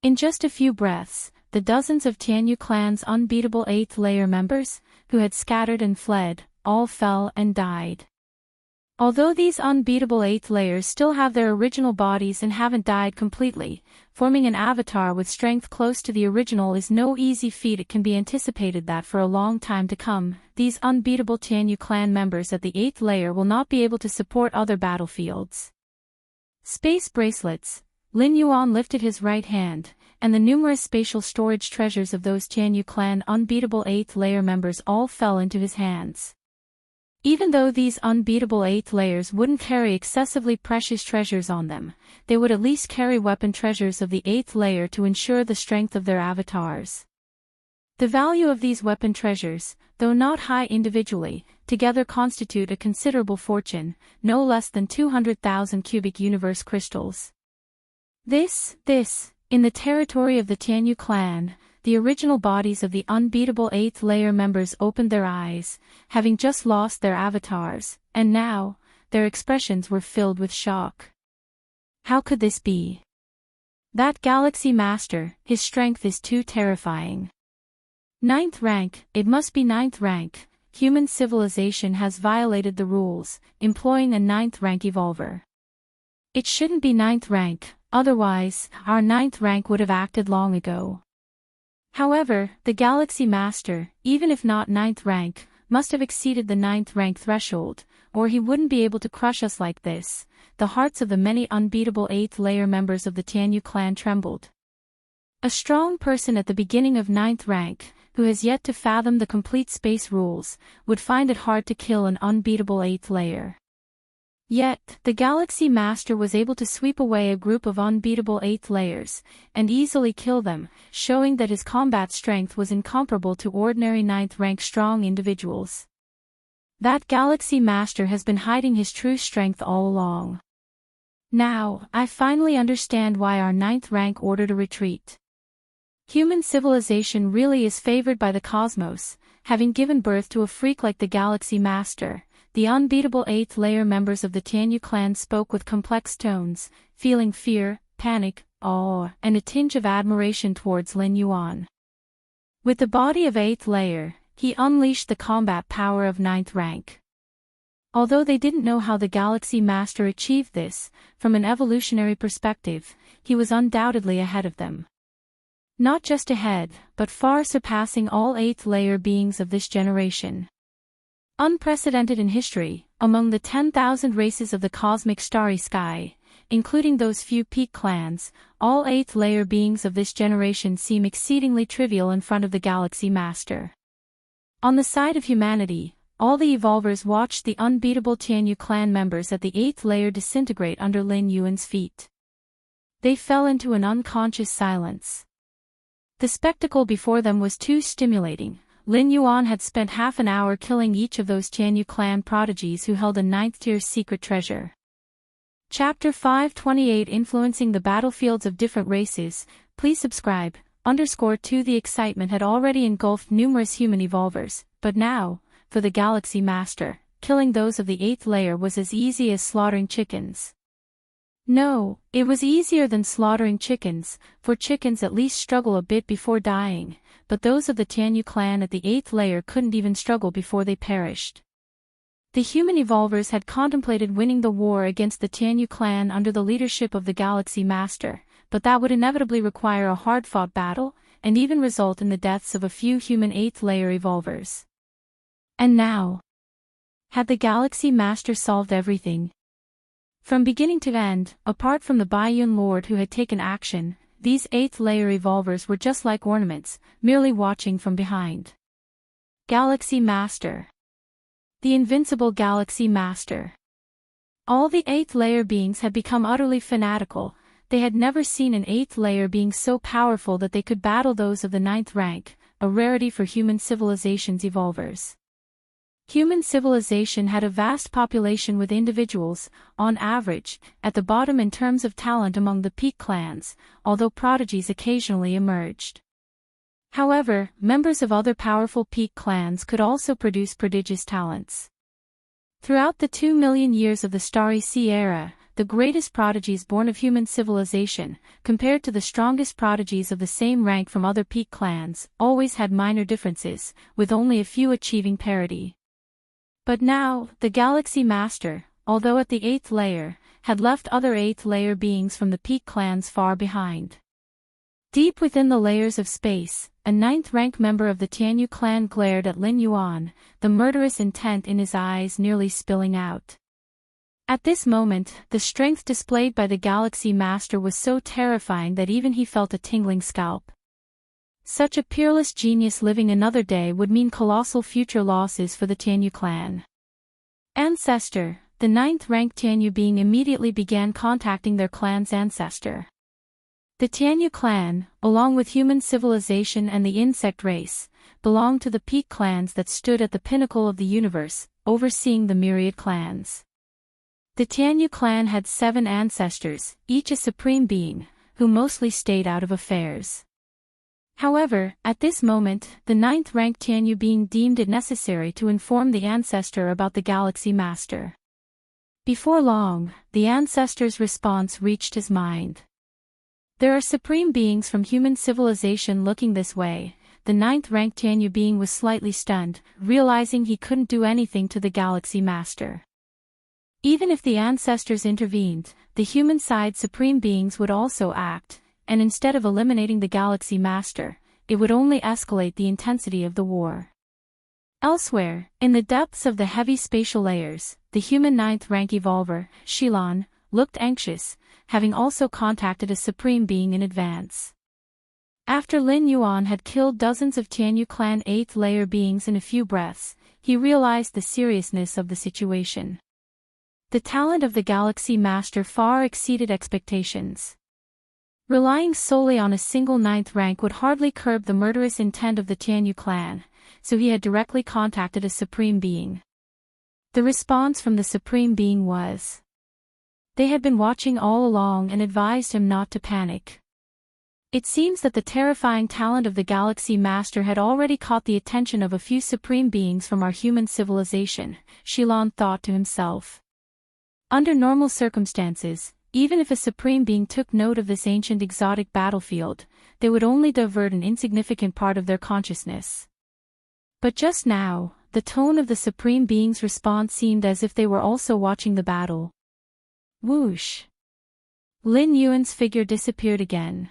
In just a few breaths, the dozens of Tianyu clan's unbeatable 8th layer members, who had scattered and fled, all fell and died. Although these unbeatable 8th layers still have their original bodies and haven't died completely, forming an avatar with strength close to the original is no easy feat. It can be anticipated that for a long time to come, these unbeatable Tianyu clan members at the 8th layer will not be able to support other battlefields. Space bracelets. Lin Yuan lifted his right hand, and the numerous spatial storage treasures of those Tianyu clan unbeatable 8th layer members all fell into his hands. Even though these unbeatable 8th layers wouldn't carry excessively precious treasures on them, they would at least carry weapon treasures of the 8th layer to ensure the strength of their avatars. The value of these weapon treasures, though not high individually, together constitute a considerable fortune, no less than 200,000 cubic universe crystals. In the territory of the Tianyu clan, the original bodies of the unbeatable 8th layer members opened their eyes, having just lost their avatars, and now, their expressions were filled with shock. How could this be? That Galaxy Master, his strength is too terrifying. 9th rank, it must be 9th rank. Human civilization has violated the rules, employing a 9th rank evolver. It shouldn't be 9th rank, otherwise, our 9th rank would have acted long ago. However, the Galaxy Master, even if not 9th rank, must have exceeded the 9th rank threshold, or he wouldn't be able to crush us like this. The hearts of the many unbeatable 8th layer members of the Tianyu clan trembled. A strong person at the beginning of 9th rank, who has yet to fathom the complete space rules, would find it hard to kill an unbeatable 8th layer. Yet, the Galaxy Master was able to sweep away a group of unbeatable 8th layers, and easily kill them, showing that his combat strength was incomparable to ordinary 9th rank strong individuals. That Galaxy Master has been hiding his true strength all along. Now, I finally understand why our 9th rank ordered a retreat. Human civilization really is favored by the cosmos, having given birth to a freak like the Galaxy Master. The unbeatable 8th layer members of the Tianyu clan spoke with complex tones, feeling fear, panic, awe, and a tinge of admiration towards Lin Yuan. With the body of 8th layer, he unleashed the combat power of 9th rank. Although they didn't know how the Galaxy Master achieved this, from an evolutionary perspective, he was undoubtedly ahead of them. Not just ahead, but far surpassing all 8th layer beings of this generation. Unprecedented in history, among the 10,000 races of the cosmic starry sky, including those few peak clans, all 8th layer beings of this generation seem exceedingly trivial in front of the Galaxy Master. On the side of humanity, all the evolvers watched the unbeatable Tianyu clan members at the 8th layer disintegrate under Lin Yuan's feet. They fell into an unconscious silence. The spectacle before them was too stimulating. Lin Yuan had spent half an hour killing each of those Tianyu clan prodigies who held a 9th tier secret treasure. Chapter 528 Influencing the Battlefields of Different Races. Please subscribe. _2 The excitement had already engulfed numerous human evolvers, but now, for the Galaxy Master, killing those of the 8th layer was as easy as slaughtering chickens. No, it was easier than slaughtering chickens, for chickens at least struggle a bit before dying, but those of the Tianyu clan at the 8th layer couldn't even struggle before they perished. The human evolvers had contemplated winning the war against the Tianyu clan under the leadership of the Galaxy Master, but that would inevitably require a hard-fought battle, and even result in the deaths of a few human 8th layer evolvers. And now, had the Galaxy Master solved everything? From beginning to end, apart from the Baiyun Lord who had taken action, these 8th layer evolvers were just like ornaments, merely watching from behind. Galaxy Master. The invincible Galaxy Master. All the 8th layer beings had become utterly fanatical. They had never seen an 8th layer being so powerful that they could battle those of the 9th rank, a rarity for human civilization's evolvers. Human civilization had a vast population with individuals, on average, at the bottom in terms of talent among the peak clans, although prodigies occasionally emerged. However, members of other powerful peak clans could also produce prodigious talents. Throughout the 2 million years of the Starry Sea era, the greatest prodigies born of human civilization, compared to the strongest prodigies of the same rank from other peak clans, always had minor differences, with only a few achieving parity. But now, the Galaxy Master, although at the 8th layer, had left other 8th layer beings from the peak clans far behind. Deep within the layers of space, a 9th rank member of the Tianyu clan glared at Lin Yuan, the murderous intent in his eyes nearly spilling out. At this moment, the strength displayed by the Galaxy Master was so terrifying that even he felt a tingling scalp. Such a peerless genius living another day would mean colossal future losses for the Tianyu clan. Ancestor, the 9th rank Tianyu being immediately began contacting their clan's ancestor. The Tianyu clan, along with human civilization and the insect race, belonged to the peak clans that stood at the pinnacle of the universe, overseeing the myriad clans. The Tianyu clan had 7 ancestors, each a supreme being, who mostly stayed out of affairs. However, at this moment, the 9th rank Tianyu being deemed it necessary to inform the ancestor about the Galaxy Master. Before long, the ancestor's response reached his mind. There are supreme beings from human civilization looking this way. The 9th rank Tianyu being was slightly stunned, realizing he couldn't do anything to the Galaxy Master. Even if the ancestors intervened, the human-side supreme beings would also act, and instead of eliminating the Galaxy Master, it would only escalate the intensity of the war. Elsewhere, in the depths of the heavy spatial layers, the human 9th rank evolver, Shilan, looked anxious, having also contacted a supreme being in advance. After Lin Yuan had killed dozens of Tianyu clan 8th layer beings in a few breaths, he realized the seriousness of the situation. The talent of the Galaxy Master far exceeded expectations. Relying solely on a single 9th rank would hardly curb the murderous intent of the Tianyu clan, so he had directly contacted a Supreme Being. The response from the Supreme Being was, they had been watching all along and advised him not to panic. It seems that the terrifying talent of the Galaxy Master had already caught the attention of a few Supreme Beings from our human civilization, Shilon thought to himself. Under normal circumstances, even if a Supreme Being took note of this ancient exotic battlefield, they would only divert an insignificant part of their consciousness. But just now, the tone of the Supreme Being's response seemed as if they were also watching the battle. Whoosh! Lin Yuan's figure disappeared again.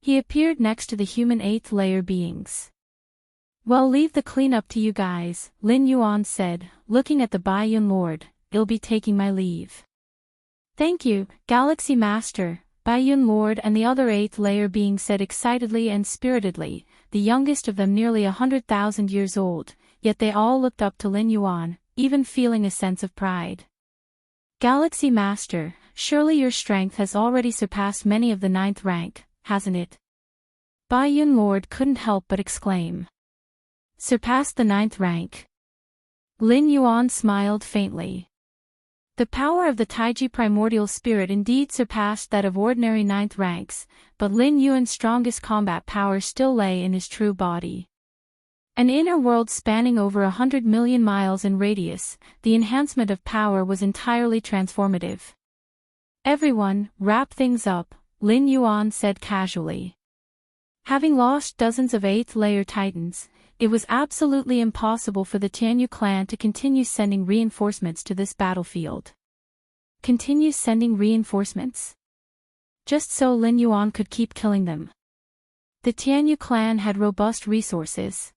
He appeared next to the human 8th layer beings. Well, leave the cleanup to you guys, Lin Yuan said, looking at the Baiyun Lord. I'll be taking my leave. Thank you, Galaxy Master, Baiyun Lord and the other 8th layer beings said excitedly and spiritedly, the youngest of them nearly 100,000 years old, yet they all looked up to Lin Yuan, even feeling a sense of pride. Galaxy Master, surely your strength has already surpassed many of the 9th rank, hasn't it? Baiyun Lord couldn't help but exclaim. Surpassed the 9th rank. Lin Yuan smiled faintly. The power of the Taiji primordial spirit indeed surpassed that of ordinary 9th ranks, but Lin Yuan's strongest combat power still lay in his true body. An inner world spanning over 100 million miles in radius, the enhancement of power was entirely transformative. Everyone, wrap things up, Lin Yuan said casually. Having lost dozens of 8th layer titans, it was absolutely impossible for the Tianyu clan to continue sending reinforcements to this battlefield. Continue sending reinforcements? Just so Lin Yuan could keep killing them. The Tianyu clan had robust resources.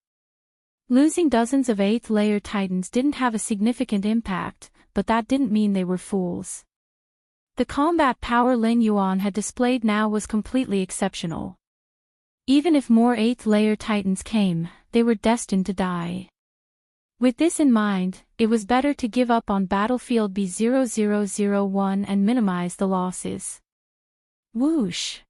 Losing dozens of 8th layer titans didn't have a significant impact, but that didn't mean they were fools. The combat power Lin Yuan had displayed now was completely exceptional. Even if more 8th layer titans came, they were destined to die. With this in mind, it was better to give up on battlefield B0001 and minimize the losses. Whoosh!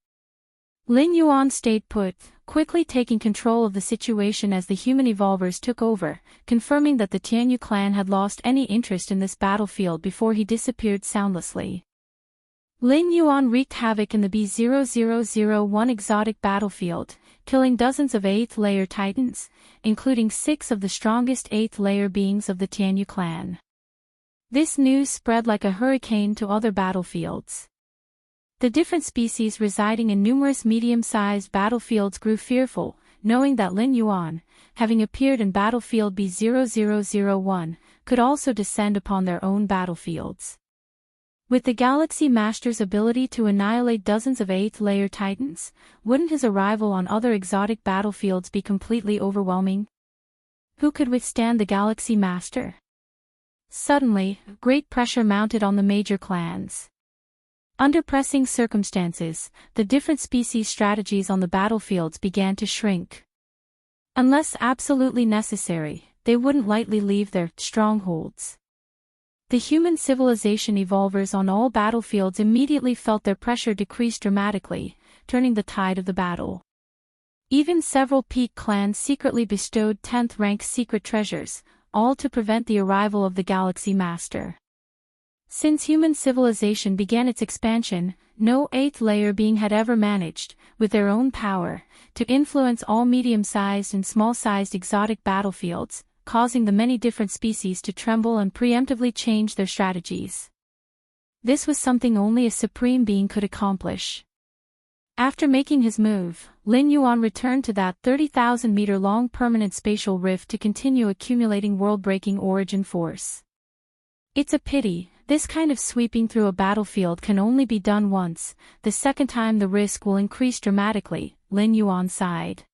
Lin Yuan stayed put, quickly taking control of the situation as the human evolvers took over, confirming that the Tianyu clan had lost any interest in this battlefield before he disappeared soundlessly. Lin Yuan wreaked havoc in the B0001 exotic battlefield, killing dozens of 8th layer titans, including 6 of the strongest 8th layer beings of the Tianyu clan. This news spread like a hurricane to other battlefields. The different species residing in numerous medium-sized battlefields grew fearful, knowing that Lin Yuan, having appeared in battlefield B0001, could also descend upon their own battlefields. With the Galaxy Master's ability to annihilate dozens of 8th layer titans, wouldn't his arrival on other exotic battlefields be completely overwhelming? Who could withstand the Galaxy Master? Suddenly, great pressure mounted on the major clans. Under pressing circumstances, the different species' strategies on the battlefields began to shrink. Unless absolutely necessary, they wouldn't lightly leave their strongholds. The human civilization evolvers on all battlefields immediately felt their pressure decrease dramatically, turning the tide of the battle. Even several peak clans secretly bestowed 10th rank secret treasures, all to prevent the arrival of the Galaxy Master. Since human civilization began its expansion, no 8th layer being had ever managed, with their own power, to influence all medium-sized and small-sized exotic battlefields, causing the many different species to tremble and preemptively change their strategies. This was something only a supreme being could accomplish. After making his move, Lin Yuan returned to that 30,000-meter-long permanent spatial rift to continue accumulating world-breaking origin force. It's a pity, this kind of sweeping through a battlefield can only be done once, the second time the risk will increase dramatically, Lin Yuan sighed.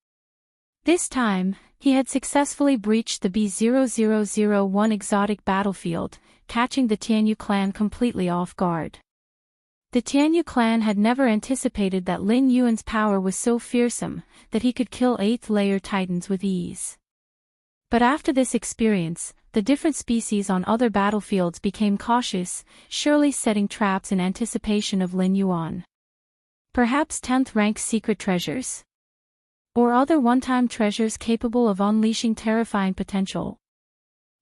This time, he had successfully breached the B0001 exotic battlefield, catching the Tianyu clan completely off guard. The Tianyu clan had never anticipated that Lin Yuan's power was so fearsome that he could kill 8th layer titans with ease. But after this experience, the different species on other battlefields became cautious, surely setting traps in anticipation of Lin Yuan. Perhaps 10th rank secret treasures? Or other one-time treasures capable of unleashing terrifying potential.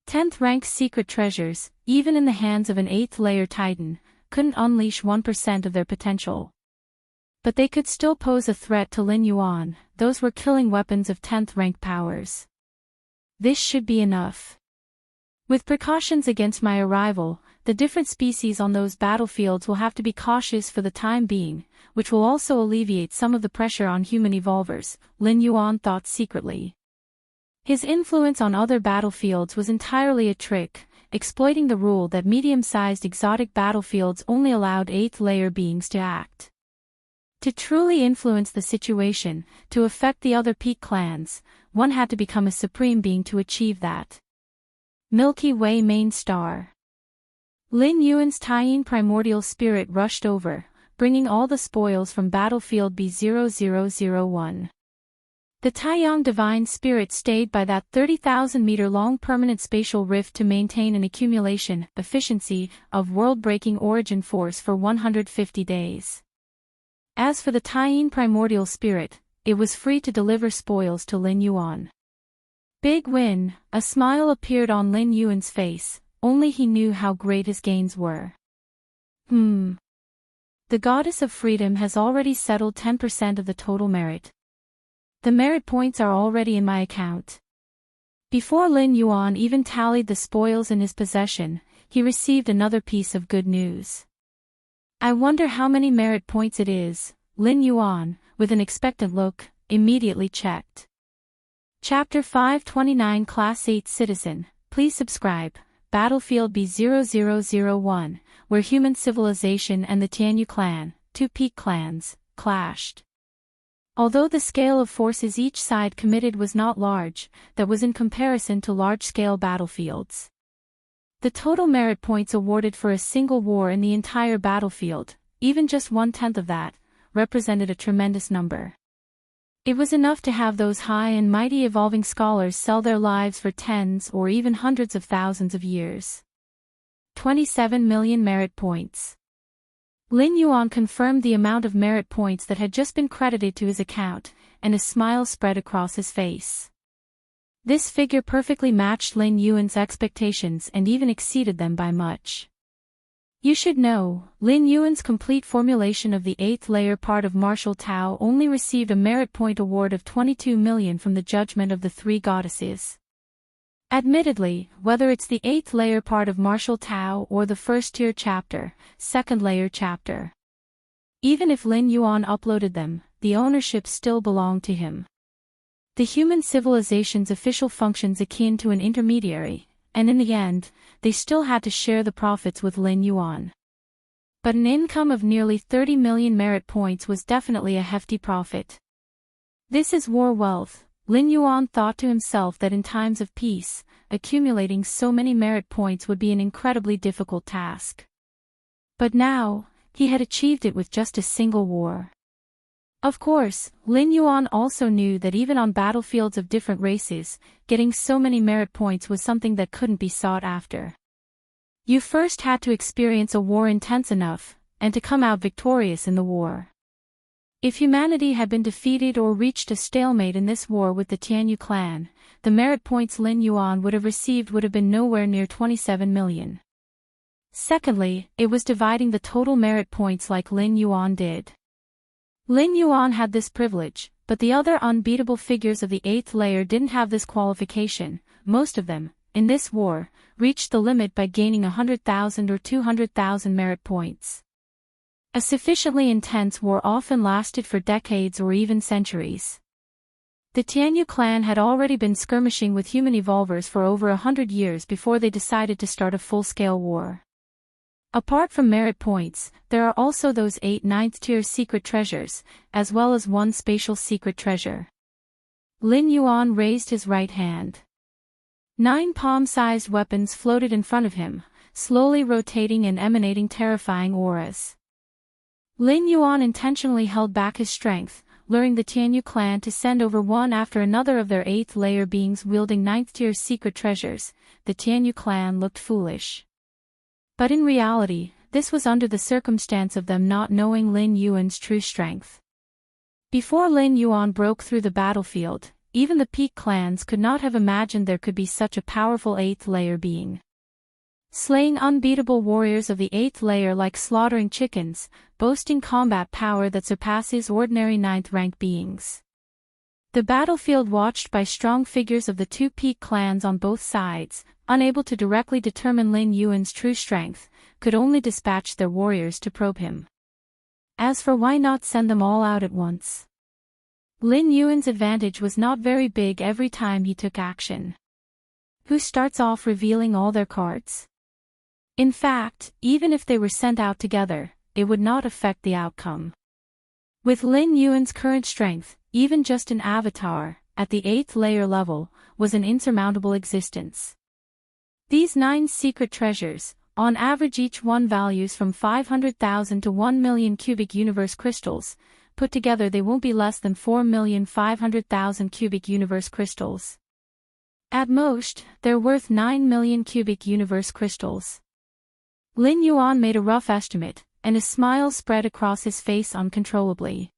10th rank secret treasures, even in the hands of an 8th layer titan, couldn't unleash 1% of their potential. But they could still pose a threat to Lin Yuan. Those were killing weapons of 10th rank powers. This should be enough. With precautions against my arrival, the different species on those battlefields will have to be cautious for the time being, which will also alleviate some of the pressure on human evolvers, Lin Yuan thought secretly. His influence on other battlefields was entirely a trick, exploiting the rule that medium-sized exotic battlefields only allowed 8th layer beings to act. To truly influence the situation, to affect the other peak clans, one had to become a supreme being to achieve that. Milky Way main star. Lin Yuan's Taiyin primordial spirit rushed over, bringing all the spoils from battlefield B0001. The Taiyang divine spirit stayed by that 30,000-meter-long permanent spatial rift to maintain an accumulation, efficiency, of world-breaking origin force for 150 days. As for the Taiyin primordial spirit, it was free to deliver spoils to Lin Yuan. Big win, a smile appeared on Lin Yuan's face, only he knew how great his gains were. The goddess of freedom has already settled 10% of the total merit. The merit points are already in my account. Before Lin Yuan even tallied the spoils in his possession, he received another piece of good news. I wonder how many merit points it is, Lin Yuan, with an expectant look, immediately checked. Chapter 529 Class 8 Citizen, please subscribe, Battlefield B0001, where human civilization and the Tianyu clan, two peak clans, clashed. Although the scale of forces each side committed was not large, that was in comparison to large-scale battlefields. The total merit points awarded for a single war in the entire battlefield, even just 1/10 of that, represented a tremendous number. It was enough to have those high and mighty evolving scholars sell their lives for tens or even hundreds of thousands of years. 27 million merit points. Lin Yuan confirmed the amount of merit points that had just been credited to his account, and a smile spread across his face. This figure perfectly matched Lin Yuan's expectations and even exceeded them by much. You should know, Lin Yuan's complete formulation of the 8th layer part of martial Tao only received a merit point award of 22 million from the judgment of the three goddesses. Admittedly, whether it's the 8th layer part of martial Tao or the first tier chapter, 2nd layer chapter. Even if Lin Yuan uploaded them, the ownership still belonged to him. The human civilization's official functions akin to an intermediary, and in the end, they still had to share the profits with Lin Yuan. But an income of nearly 30 million merit points was definitely a hefty profit. This is war wealth. Lin Yuan thought to himself that in times of peace, accumulating so many merit points would be an incredibly difficult task. But now, he had achieved it with just a single war. Of course, Lin Yuan also knew that even on battlefields of different races, getting so many merit points was something that couldn't be sought after. You first had to experience a war intense enough, and to come out victorious in the war. If humanity had been defeated or reached a stalemate in this war with the Tianyu clan, the merit points Lin Yuan would have received would have been nowhere near 27 million. Secondly, it was dividing the total merit points like Lin Yuan did. Lin Yuan had this privilege, but the other unbeatable figures of the 8th layer didn't have this qualification. Most of them, in this war, reached the limit by gaining 100,000 or 200,000 merit points. A sufficiently intense war often lasted for decades or even centuries. The Tianyu clan had already been skirmishing with human evolvers for over 100 years before they decided to start a full-scale war. Apart from merit points, there are also those 8 9th-tier secret treasures, as well as one spatial secret treasure. Lin Yuan raised his right hand. 9 palm-sized weapons floated in front of him, slowly rotating and emanating terrifying auras. Lin Yuan intentionally held back his strength, luring the Tianyu clan to send over one after another of their 8th layer beings wielding 9th-tier secret treasures. The Tianyu clan looked foolish. But in reality, this was under the circumstance of them not knowing Lin Yuan's true strength. Before Lin Yuan broke through the battlefield, even the peak clans could not have imagined there could be such a powerful 8th layer being. Slaying unbeatable warriors of the 8th layer like slaughtering chickens, boasting combat power that surpasses ordinary 9th rank beings. The battlefield watched by strong figures of the two peak clans on both sides, unable to directly determine Lin Yuan's true strength, could only dispatch their warriors to probe him. As for why not send them all out at once? Lin Yuan's advantage was not very big every time he took action. Who starts off revealing all their cards? In fact, even if they were sent out together, it would not affect the outcome. With Lin Yuan's current strength, even just an avatar, at the 8th layer level, was an insurmountable existence. These 9 secret treasures, on average each one values from 500,000 to 1 million cubic universe crystals, put together they won't be less than 4,500,000 cubic universe crystals. At most, they're worth 9 million cubic universe crystals. Lin Yuan made a rough estimate, and a smile spread across his face uncontrollably.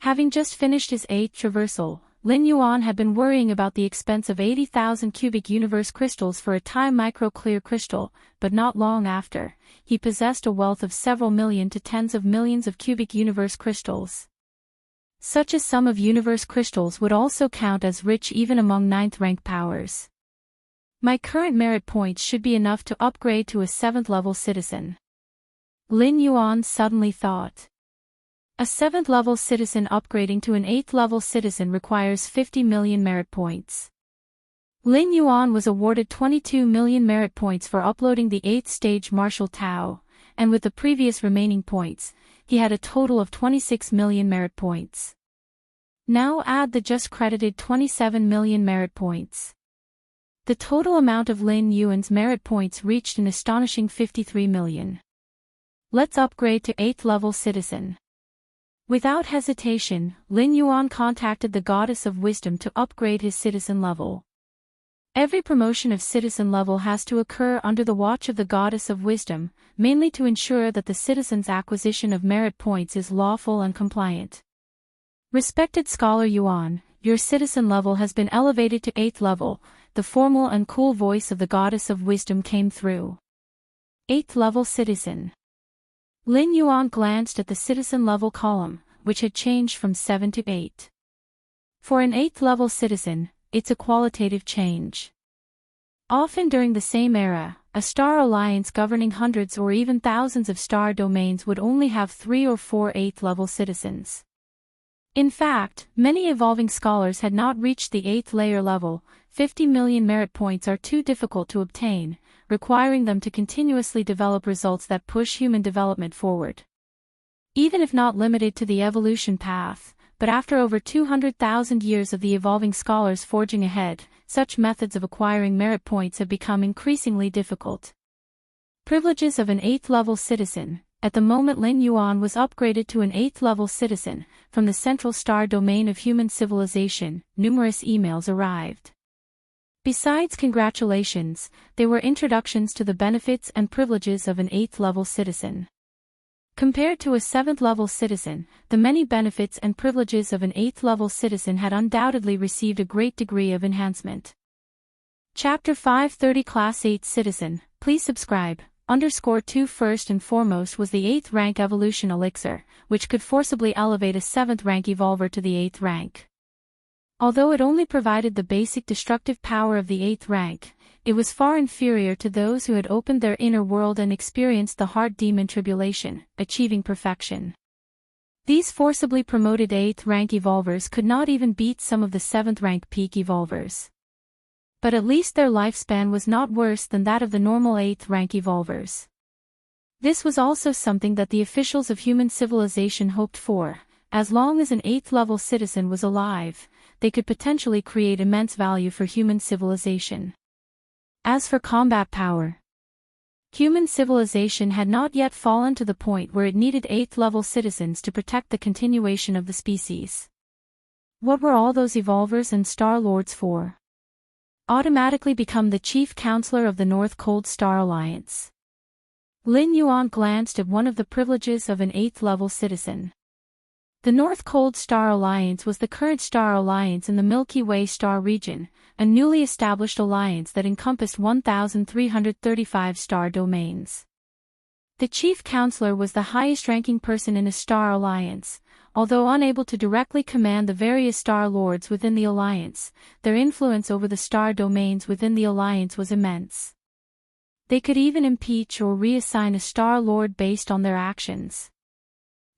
Having just finished his 8th traversal, Lin Yuan had been worrying about the expense of 80,000 cubic universe crystals for a time micro-clear crystal, but not long after, he possessed a wealth of several million to tens of millions of cubic universe crystals. Such a sum of universe crystals would also count as rich even among 9th rank powers. My current merit points should be enough to upgrade to a 7th level citizen. Lin Yuan suddenly thought. A 7th level citizen upgrading to an 8th level citizen requires 50 million merit points. Lin Yuan was awarded 22 million merit points for uploading the 8th stage Martial Tao, and with the previous remaining points, he had a total of 26 million merit points. Now add the just credited 27 million merit points. The total amount of Lin Yuan's merit points reached an astonishing 53 million. Let's upgrade to 8th level citizen. Without hesitation, Lin Yuan contacted the Goddess of Wisdom to upgrade his citizen level. Every promotion of citizen level has to occur under the watch of the Goddess of Wisdom, mainly to ensure that the citizen's acquisition of merit points is lawful and compliant. Respected Scholar Yuan, your citizen level has been elevated to 8th level, the formal and cool voice of the Goddess of Wisdom came through. 8th level citizen. Lin Yuan glanced at the citizen level column, which had changed from 7 to 8. For an 8th level citizen, it's a qualitative change. Often during the same era, a star alliance governing hundreds or even thousands of star domains would only have 3 or 4 8th level citizens. In fact, many evolving scholars had not reached the 8th layer level. 50 million merit points are too difficult to obtain, requiring them to continuously develop results that push human development forward. Even if not limited to the evolution path, but after over 200,000 years of the evolving scholars forging ahead, such methods of acquiring merit points have become increasingly difficult. Privileges of an 8th level citizen. At the moment Lin Yuan was upgraded to an 8th level citizen, from the central star domain of human civilization, numerous emails arrived. Besides congratulations, they were introductions to the benefits and privileges of an 8th level citizen. Compared to a 7th level citizen, the many benefits and privileges of an 8th level citizen had undoubtedly received a great degree of enhancement. Chapter 530 Class 8 Citizen, please subscribe. _2 First and foremost was the 8th rank evolution elixir, which could forcibly elevate a 7th rank evolver to the 8th rank. Although it only provided the basic destructive power of the 8th rank, it was far inferior to those who had opened their inner world and experienced the heart demon tribulation, achieving perfection. These forcibly promoted 8th rank evolvers could not even beat some of the 7th rank peak evolvers. But at least their lifespan was not worse than that of the normal 8th rank evolvers. This was also something that the officials of human civilization hoped for. As long as an 8th level citizen was alive, they could potentially create immense value for human civilization. As for combat power, Human civilization had not yet fallen to the point where it needed 8th-level citizens to protect the continuation of the species. What were all those evolvers and Star Lords for? Automatically become the chief counselor of the North Cold Star Alliance. Lin Yuan glanced at one of the privileges of an 8th-level citizen. The North Cold Star Alliance was the current star alliance in the Milky Way star region, a newly established alliance that encompassed 1,335 star domains. The chief counselor was the highest-ranking person in a star alliance. Although unable to directly command the various star lords within the alliance, their influence over the star domains within the alliance was immense. They could even impeach or reassign a star lord based on their actions.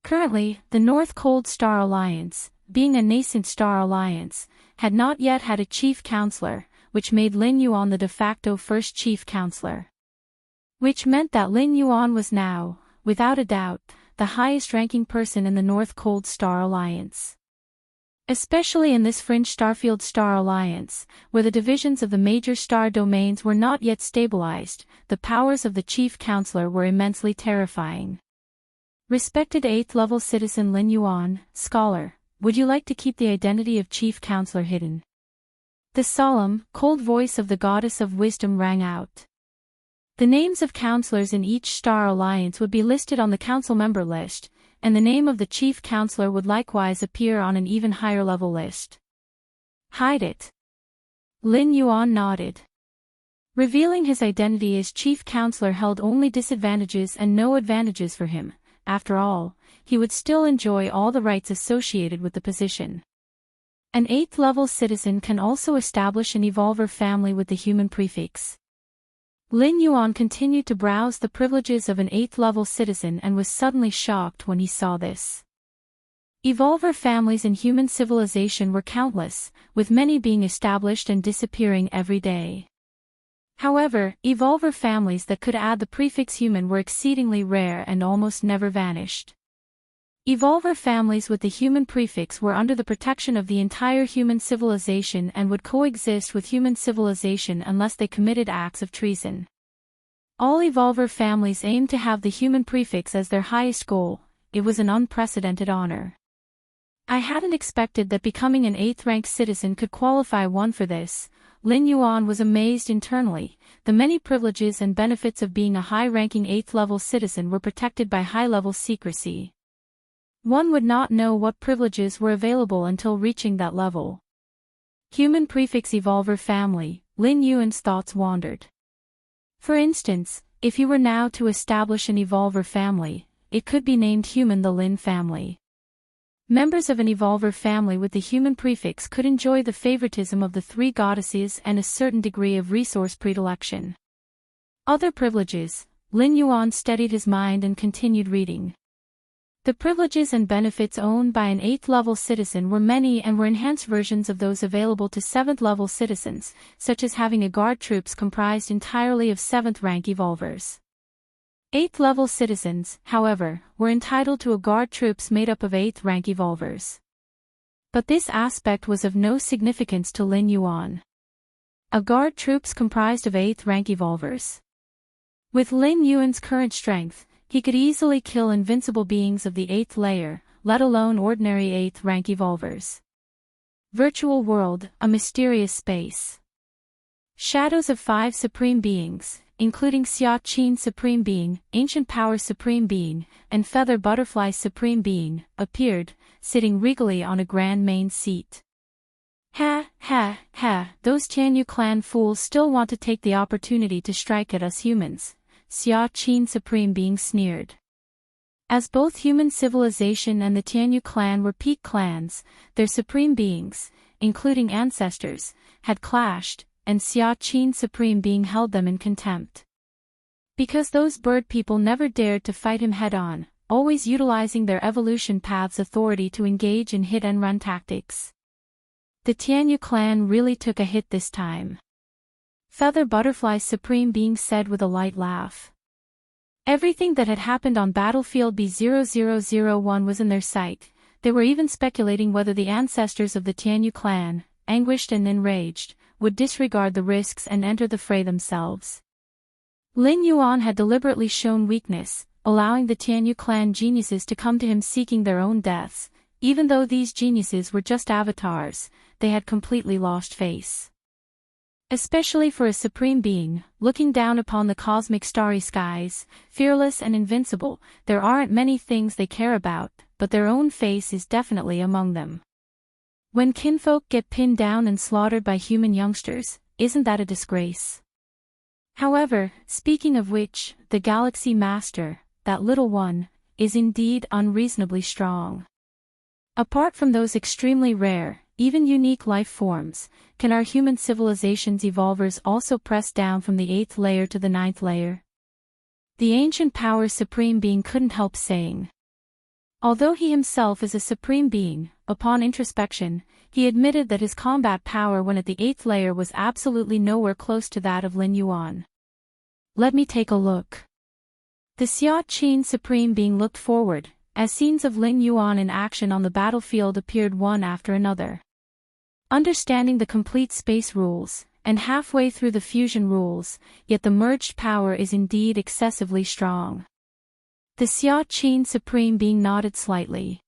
Currently, the North Cold Star Alliance, being a nascent star alliance, had not yet had a chief counselor, which made Lin Yuan the de facto first chief counselor. Which meant that Lin Yuan was now, without a doubt, the highest-ranking person in the North Cold Star Alliance. Especially in this fringe Starfield Star Alliance, where the divisions of the major star domains were not yet stabilized, the powers of the chief counselor were immensely terrifying. Respected 8th-level citizen Lin Yuan, scholar, would you like to keep the identity of chief counselor hidden? The solemn, cold voice of the goddess of wisdom rang out. The names of counselors in each star alliance would be listed on the council member list, and the name of the chief counselor would likewise appear on an even higher level list. Hide it. Lin Yuan nodded. Revealing his identity as chief counselor held only disadvantages and no advantages for him. After all, he would still enjoy all the rights associated with the position. An 8th-level citizen can also establish an evolver family with the human prefix. Lin Yuan continued to browse the privileges of an 8th-level citizen and was suddenly shocked when he saw this. Evolver families in human civilization were countless, with many being established and disappearing every day. However, evolver families that could add the prefix human were exceedingly rare and almost never vanished. Evolver families with the human prefix were under the protection of the entire human civilization and would coexist with human civilization unless they committed acts of treason. All evolver families aimed to have the human prefix as their highest goal. It was an unprecedented honor. I hadn't expected that becoming an 8th-ranked citizen could qualify one for this. Lin Yuan was amazed internally. The many privileges and benefits of being a high-ranking 8th-level citizen were protected by high-level secrecy. One would not know what privileges were available until reaching that level. Human prefix evolver family, Lin Yuan's thoughts wandered. For instance, if he were now to establish an evolver family, it could be named Human the Lin family. Members of an evolver family with the human prefix could enjoy the favoritism of the 3 goddesses and a certain degree of resource predilection. Other privileges. Lin Yuan steadied his mind and continued reading. The privileges and benefits owned by an 8th-level citizen were many and were enhanced versions of those available to 7th-level citizens, such as having a guard troops comprised entirely of 7th-rank evolvers. 8th-level citizens, however, were entitled to a guard troops made up of 8th-rank evolvers. But this aspect was of no significance to Lin Yuan. A guard troops comprised of 8th-rank evolvers. With Lin Yuan's current strength, he could easily kill invincible beings of the 8th layer, let alone ordinary 8th-rank evolvers. Virtual world, a mysterious space. Shadows of 5 supreme beings, including Xia Qin Supreme Being, Ancient Power Supreme Being, and Feather Butterfly Supreme Being, appeared, sitting regally on a grand main seat. Ha, ha, ha, those Tianyu clan fools still want to take the opportunity to strike at us humans, Xia Qin Supreme Being sneered. As both human civilization and the Tianyu clan were peak clans, their supreme beings, including ancestors, had clashed, and Xia Qin Supreme Being held them in contempt. Because those bird people never dared to fight him head-on, always utilizing their evolution path's authority to engage in hit-and-run tactics. The Tianyu clan really took a hit this time. Feather Butterfly Supreme Being said with a light laugh. Everything that had happened on battlefield B0001 was in their sight. They were even speculating whether the ancestors of the Tianyu clan, anguished and enraged, would disregard the risks and enter the fray themselves. Lin Yuan had deliberately shown weakness, allowing the Tianyu clan geniuses to come to him seeking their own deaths. Even though these geniuses were just avatars, they had completely lost face. Especially for a supreme being, looking down upon the cosmic starry skies, fearless and invincible, there aren't many things they care about, but their own face is definitely among them. When kinfolk get pinned down and slaughtered by human youngsters, isn't that a disgrace? However, speaking of which, the Galaxy Master, that little one, is indeed unreasonably strong. Apart from those extremely rare, even unique life forms, can our human civilization's evolvers also press down from the 8th layer to the 9th layer? The ancient power supreme being couldn't help saying. Although he himself is a supreme being, upon introspection, he admitted that his combat power when at the 8th layer was absolutely nowhere close to that of Lin Yuan. Let me take a look. The Xia Qin supreme being looked forward, as scenes of Lin Yuan in action on the battlefield appeared one after another. Understanding the complete space rules, and halfway through the fusion rules, yet the merged power is indeed excessively strong. The Xia Qin supreme being nodded slightly.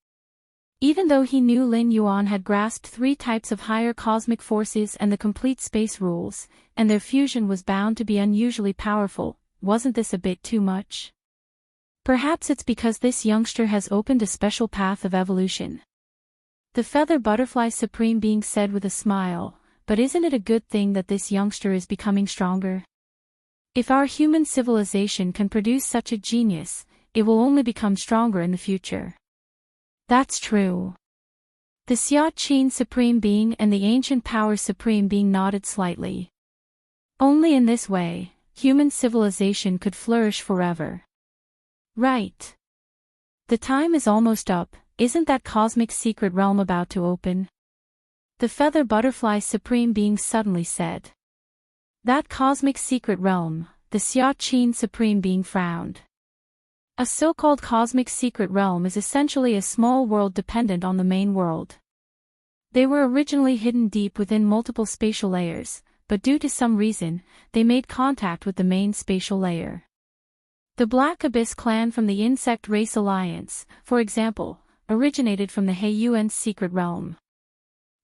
Even though he knew Lin Yuan had grasped 3 types of higher cosmic forces and the complete space rules, and their fusion was bound to be unusually powerful, wasn't this a bit too much? Perhaps it's because this youngster has opened a special path of evolution. The feather butterfly supreme being said with a smile, but isn't it a good thing that this youngster is becoming stronger? If our human civilization can produce such a genius, it will only become stronger in the future. That's true. The Xia Qin supreme being and the ancient power supreme being nodded slightly. Only in this way, human civilization could flourish forever. Right. The time is almost up, isn't that cosmic secret realm about to open? The feather butterfly supreme being suddenly said. That cosmic secret realm, the Xia Qin supreme being frowned. A so-called cosmic secret realm is essentially a small world dependent on the main world. They were originally hidden deep within multiple spatial layers, but due to some reason, they made contact with the main spatial layer. The Black Abyss clan from the Insect Race Alliance, for example, originated from the Heiyuan's secret realm.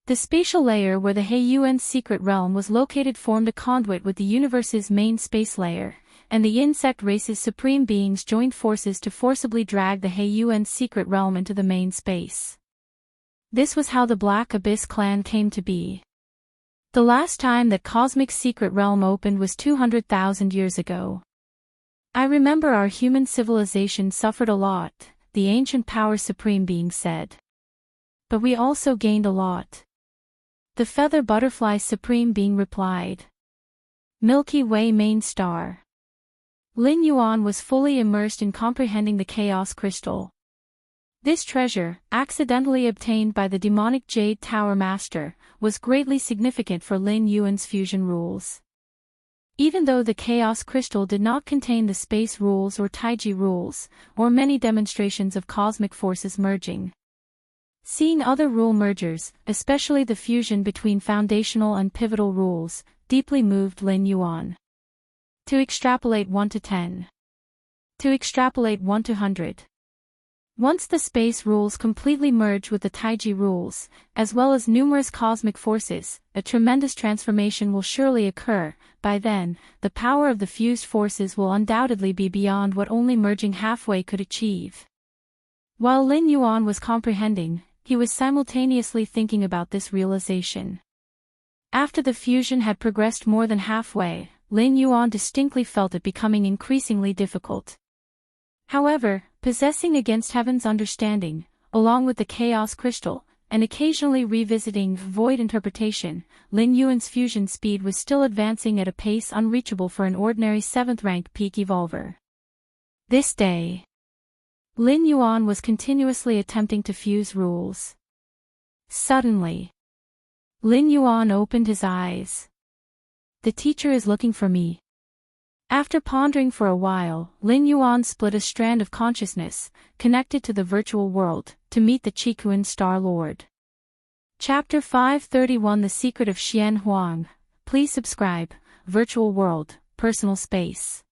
The spatial layer where the Heiyuan's secret realm was located formed a conduit with the universe's main space layer, and the insect race's supreme beings joined forces to forcibly drag the Heiyuan's secret realm into the main space. This was how the Black Abyss clan came to be. The last time that cosmic secret realm opened was 200,000 years ago. I remember our human civilization suffered a lot, the ancient power supreme being said. But we also gained a lot. The feather butterfly supreme being replied. Milky Way main star. Lin Yuan was fully immersed in comprehending the chaos crystal. This treasure, accidentally obtained by the demonic Jade Tower Master, was greatly significant for Lin Yuan's fusion rules. Even though the Chaos Crystal did not contain the space rules or Taiji rules, or many demonstrations of cosmic forces merging. Seeing other rule mergers, especially the fusion between foundational and pivotal rules, deeply moved Lin Yuan. To extrapolate 1 to 10. To extrapolate 1 to 100. Once the space rules completely merge with the Taiji rules, as well as numerous cosmic forces, a tremendous transformation will surely occur. By then, the power of the fused forces will undoubtedly be beyond what only merging halfway could achieve. While Lin Yuan was comprehending, he was simultaneously thinking about this realization. After the fusion had progressed more than halfway, Lin Yuan distinctly felt it becoming increasingly difficult. However, possessing against heaven's understanding, along with the chaos crystal, and occasionally revisiting void interpretation, Lin Yuan's fusion speed was still advancing at a pace unreachable for an ordinary 7th-ranked peak evolver. This day, Lin Yuan was continuously attempting to fuse rules. Suddenly, Lin Yuan opened his eyes. The teacher is looking for me. After pondering for a while, Lin Yuan split a strand of consciousness, connected to the virtual world, to meet the Qikuan Star Lord. Chapter 531 The Secret of Xian Huang. Please subscribe. Virtual World, Personal Space.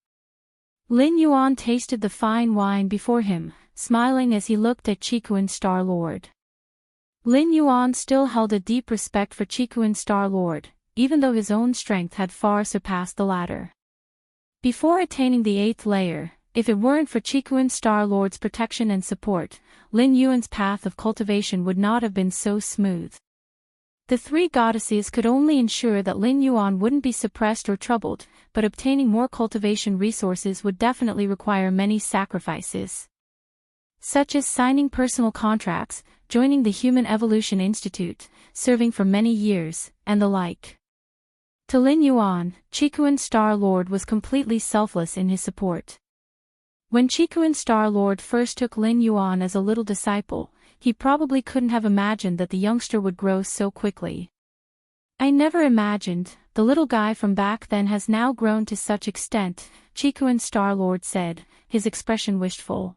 Lin Yuan tasted the fine wine before him, smiling as he looked at Qikuan Star-Lord. Lin Yuan still held a deep respect for Qikuan Star-Lord, even though his own strength had far surpassed the latter. Before attaining the 8th layer, if it weren't for Qikuan Star-Lord's protection and support, Lin Yuan's path of cultivation would not have been so smooth. The 3 goddesses could only ensure that Lin Yuan wouldn't be suppressed or troubled, but obtaining more cultivation resources would definitely require many sacrifices, such as signing personal contracts, joining the Human Evolution Institute, serving for many years, and the like. To Lin Yuan, Qikuan Star-Lord was completely selfless in his support. When Qikuan Star-Lord first took Lin Yuan as a little disciple, he probably couldn't have imagined that the youngster would grow so quickly. "I never imagined, the little guy from back then has now grown to such extent," Qikuan Star-Lord said, his expression wistful.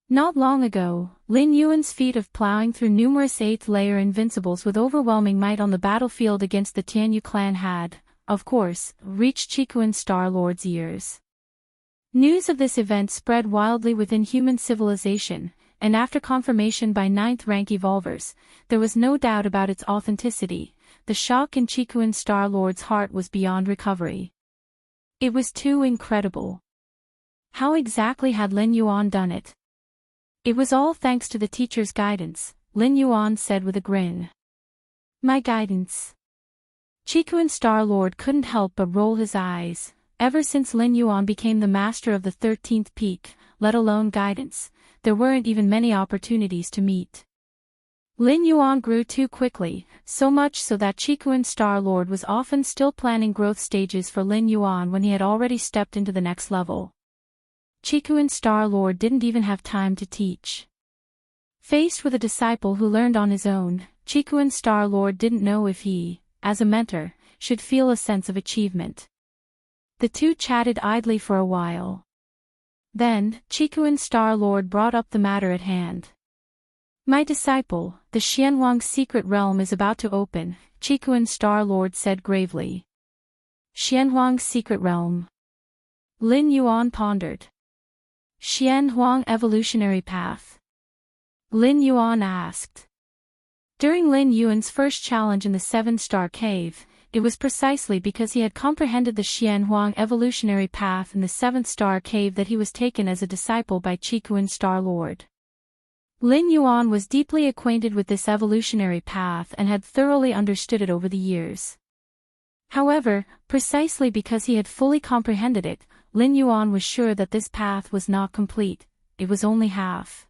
Not long ago, Lin Yuan's feat of plowing through numerous 8th-layer invincibles with overwhelming might on the battlefield against the Tianyu clan had, of course, reached Qikuan Star-Lord's ears. News of this event spread wildly within human civilization, and after confirmation by 9th-rank evolvers, there was no doubt about its authenticity. The shock in Qikuan Star-Lord's heart was beyond recovery. It was too incredible. How exactly had Lin Yuan done it? "It was all thanks to the teacher's guidance," Lin Yuan said with a grin. "My guidance?" Qikuan Star-Lord couldn't help but roll his eyes. Ever since Lin Yuan became the master of the 13th peak, let alone guidance, there weren't even many opportunities to meet. Lin Yuan grew too quickly, so much so that Qikuan Star-Lord was often still planning growth stages for Lin Yuan when he had already stepped into the next level. Qikuan Star-Lord didn't even have time to teach. Faced with a disciple who learned on his own, Qikuan Star-Lord didn't know if he, as a mentor, should feel a sense of achievement. The two chatted idly for a while. Then, Qikuan Star-Lord brought up the matter at hand. "My disciple, the Xianhuang's secret realm is about to open," Qikuan Star-Lord said gravely. "Xianhuang's secret realm?" Lin Yuan pondered. "Xianhuang evolutionary path?" Lin Yuan asked. During Lin Yuan's first challenge in the 7-star cave, it was precisely because he had comprehended the Xianhuang evolutionary path in the 7th-star cave that he was taken as a disciple by Qikuan Star-Lord. Lin Yuan was deeply acquainted with this evolutionary path and had thoroughly understood it over the years. However, precisely because he had fully comprehended it, Lin Yuan was sure that this path was not complete, it was only half.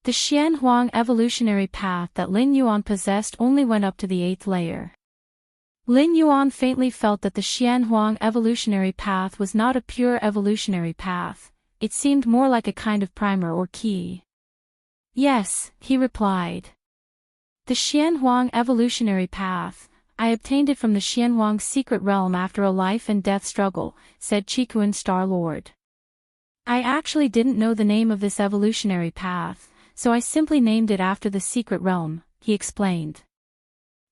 The Xianhuang evolutionary path that Lin Yuan possessed only went up to the 8th layer. Lin Yuan faintly felt that the Xianhuang evolutionary path was not a pure evolutionary path, it seemed more like a kind of primer or key. "Yes," he replied. "The Xianhuang evolutionary path, I obtained it from the Xianhuang's secret realm after a life-and-death struggle," said Qikuan Star-Lord. "I actually didn't know the name of this evolutionary path, so I simply named it after the secret realm," he explained.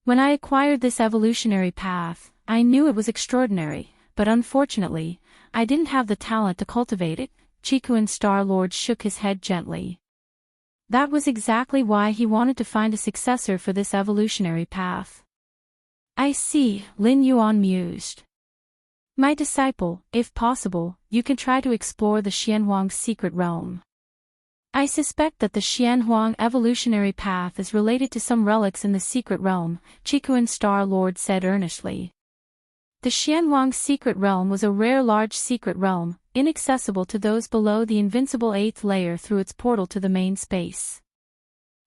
"When I acquired this evolutionary path, I knew it was extraordinary, but unfortunately, I didn't have the talent to cultivate it." Qikuan Star-Lord shook his head gently. That was exactly why he wanted to find a successor for this evolutionary path. "I see," Lin Yuan mused. "My disciple, if possible, you can try to explore the Xianhuang's secret realm. I suspect that the Xianhuang evolutionary path is related to some relics in the secret realm," Qikuan Star-Lord said earnestly. The Xianhuang's secret realm was a rare large secret realm, inaccessible to those below the invincible 8th layer through its portal to the main space.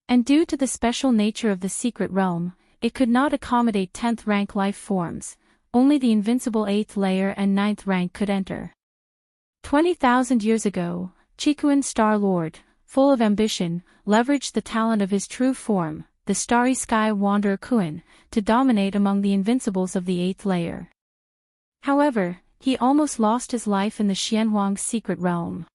And due to the special nature of the secret realm, it could not accommodate 10th rank life forms, only the invincible 8th layer and 9th rank could enter. 20,000 years ago, Qikuan Star-Lord, full of ambition, leveraged the talent of his true form, the Starry Sky Wanderer Kuan, to dominate among the invincibles of the 8th layer. However, he almost lost his life in the Xianhuang's secret realm.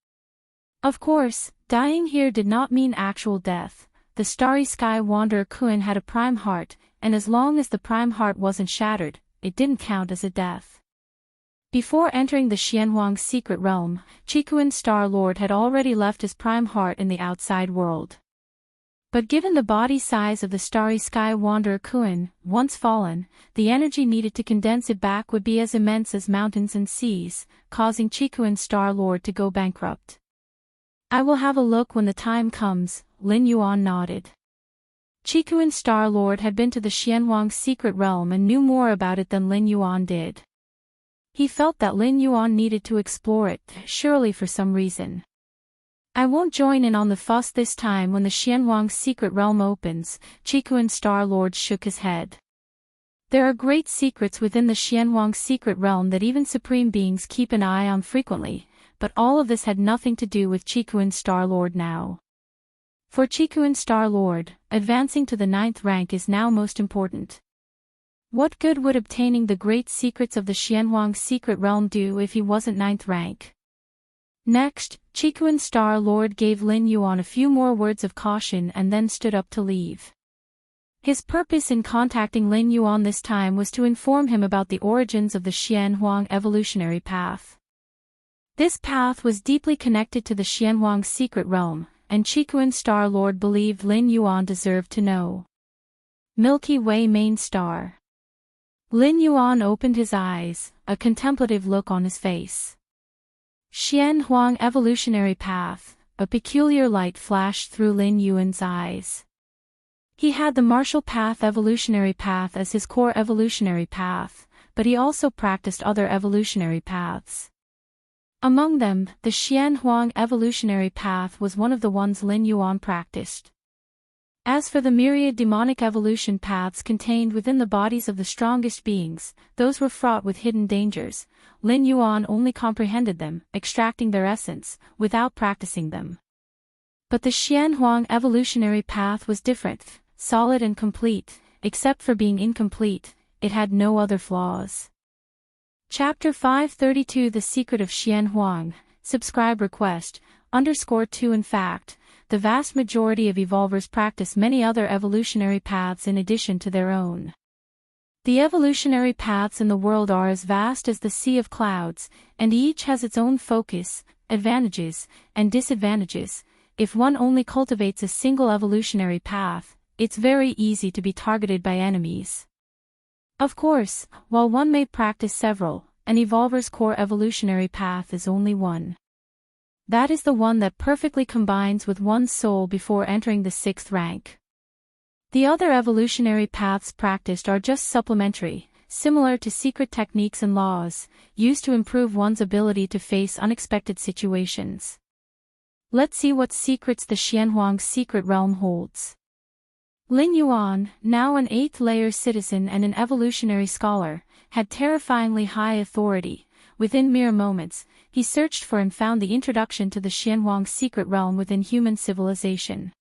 Of course, dying here did not mean actual death. The Starry Sky Wanderer Kuan had a prime heart, and as long as the prime heart wasn't shattered, it didn't count as a death. Before entering the Xianhuang's secret realm, Qikuan's Star Lord had already left his prime heart in the outside world. But given the body size of the starry sky wanderer Kuan, once fallen, the energy needed to condense it back would be as immense as mountains and seas, causing Qikuan's Star Lord to go bankrupt. I will have a look when the time comes, Lin Yuan nodded. Qikuan's Star Lord had been to the Xianhuang's secret realm and knew more about it than Lin Yuan did. He felt that Lin Yuan needed to explore it, surely for some reason. I won't join in on the fuss this time when the Xianhuang's secret realm opens, Qikuan's Star Lord shook his head. There are great secrets within the Xianhuang's secret realm that even supreme beings keep an eye on frequently, but all of this had nothing to do with Qikuan's Star Lord now. For Qikuan's Star Lord, advancing to the 9th rank is now most important. What good would obtaining the great secrets of the Xianhuang's secret realm do if he wasn't 9th rank? Next, Qikuan's Star Lord gave Lin Yuan a few more words of caution and then stood up to leave. His purpose in contacting Lin Yuan this time was to inform him about the origins of the Xianhuang evolutionary path. This path was deeply connected to the Xianhuang's secret realm, and Qikuan's Star Lord believed Lin Yuan deserved to know. Milky Way main star. Lin Yuan opened his eyes, a contemplative look on his face. Xianhuang evolutionary path, a peculiar light flashed through Lin Yuan's eyes. He had the martial path evolutionary path as his core evolutionary path, but he also practiced other evolutionary paths. Among them, the Xianhuang evolutionary path was one of the ones Lin Yuan practiced. As for the myriad demonic evolution paths contained within the bodies of the strongest beings, those were fraught with hidden dangers. Lin Yuan only comprehended them, extracting their essence, without practicing them. But the Xianhuang evolutionary path was different, solid and complete, except for being incomplete, it had no other flaws. Chapter 532 The Secret of Xianhuang, subscribe request, _2 In fact, the vast majority of evolvers practice many other evolutionary paths in addition to their own. The evolutionary paths in the world are as vast as the sea of clouds, and each has its own focus, advantages, and disadvantages. If one only cultivates a single evolutionary path, it's very easy to be targeted by enemies. Of course, while one may practice several, an evolver's core evolutionary path is only one. That is the one that perfectly combines with one's soul before entering the 6th rank. The other evolutionary paths practiced are just supplementary, similar to secret techniques and laws, used to improve one's ability to face unexpected situations. Let's see what secrets the Xianhuang's secret realm holds. Lin Yuan, now an 8th-layer citizen and an evolutionary scholar, had terrifyingly high authority. Within mere moments, he searched for and found the introduction to the Xianhuang's secret realm within human civilization.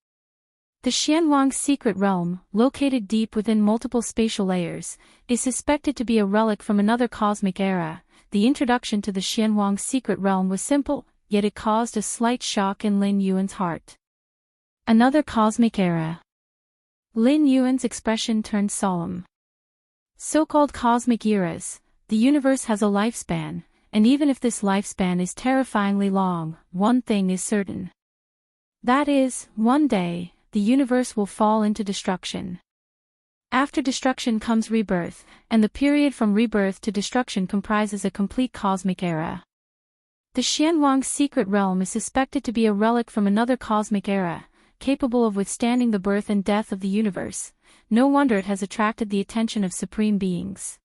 The Xianhuang's secret realm, located deep within multiple spatial layers, is suspected to be a relic from another cosmic era. The introduction to the Xianhuang's secret realm was simple, yet it caused a slight shock in Lin Yuan's heart. Another cosmic era. Lin Yuan's expression turned solemn. So-called cosmic eras, the universe has a lifespan, and even if this lifespan is terrifyingly long, one thing is certain. That is, one day, the universe will fall into destruction. After destruction comes rebirth, and the period from rebirth to destruction comprises a complete cosmic era. The Xianhuang's secret realm is suspected to be a relic from another cosmic era, capable of withstanding the birth and death of the universe. No wonder it has attracted the attention of supreme beings.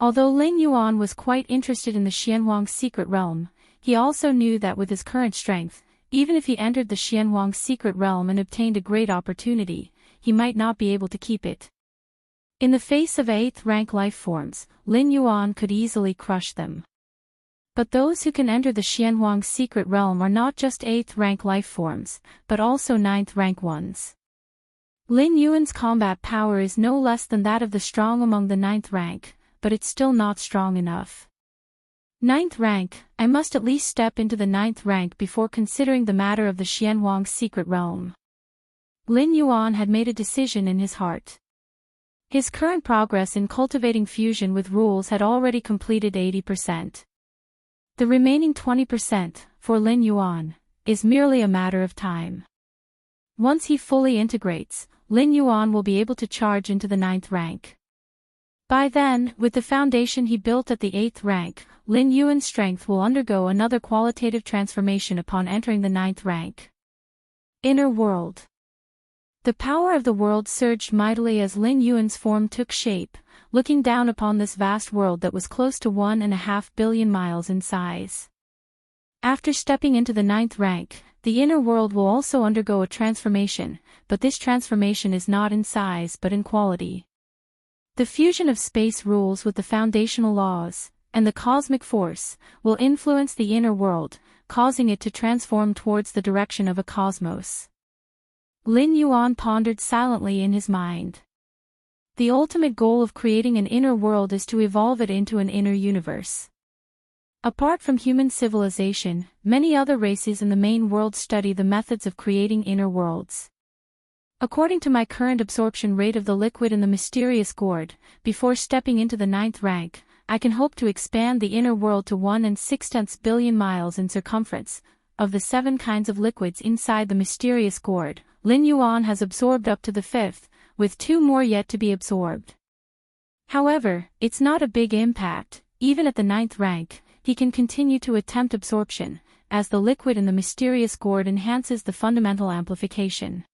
Although Lin Yuan was quite interested in the Xianhuang's secret realm, he also knew that with his current strength, even if he entered the Xianhuang's secret realm and obtained a great opportunity, he might not be able to keep it. In the face of 8th-rank life forms, Lin Yuan could easily crush them. But those who can enter the Xianhuang's secret realm are not just 8th-rank life forms, but also 9th-rank ones. Lin Yuan's combat power is no less than that of the strong among the 9th rank, but it's still not strong enough. 9th rank, I must at least step into the 9th rank before considering the matter of the Xianhuang's secret realm. Lin Yuan had made a decision in his heart. His current progress in cultivating fusion with rules had already completed 80%. The remaining 20%, for Lin Yuan, is merely a matter of time. Once he fully integrates, Lin Yuan will be able to charge into the 9th rank. By then, with the foundation he built at the 8th rank, Lin Yuan's strength will undergo another qualitative transformation upon entering the 9th rank. Inner World. The power of the world surged mightily as Lin Yuan's form took shape, looking down upon this vast world that was close to 1.5 billion miles in size. After stepping into the 9th rank, the inner world will also undergo a transformation, but this transformation is not in size but in quality. The fusion of space rules with the foundational laws, and the cosmic force, will influence the inner world, causing it to transform towards the direction of a cosmos. Lin Yuan pondered silently in his mind. The ultimate goal of creating an inner world is to evolve it into an inner universe. Apart from human civilization, many other races in the main world study the methods of creating inner worlds. According to my current absorption rate of the liquid in the mysterious gourd, before stepping into the 9th rank, I can hope to expand the inner world to 1.6 billion miles in circumference. Of the 7 kinds of liquids inside the mysterious gourd, Lin Yuan has absorbed up to the 5th, with 2 more yet to be absorbed. However, it's not a big impact. Even at the 9th rank, he can continue to attempt absorption, as the liquid in the mysterious gourd enhances the fundamental amplification.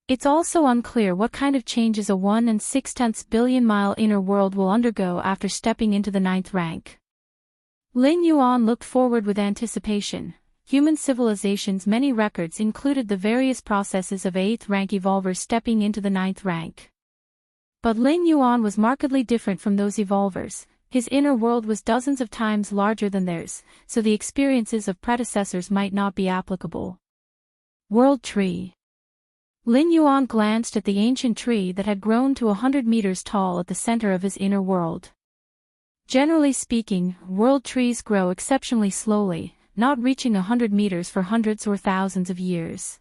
It's also unclear what kind of changes a 1.6 billion mile inner world will undergo after stepping into the 9th rank. Lin Yuan looked forward with anticipation. Human civilization's many records included the various processes of 8th rank evolvers stepping into the 9th rank. But Lin Yuan was markedly different from those evolvers. His inner world was dozens of times larger than theirs, so the experiences of predecessors might not be applicable. World Tree. Lin Yuan glanced at the ancient tree that had grown to 100 meters tall at the center of his inner world. Generally speaking, world trees grow exceptionally slowly, not reaching 100 meters for hundreds or thousands of years.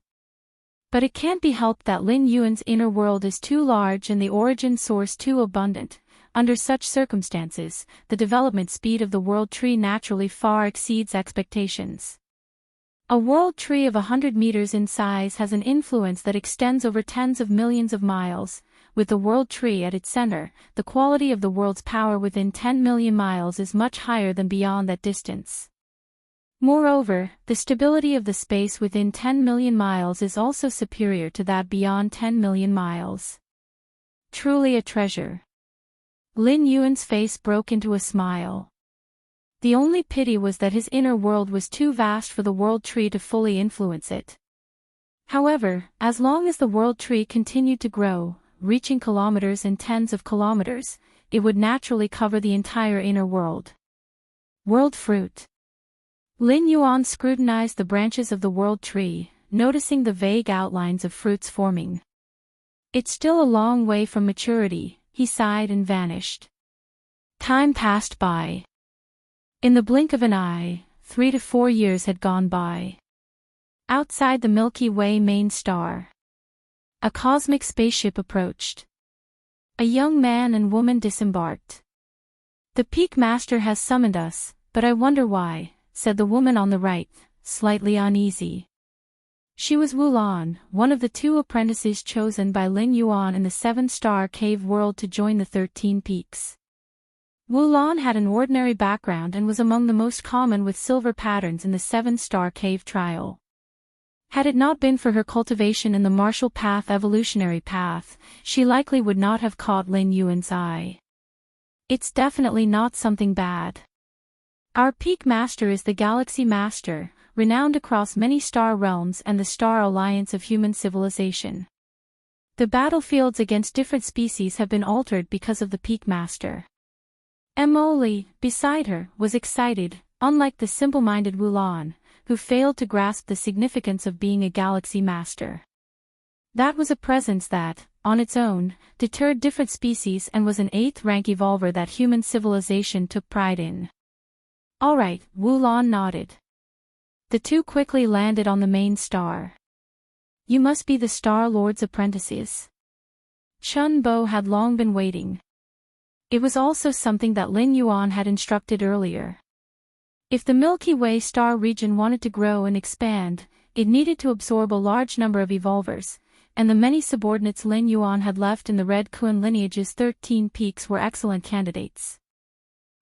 But it can't be helped that Lin Yuan's inner world is too large and the origin source too abundant. Under such circumstances, the development speed of the world tree naturally far exceeds expectations. A world tree of 100 meters in size has an influence that extends over tens of millions of miles. With the world tree at its center, the quality of the world's power within 10 million miles is much higher than beyond that distance. Moreover, the stability of the space within 10 million miles is also superior to that beyond 10 million miles. Truly a treasure. Lin Yuan's face broke into a smile. The only pity was that his inner world was too vast for the world tree to fully influence it. However, as long as the world tree continued to grow, reaching kilometers and tens of kilometers, it would naturally cover the entire inner world. World Fruit. Lin Yuan scrutinized the branches of the world tree, noticing the vague outlines of fruits forming. It's still a long way from maturity, he sighed and vanished. Time passed by. In the blink of an eye, 3 to 4 years had gone by. Outside the Milky Way main star, a cosmic spaceship approached. A young man and woman disembarked. The Peak Master has summoned us, but I wonder why, said the woman on the right, slightly uneasy. She was Wulan, one of the 2 apprentices chosen by Lin Yuan in the 7-star cave world to join the 13 peaks. Wulan had an ordinary background and was among the most common with silver patterns in the 7-star cave trial. Had it not been for her cultivation in the martial path evolutionary path, she likely would not have caught Lin Yuan's eye. It's definitely not something bad. Our Peak Master is the Galaxy Master, renowned across many star realms and the Star Alliance of human civilization. The battlefields against different species have been altered because of the Peak Master. Emily, beside her, was excited, unlike the simple-minded Wulan, who failed to grasp the significance of being a Galaxy Master. That was a presence that, on its own, deterred different species and was an 8th rank evolver that human civilization took pride in. All right, Wulan nodded. The 2 quickly landed on the main star. You must be the Star Lord's apprentices. Chun Bo had long been waiting. It was also something that Lin Yuan had instructed earlier. If the Milky Way star region wanted to grow and expand, it needed to absorb a large number of evolvers, and the many subordinates Lin Yuan had left in the Red Kun lineage's 13 peaks were excellent candidates.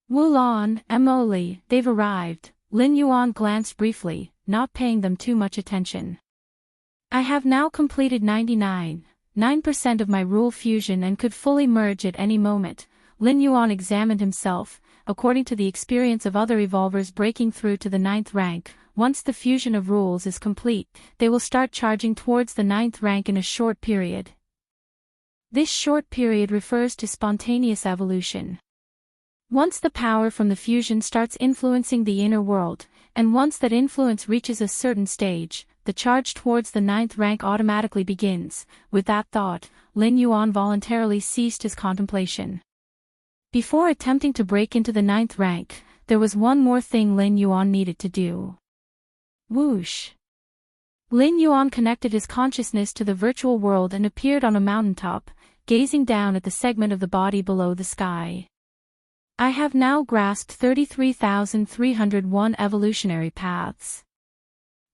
Wulan, Emoli, they've arrived. Lin Yuan glanced briefly, not paying them too much attention. I have now completed 99.9% of my rule fusion and could fully merge at any moment. Lin Yuan examined himself. According to the experience of other evolvers breaking through to the 9th rank, once the fusion of rules is complete, they will start charging towards the 9th rank in a short period. This short period refers to spontaneous evolution. Once the power from the fusion starts influencing the inner world, and once that influence reaches a certain stage, the charge towards the 9th rank automatically begins. With that thought, Lin Yuan voluntarily ceased his contemplation. Before attempting to break into the 9th rank, there was one more thing Lin Yuan needed to do. Whoosh! Lin Yuan connected his consciousness to the virtual world and appeared on a mountaintop, gazing down at the segment of the body below the sky. I have now grasped 33,301 evolutionary paths.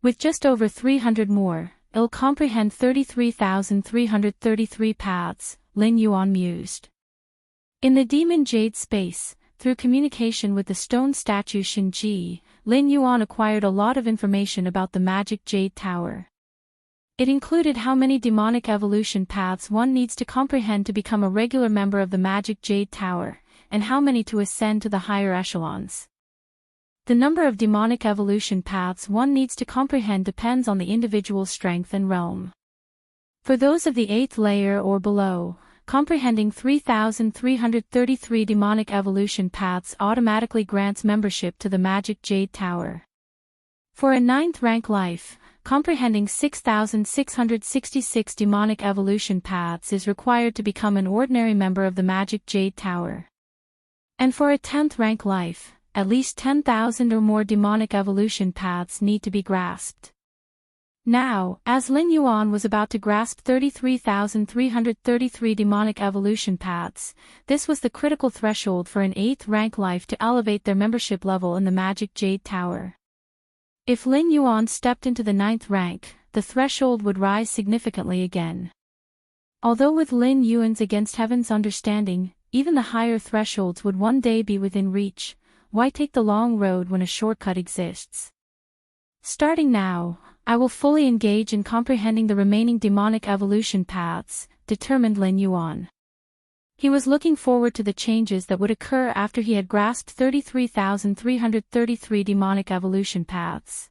With just over 300 more, I'll comprehend 33,333 paths, Lin Yuan mused. In the demon jade space, through communication with the stone statue Shinji, Lin Yuan acquired a lot of information about the magic jade tower. It included how many demonic evolution paths one needs to comprehend to become a regular member of the magic jade tower, and how many to ascend to the higher echelons. The number of demonic evolution paths one needs to comprehend depends on the individual's strength and realm. For those of the 8th layer or below, comprehending 3,333 demonic evolution paths automatically grants membership to the Magic Jade Tower. For a 9th rank life, comprehending 6,666 demonic evolution paths is required to become an ordinary member of the Magic Jade Tower. And for a 10th rank life, at least 10,000 or more demonic evolution paths need to be grasped. Now, as Lin Yuan was about to grasp 33,333 demonic evolution paths, this was the critical threshold for an 8th rank life to elevate their membership level in the Magic Jade Tower. If Lin Yuan stepped into the 9th rank, the threshold would rise significantly again. Although with Lin Yuan's against heaven's understanding, even the higher thresholds would one day be within reach, why take the long road when a shortcut exists? Starting now, I will fully engage in comprehending the remaining demonic evolution paths, determined Lin Yuan. He was looking forward to the changes that would occur after he had grasped 33,333 demonic evolution paths.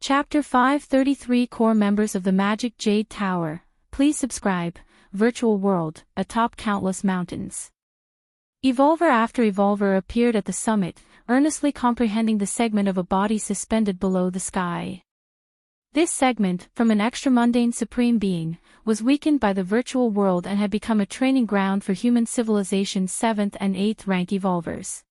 Chapter 533 Core Members of the Magic Jade Tower. Please subscribe. Virtual World, atop countless mountains. Evolver after evolver appeared at the summit, earnestly comprehending the segment of a body suspended below the sky. This segment, from an extramundane supreme being, was weakened by the virtual world and had become a training ground for human civilization's 7th and 8th rank evolvers.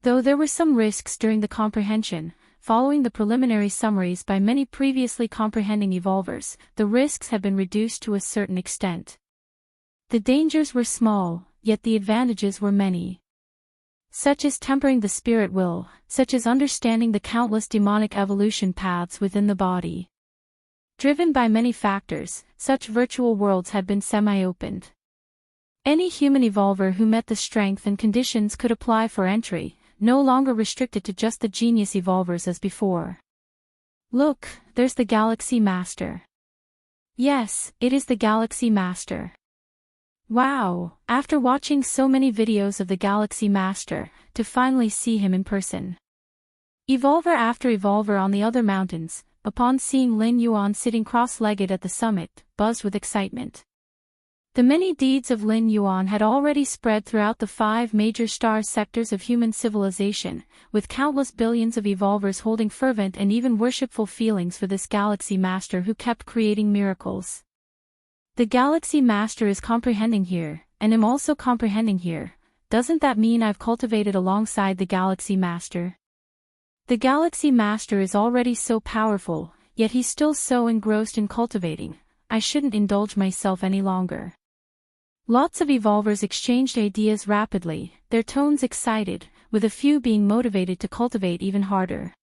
Though there were some risks during the comprehension, following the preliminary summaries by many previously comprehending evolvers, the risks have been reduced to a certain extent. The dangers were small, yet the advantages were many. Such as tempering the spirit will, such as understanding the countless demonic evolution paths within the body. Driven by many factors, such virtual worlds had been semi-opened. Any human evolver who met the strength and conditions could apply for entry, no longer restricted to just the genius evolvers as before. Look, there's the Galaxy Master. Yes, it is the Galaxy Master. Wow, after watching so many videos of the Galaxy Master, to finally see him in person. Evolver after evolver on the other mountains, upon seeing Lin Yuan sitting cross-legged at the summit, buzzed with excitement. The many deeds of Lin Yuan had already spread throughout the 5 major star sectors of human civilization, with countless billions of evolvers holding fervent and even worshipful feelings for this Galaxy Master who kept creating miracles. The Galaxy Master is comprehending here, and am also comprehending here. Doesn't that mean I've cultivated alongside the Galaxy Master? The Galaxy Master is already so powerful, yet he's still so engrossed in cultivating. I shouldn't indulge myself any longer. Lots of evolvers exchanged ideas rapidly, their tones excited, with a few being motivated to cultivate even harder.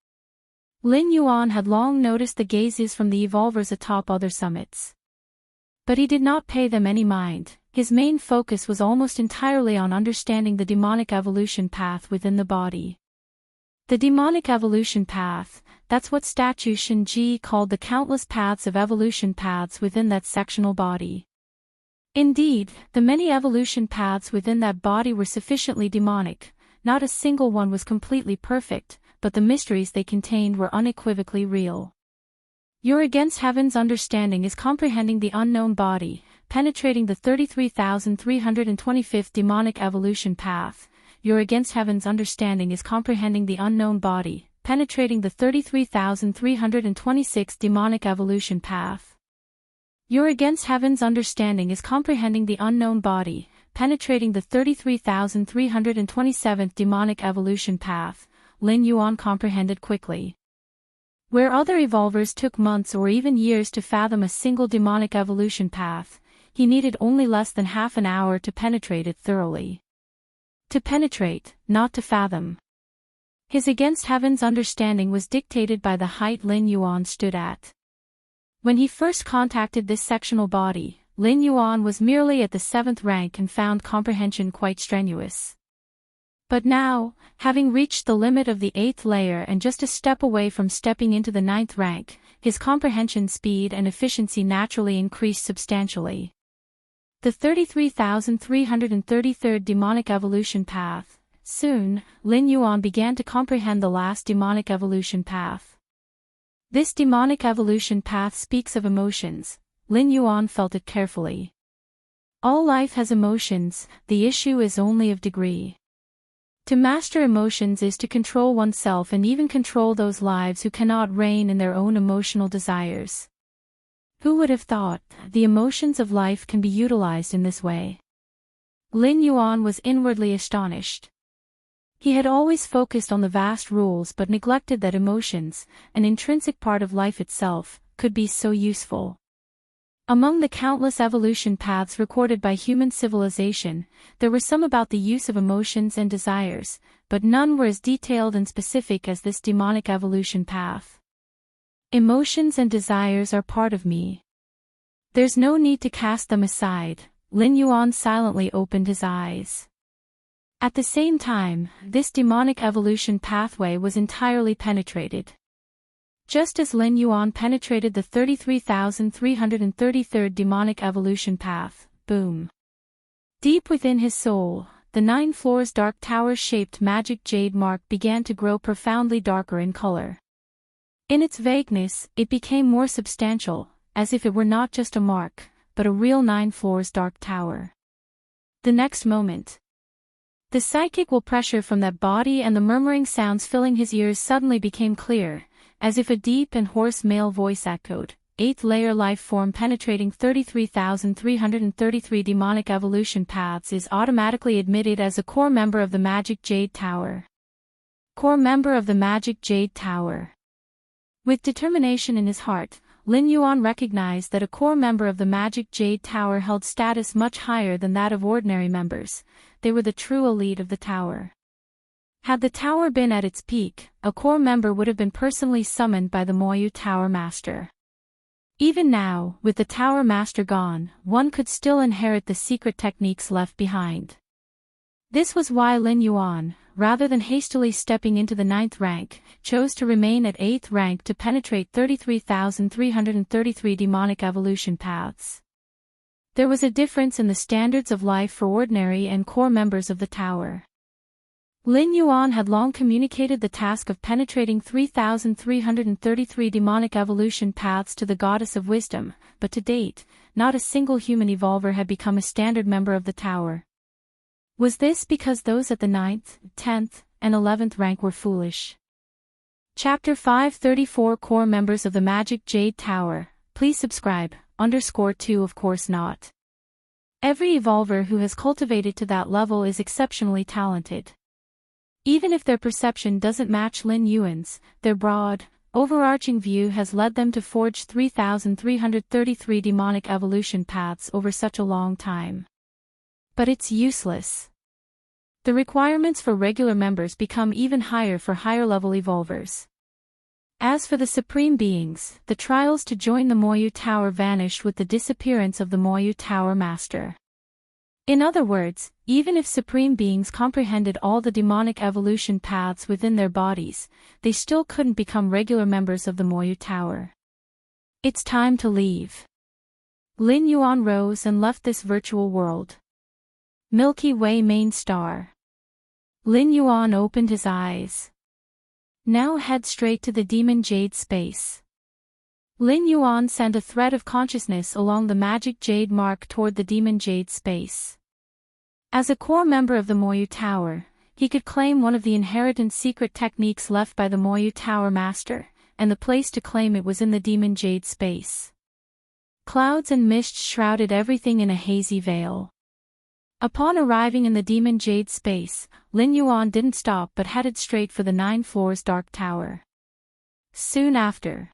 Lin Yuan had long noticed the gazes from the evolvers atop other summits. But he did not pay them any mind. His main focus was almost entirely on understanding the demonic evolution path within the body. The demonic evolution path, that's what statue Shinji called the countless paths of evolution paths within that sectional body. Indeed, the many evolution paths within that body were sufficiently demonic, not a single one was completely perfect, but the mysteries they contained were unequivocally real. Your against heaven's understanding is comprehending the unknown body, penetrating the 33,325th demonic evolution path. Your against heaven's understanding is comprehending the unknown body, penetrating the 33,326th demonic evolution path. Your against heaven's understanding is comprehending the unknown body, penetrating the 33,327th demonic evolution path. Lin Yuan comprehended quickly. Where other evolvers took months or even years to fathom a single demonic evolution path, he needed only less than half an hour to penetrate it thoroughly. To penetrate, not to fathom. His against heaven's understanding was dictated by the height Lin Yuan stood at. When he first contacted this sectional body, Lin Yuan was merely at the 7th rank and found comprehension quite strenuous. But now, having reached the limit of the 8th layer and just a step away from stepping into the 9th rank, his comprehension speed and efficiency naturally increased substantially. The 33,333rd demonic evolution path. Soon, Lin Yuan began to comprehend the last demonic evolution path. This demonic evolution path speaks of emotions. Lin Yuan felt it carefully. All life has emotions, the issue is only of degree. To master emotions is to control oneself and even control those lives who cannot reign in their own emotional desires. Who would have thought the emotions of life can be utilized in this way? Lin Yuan was inwardly astonished. He had always focused on the vast rules but neglected that emotions, an intrinsic part of life itself, could be so useful. Among the countless evolution paths recorded by human civilization, there were some about the use of emotions and desires, but none were as detailed and specific as this demonic evolution path. Emotions and desires are part of me. There's no need to cast them aside. Lin Yuan silently opened his eyes. At the same time, this demonic evolution pathway was entirely penetrated. Just as Lin Yuan penetrated the 33,333rd demonic evolution path, boom. Deep within his soul, the 9 floors dark tower-shaped magic jade mark began to grow profoundly darker in color. In its vagueness, it became more substantial, as if it were not just a mark, but a real 9 floors dark tower. The next moment, the psychic will pressure from that body and the murmuring sounds filling his ears suddenly became clear, as if a deep and hoarse male voice echoed. 8th layer life form penetrating 33,333 demonic evolution paths is automatically admitted as a core member of the Magic Jade Tower. Core member of the Magic Jade Tower. With determination in his heart, Lin Yuan recognized that a core member of the Magic Jade Tower held status much higher than that of ordinary members. They were the true elite of the tower. Had the tower been at its peak, a core member would have been personally summoned by the Moyu Tower Master. Even now, with the Tower Master gone, one could still inherit the secret techniques left behind. This was why Lin Yuan, rather than hastily stepping into the 9th rank, chose to remain at 8th rank to penetrate 33,333 demonic evolution paths. There was a difference in the standards of life for ordinary and core members of the tower. Lin Yuan had long communicated the task of penetrating 3,333 demonic evolution paths to the Goddess of Wisdom, but to date, not a single human evolver had become a standard member of the tower. Was this because those at the 9th, 10th, and 11th rank were foolish? Chapter 534 Core Members of the Magic Jade Tower. Please subscribe. _2 Of course not. Every evolver who has cultivated to that level is exceptionally talented. Even if their perception doesn't match Lin Yuan's, their broad, overarching view has led them to forge 3,333 demonic evolution paths over such a long time. But it's useless. The requirements for regular members become even higher for higher-level evolvers. As for the Supreme Beings, the trials to join the Moyu Tower vanished with the disappearance of the Moyu Tower Master. In other words, even if Supreme Beings comprehended all the demonic evolution paths within their bodies, they still couldn't become regular members of the Moyu Tower. It's time to leave. Lin Yuan rose and left this virtual world. Milky Way main star. Lin Yuan opened his eyes. Now head straight to the Demon Jade space. Lin Yuan sent a thread of consciousness along the magic jade mark toward the Demon Jade space. As a core member of the Moyu Tower, he could claim one of the inheritance secret techniques left by the Moyu Tower Master, and the place to claim it was in the Demon Jade space. Clouds and mist shrouded everything in a hazy veil. Upon arriving in the Demon Jade space, Lin Yuan didn't stop but headed straight for the 9 floors Dark Tower. Soon after,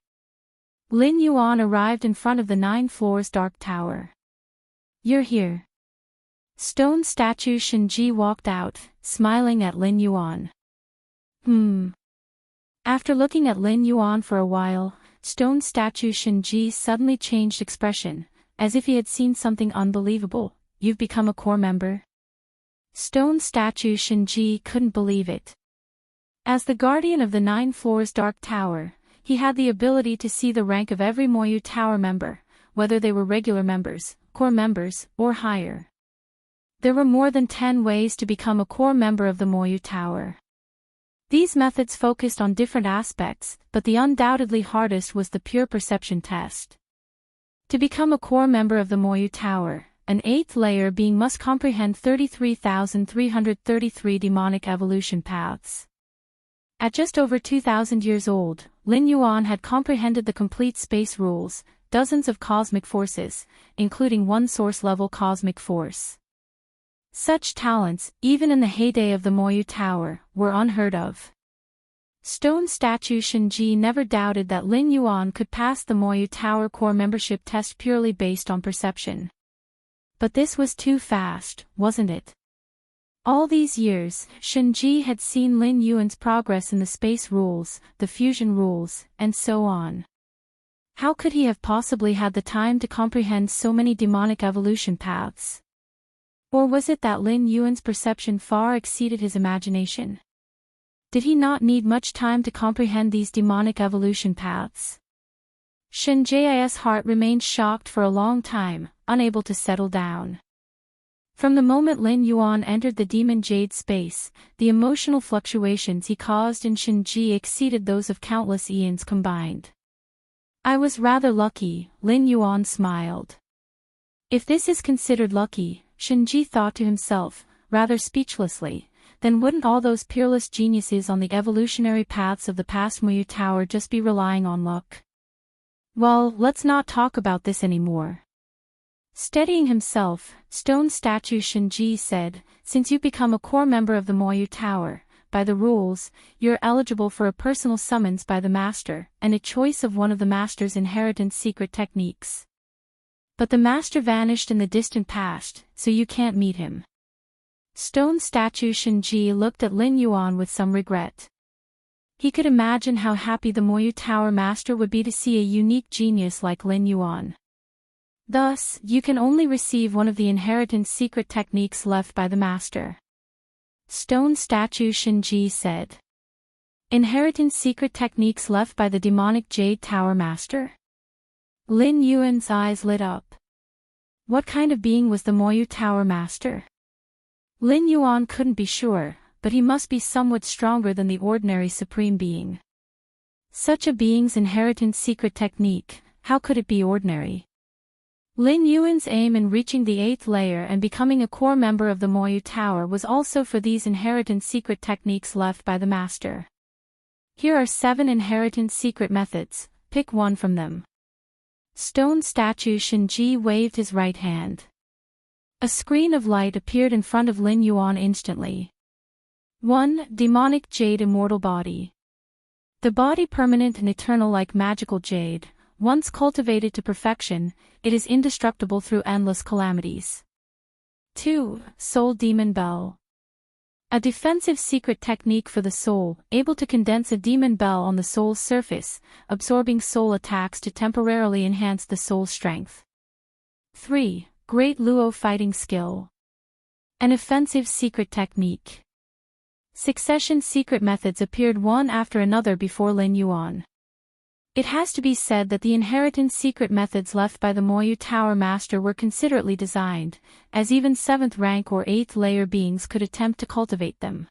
Lin Yuan arrived in front of the 9 floors Dark Tower. "You're here." Stone statue Shinji walked out, smiling at Lin Yuan. After looking at Lin Yuan for a while, stone statue Shinji suddenly changed expression, as if he had seen something unbelievable. "You've become a core member?" Stone statue Shinji couldn't believe it. As the guardian of the 9 floors Dark Tower, he had the ability to see the rank of every Moyu Tower member, whether they were regular members, core members, or higher. There were more than 10 ways to become a core member of the Moyu Tower. These methods focused on different aspects, but the undoubtedly hardest was the pure perception test. To become a core member of the Moyu Tower, an 8th layer being must comprehend 33,333 demonic evolution paths. At just over 2,000 years old, Lin Yuan had comprehended the complete space rules, dozens of cosmic forces, including one source-level cosmic force. Such talents, even in the heyday of the Moyu Tower, were unheard of. Stone statue Shinji never doubted that Lin Yuan could pass the Moyu Tower core membership test purely based on perception. But this was too fast, wasn't it? All these years, Shinji had seen Lin Yuan's progress in the space rules, the fusion rules, and so on. How could he have possibly had the time to comprehend so many demonic evolution paths? Or was it that Lin Yuan's perception far exceeded his imagination? Did he not need much time to comprehend these demonic evolution paths? Shinji's heart remained shocked for a long time, unable to settle down. From the moment Lin Yuan entered the Demon Jade space, the emotional fluctuations he caused in Shinji exceeded those of countless eons combined. "I was rather lucky," Lin Yuan smiled. If this is considered lucky, Shinji thought to himself, rather speechlessly, then wouldn't all those peerless geniuses on the evolutionary paths of the past Moyu Tower just be relying on luck? Well, let's not talk about this anymore. Steadying himself, stone statue Shinji said, "Since you become a core member of the Moyu Tower, by the rules, you're eligible for a personal summons by the Master, and a choice of one of the Master's inheritance secret techniques. But the Master vanished in the distant past, so you can't meet him." Stone statue Shinji looked at Lin Yuan with some regret. He could imagine how happy the Moyu Tower Master would be to see a unique genius like Lin Yuan. Thus, you can only receive one of the inheritance secret techniques left by the Master. Stone statue Shinji said. Inheritance secret techniques left by the demonic Jade Tower Master? Lin Yuan's eyes lit up. What kind of being was the Moyu Tower Master? Lin Yuan couldn't be sure, but he must be somewhat stronger than the ordinary Supreme Being. Such a being's inheritance secret technique, how could it be ordinary? Lin Yuan's aim in reaching the 8th layer and becoming a core member of the Moyu Tower was also for these inheritance secret techniques left by the Master. Here are 7 inheritance secret methods, pick one from them. Stone statue Shinji waved his right hand. A screen of light appeared in front of Lin Yuan instantly. 1. Demonic Jade Immortal Body. The body permanent and eternal like magical jade, once cultivated to perfection, it is indestructible through endless calamities. 2. Soul Demon Bell. A defensive secret technique for the soul, able to condense a demon bell on the soul's surface, absorbing soul attacks to temporarily enhance the soul's strength. 3. Great Luo Fighting Skill. An offensive secret technique. Succession secret methods appeared one after another before Lin Yuan. It has to be said that the inheritance secret methods left by the Moyu Tower Master were considerately designed, as even 7th rank or 8th layer beings could attempt to cultivate them.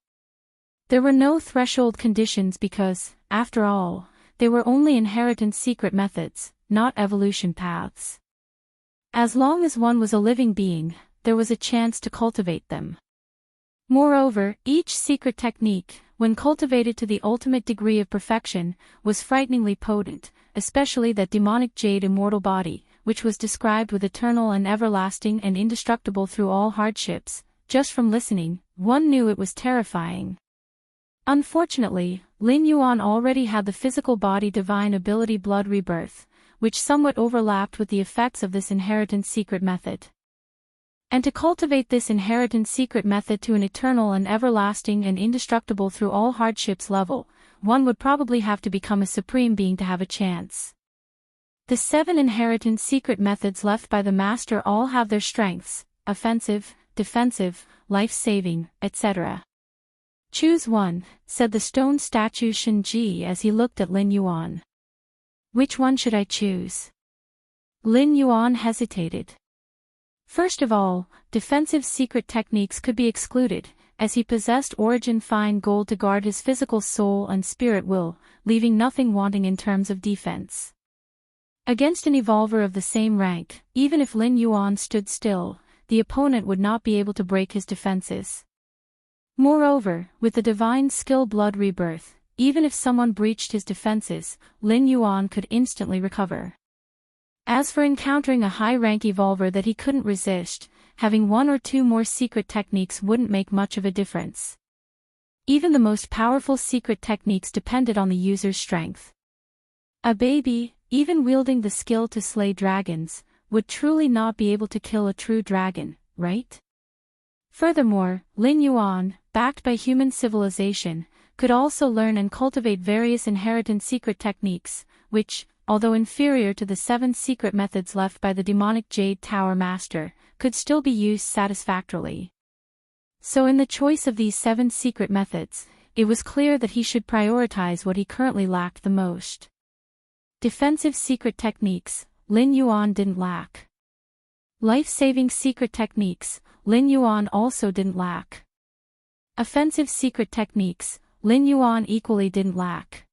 There were no threshold conditions because, after all, they were only inheritance secret methods, not evolution paths. As long as one was a living being, there was a chance to cultivate them. Moreover, each secret technique, when cultivated to the ultimate degree of perfection, was frighteningly potent, especially that demonic jade immortal body, which was described with eternal and everlasting and indestructible through all hardships. Just from listening, one knew it was terrifying. Unfortunately, Lin Yuan already had the physical body divine ability blood rebirth, which somewhat overlapped with the effects of this inheritance secret method. And to cultivate this inheritance secret method to an eternal and everlasting and indestructible through all hardships level, one would probably have to become a supreme being to have a chance. The 7 inheritance secret methods left by the Master all have their strengths: offensive, defensive, life-saving, etc. Choose one, said the stone statue Shinji as he looked at Lin Yuan. Which one should I choose? Lin Yuan hesitated. First of all, defensive secret techniques could be excluded, as he possessed origin fine gold to guard his physical soul and spirit will, leaving nothing wanting in terms of defense. Against an evolver of the same rank, even if Lin Yuan stood still, the opponent would not be able to break his defenses. Moreover, with the divine skill blood rebirth, even if someone breached his defenses, Lin Yuan could instantly recover. As for encountering a high-rank evolver that he couldn't resist, having 1 or 2 more secret techniques wouldn't make much of a difference. Even the most powerful secret techniques depended on the user's strength. A baby, even wielding the skill to slay dragons, would truly not be able to kill a true dragon, right? Furthermore, Lin Yuan, backed by human civilization, could also learn and cultivate various inheritance secret techniques, which, although inferior to the 7 secret methods left by the demonic Jade Tower Master, could still be used satisfactorily. So in the choice of these 7 secret methods, it was clear that he should prioritize what he currently lacked the most. Defensive secret techniques, Lin Yuan didn't lack. Life-saving secret techniques, Lin Yuan also didn't lack. Offensive secret techniques, Lin Yuan equally didn't lack.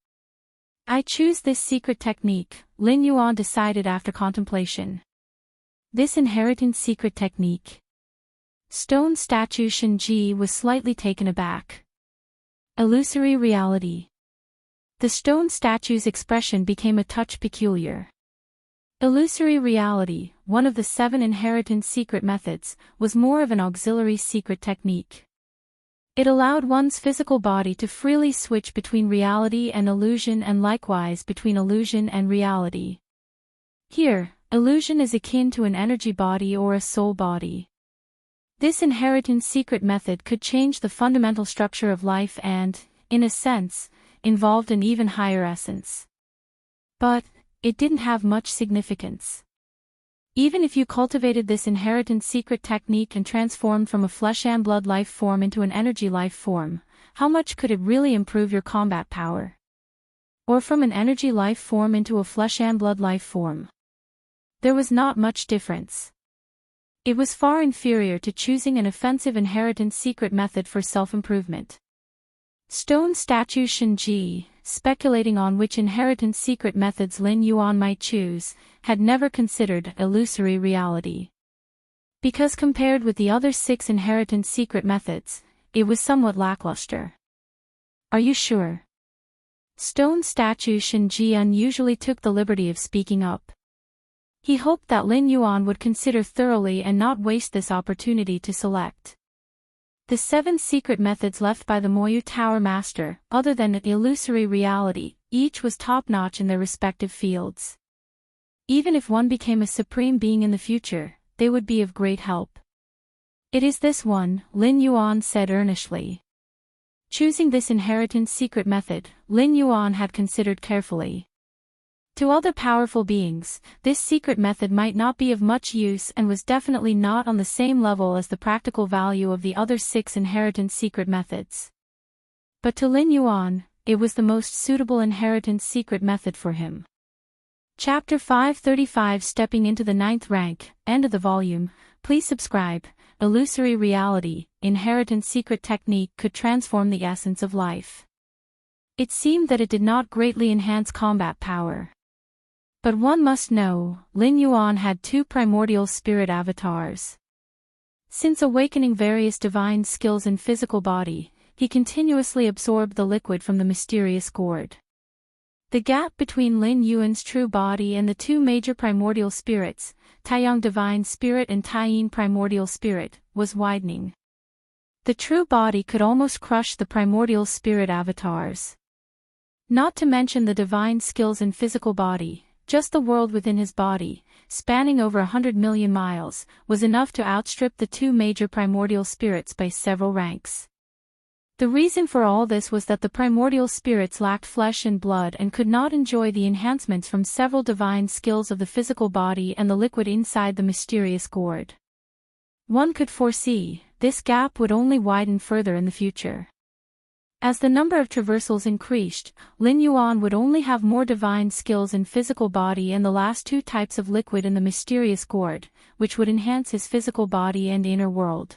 I choose this secret technique, Lin Yuan decided after contemplation. This inheritance secret technique. Stone statue Shinji was slightly taken aback. Illusory reality. The stone statue's expression became a touch peculiar. Illusory reality, one of the 7 inheritance secret methods, was more of an auxiliary secret technique. It allowed one's physical body to freely switch between reality and illusion and likewise between illusion and reality. Here, illusion is akin to an energy body or a soul body. This inheritance secret method could change the fundamental structure of life and, in a sense, involved an even higher essence. But, it didn't have much significance. Even if you cultivated this inheritance secret technique and transformed from a flesh and blood life form into an energy life form, how much could it really improve your combat power? Or from an energy life form into a flesh and blood life form? There was not much difference. It was far inferior to choosing an offensive inheritance secret method for self-improvement. Stone statue Shinji, speculating on which inheritance secret methods Lin Yuan might choose, had never considered illusory reality. Because compared with the other 6 inheritance secret methods, it was somewhat lackluster. Are you sure? Stone statue Shinji unusually took the liberty of speaking up. He hoped that Lin Yuan would consider thoroughly and not waste this opportunity to select. The 7 secret methods left by the Moyu Tower Master, other than illusory reality, each was top-notch in their respective fields. Even if one became a supreme being in the future, they would be of great help. It is this one, Lin Yuan said earnestly. Choosing this inheritance secret method, Lin Yuan had considered carefully. To other powerful beings, this secret method might not be of much use and was definitely not on the same level as the practical value of the other 6 inheritance secret methods. But to Lin Yuan, it was the most suitable inheritance secret method for him. Chapter 535 Stepping into the 9th rank, end of the volume. Please subscribe. Illusory reality, inheritance secret technique could transform the essence of life. It seemed that it did not greatly enhance combat power. But one must know, Lin Yuan had 2 primordial spirit avatars. Since awakening various divine skills in physical body, he continuously absorbed the liquid from the mysterious gourd. The gap between Lin Yuan's true body and the 2 major primordial spirits, Taiyang Divine Spirit and Taiyin Primordial Spirit, was widening. The true body could almost crush the primordial spirit avatars. Not to mention the divine skills in physical body, just the world within his body, spanning over 100 million miles, was enough to outstrip the 2 major primordial spirits by several ranks. The reason for all this was that the primordial spirits lacked flesh and blood and could not enjoy the enhancements from several divine skills of the physical body and the liquid inside the mysterious gourd. One could foresee, this gap would only widen further in the future. As the number of traversals increased, Lin Yuan would only have more divine skills in physical body and the last 2 types of liquid in the mysterious gourd, which would enhance his physical body and inner world.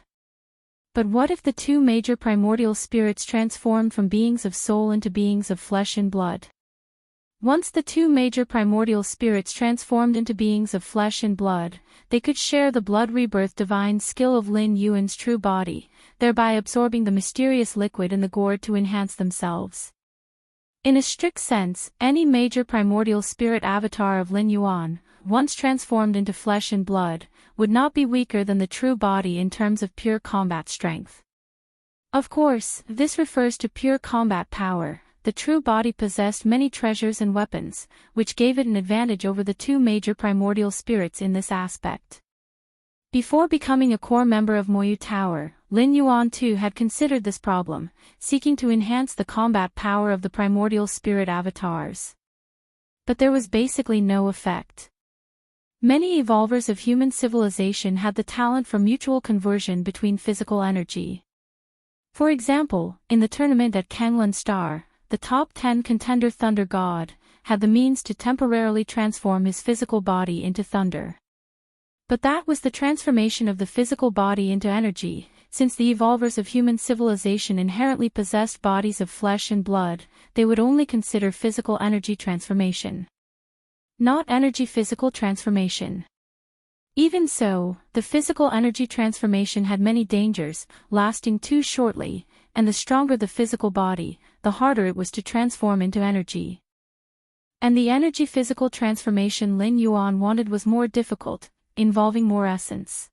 But what if the 2 major primordial spirits transformed from beings of soul into beings of flesh and blood? Once the 2 major primordial spirits transformed into beings of flesh and blood, they could share the blood rebirth divine skill of Lin Yuan's true body, thereby absorbing the mysterious liquid in the gourd to enhance themselves. In a strict sense, any major primordial spirit avatar of Lin Yuan, once transformed into flesh and blood, would not be weaker than the true body in terms of pure combat strength. Of course, this refers to pure combat power. The true body possessed many treasures and weapons, which gave it an advantage over the 2 major primordial spirits in this aspect. Before becoming a core member of Moyu Tower, Lin Yuan too had considered this problem, seeking to enhance the combat power of the primordial spirit avatars. But there was basically no effect. Many evolvers of human civilization had the talent for mutual conversion between physical energy. For example, in the tournament at Kanglan Star, the top 10 contender Thunder God had the means to temporarily transform his physical body into thunder. But that was the transformation of the physical body into energy. Since the evolvers of human civilization inherently possessed bodies of flesh and blood, they would only consider physical energy transformation, not energy physical transformation. Even so, the physical energy transformation had many dangers, lasting too shortly, and the stronger the physical body, the harder it was to transform into energy. And the energy physical transformation Lin Yuan wanted was more difficult, involving more essence.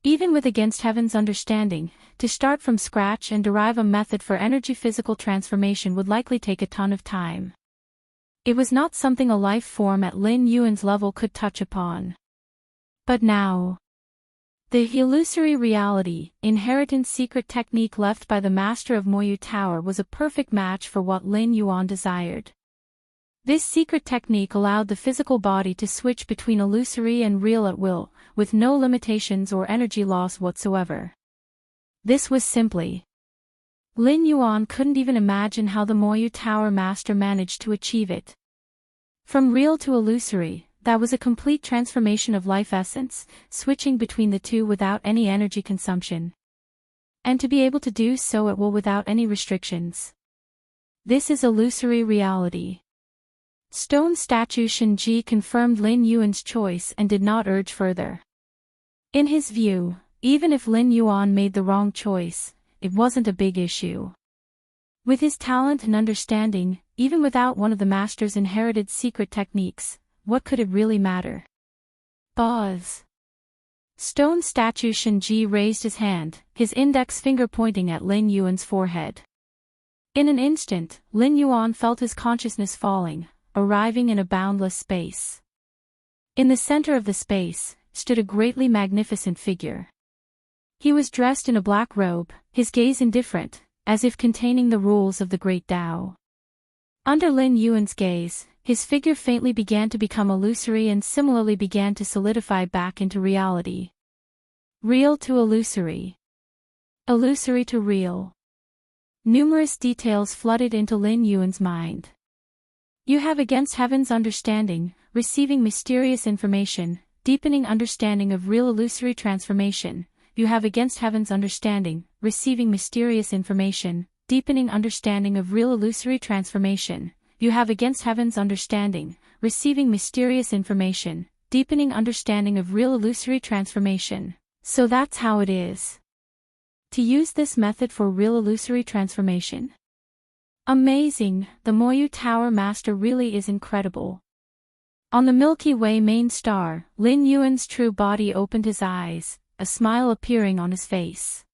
Even with Against Heaven's understanding, to start from scratch and derive a method for energy physical transformation would likely take a ton of time. It was not something a life form at Lin Yuan's level could touch upon. But now, the illusory reality, inheritance secret technique left by the master of Moyu Tower was a perfect match for what Lin Yuan desired. This secret technique allowed the physical body to switch between illusory and real at will, with no limitations or energy loss whatsoever. This was simply. Lin Yuan couldn't even imagine how the Moyu Tower master managed to achieve it. From real to illusory, that was a complete transformation of life essence, switching between the two without any energy consumption. And to be able to do so at will without any restrictions. This is illusory reality. Stone statue Shinji confirmed Lin Yuan's choice and did not urge further. In his view, even if Lin Yuan made the wrong choice, it wasn't a big issue. With his talent and understanding, even without one of the master's inherited secret techniques, what could it really matter? Buzz. Stone statue Shinji raised his hand, his index finger pointing at Lin Yuan's forehead. In an instant, Lin Yuan felt his consciousness falling, arriving in a boundless space. In the center of the space, stood a greatly magnificent figure. He was dressed in a black robe, his gaze indifferent, as if containing the rules of the great Tao. Under Lin Yuan's gaze, his figure faintly began to become illusory and similarly began to solidify back into reality. Real to illusory. Illusory to real. Numerous details flooded into Lin Yuan's mind. You have against heaven's understanding, receiving mysterious information, deepening understanding of real illusory transformation. You have against heaven's understanding, receiving mysterious information, deepening understanding of real illusory transformation. You have against heaven's understanding, receiving mysterious information, deepening understanding of real illusory transformation. So that's how it is to use this method for real illusory transformation. Amazing, the Moyu Tower Master really is incredible. On the Milky Way main star, Lin Yuan's true body opened his eyes, a smile appearing on his face.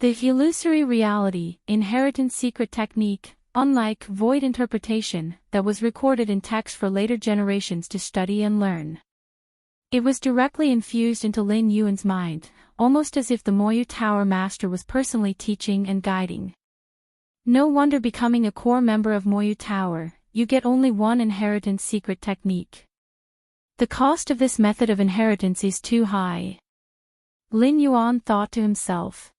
The illusory reality, inherent secret technique, unlike void interpretation, that was recorded in text for later generations to study and learn. It was directly infused into Lin Yuan's mind, almost as if the Moyu Tower Master was personally teaching and guiding. No wonder becoming a core member of Moyu Tower, you get only one inheritance secret technique. The cost of this method of inheritance is too high. Lin Yuan thought to himself.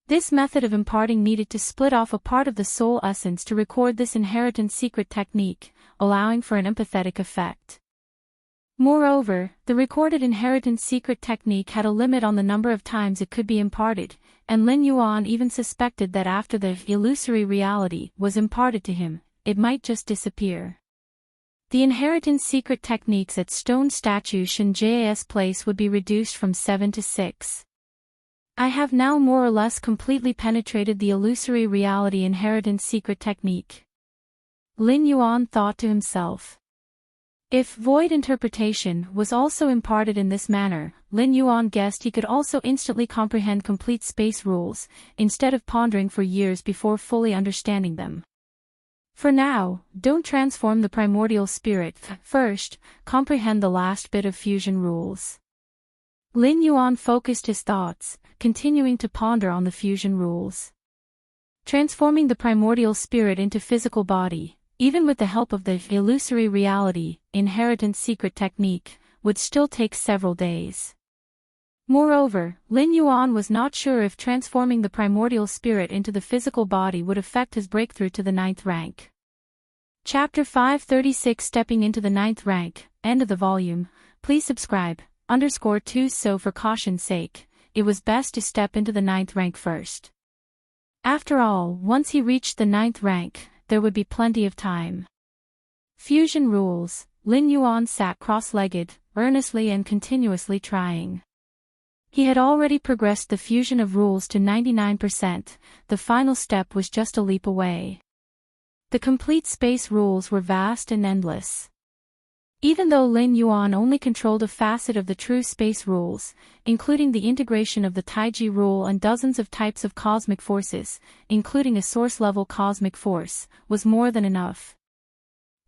This method of imparting needed to split off a part of the soul essence to record this inheritance secret technique, allowing for an empathetic effect. Moreover, the recorded inheritance secret technique had a limit on the number of times it could be imparted, and Lin Yuan even suspected that after the illusory reality was imparted to him, it might just disappear. The inheritance secret techniques at Stone Statue Shinjae's place would be reduced from 7 to 6. I have now more or less completely penetrated the illusory reality inheritance secret technique. Lin Yuan thought to himself. If void interpretation was also imparted in this manner, Lin Yuan guessed he could also instantly comprehend complete space rules, instead of pondering for years before fully understanding them. For now, don't transform the primordial spirit, first, comprehend the last bit of fusion rules. Lin Yuan focused his thoughts, continuing to ponder on the fusion rules. Transforming the primordial spirit into physical body, even with the help of the illusory reality, inheritance secret technique, would still take several days. Moreover, Lin Yuan was not sure if transforming the primordial spirit into the physical body would affect his breakthrough to the 9th rank. Chapter 536 Stepping into the 9th rank, end of the volume. Please subscribe, _2 so for caution's sake, it was best to step into the 9th rank first. After all, once he reached the 9th rank, there would be plenty of time. Fusion rules. Lin Yuan sat cross-legged, earnestly and continuously trying. He had already progressed the fusion of rules to 99%, the final step was just a leap away. The complete space rules were vast and endless. Even though Lin Yuan only controlled a facet of the true space rules, including the integration of the Taiji rule and dozens of types of cosmic forces, including a source-level cosmic force, was more than enough.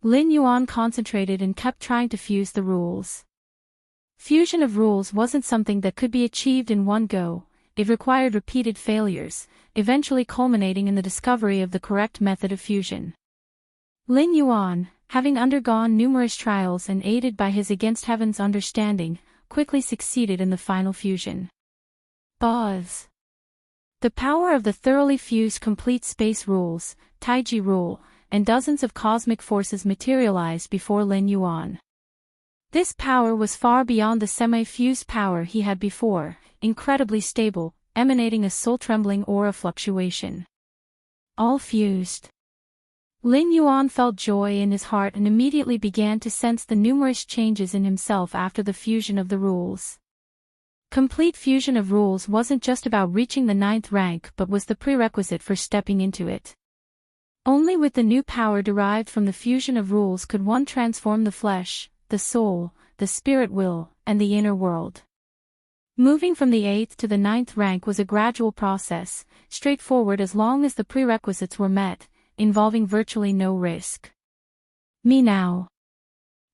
Lin Yuan concentrated and kept trying to fuse the rules. Fusion of rules wasn't something that could be achieved in one go, it required repeated failures, eventually culminating in the discovery of the correct method of fusion. Lin Yuan, having undergone numerous trials and aided by his against heaven's understanding, quickly succeeded in the final fusion. Buzz! The power of the thoroughly fused complete space rules, Taiji rule, and dozens of cosmic forces materialized before Lin Yuan. This power was far beyond the semi-fused power he had before, incredibly stable, emanating a soul-trembling aura fluctuation. All fused. Lin Yuan felt joy in his heart and immediately began to sense the numerous changes in himself after the fusion of the rules. Complete fusion of rules wasn't just about reaching the 9th rank but was the prerequisite for stepping into it. Only with the new power derived from the fusion of rules could one transform the flesh, the soul, the spirit will, and the inner world. Moving from the 8th to the 9th rank was a gradual process, straightforward as long as the prerequisites were met, involving virtually no risk. Me now.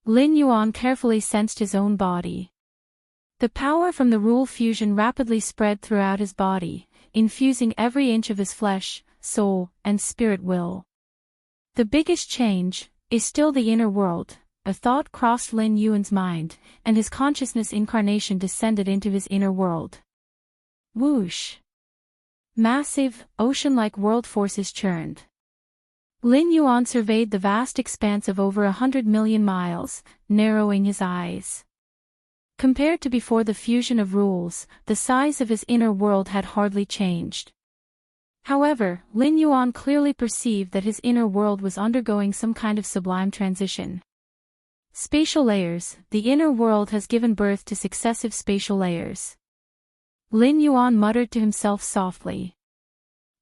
Lin Yuan carefully sensed his own body. The power from the rule fusion rapidly spread throughout his body, infusing every inch of his flesh, soul, and spirit will. The biggest change is still the inner world. A thought crossed Lin Yuan's mind, and his consciousness incarnation descended into his inner world. Whoosh! Massive, ocean-like world forces churned. Lin Yuan surveyed the vast expanse of over 100 million miles, narrowing his eyes. Compared to before the fusion of rules, the size of his inner world had hardly changed. However, Lin Yuan clearly perceived that his inner world was undergoing some kind of sublime transition. Spatial layers. The inner world has given birth to successive spatial layers. Lin Yuan muttered to himself softly.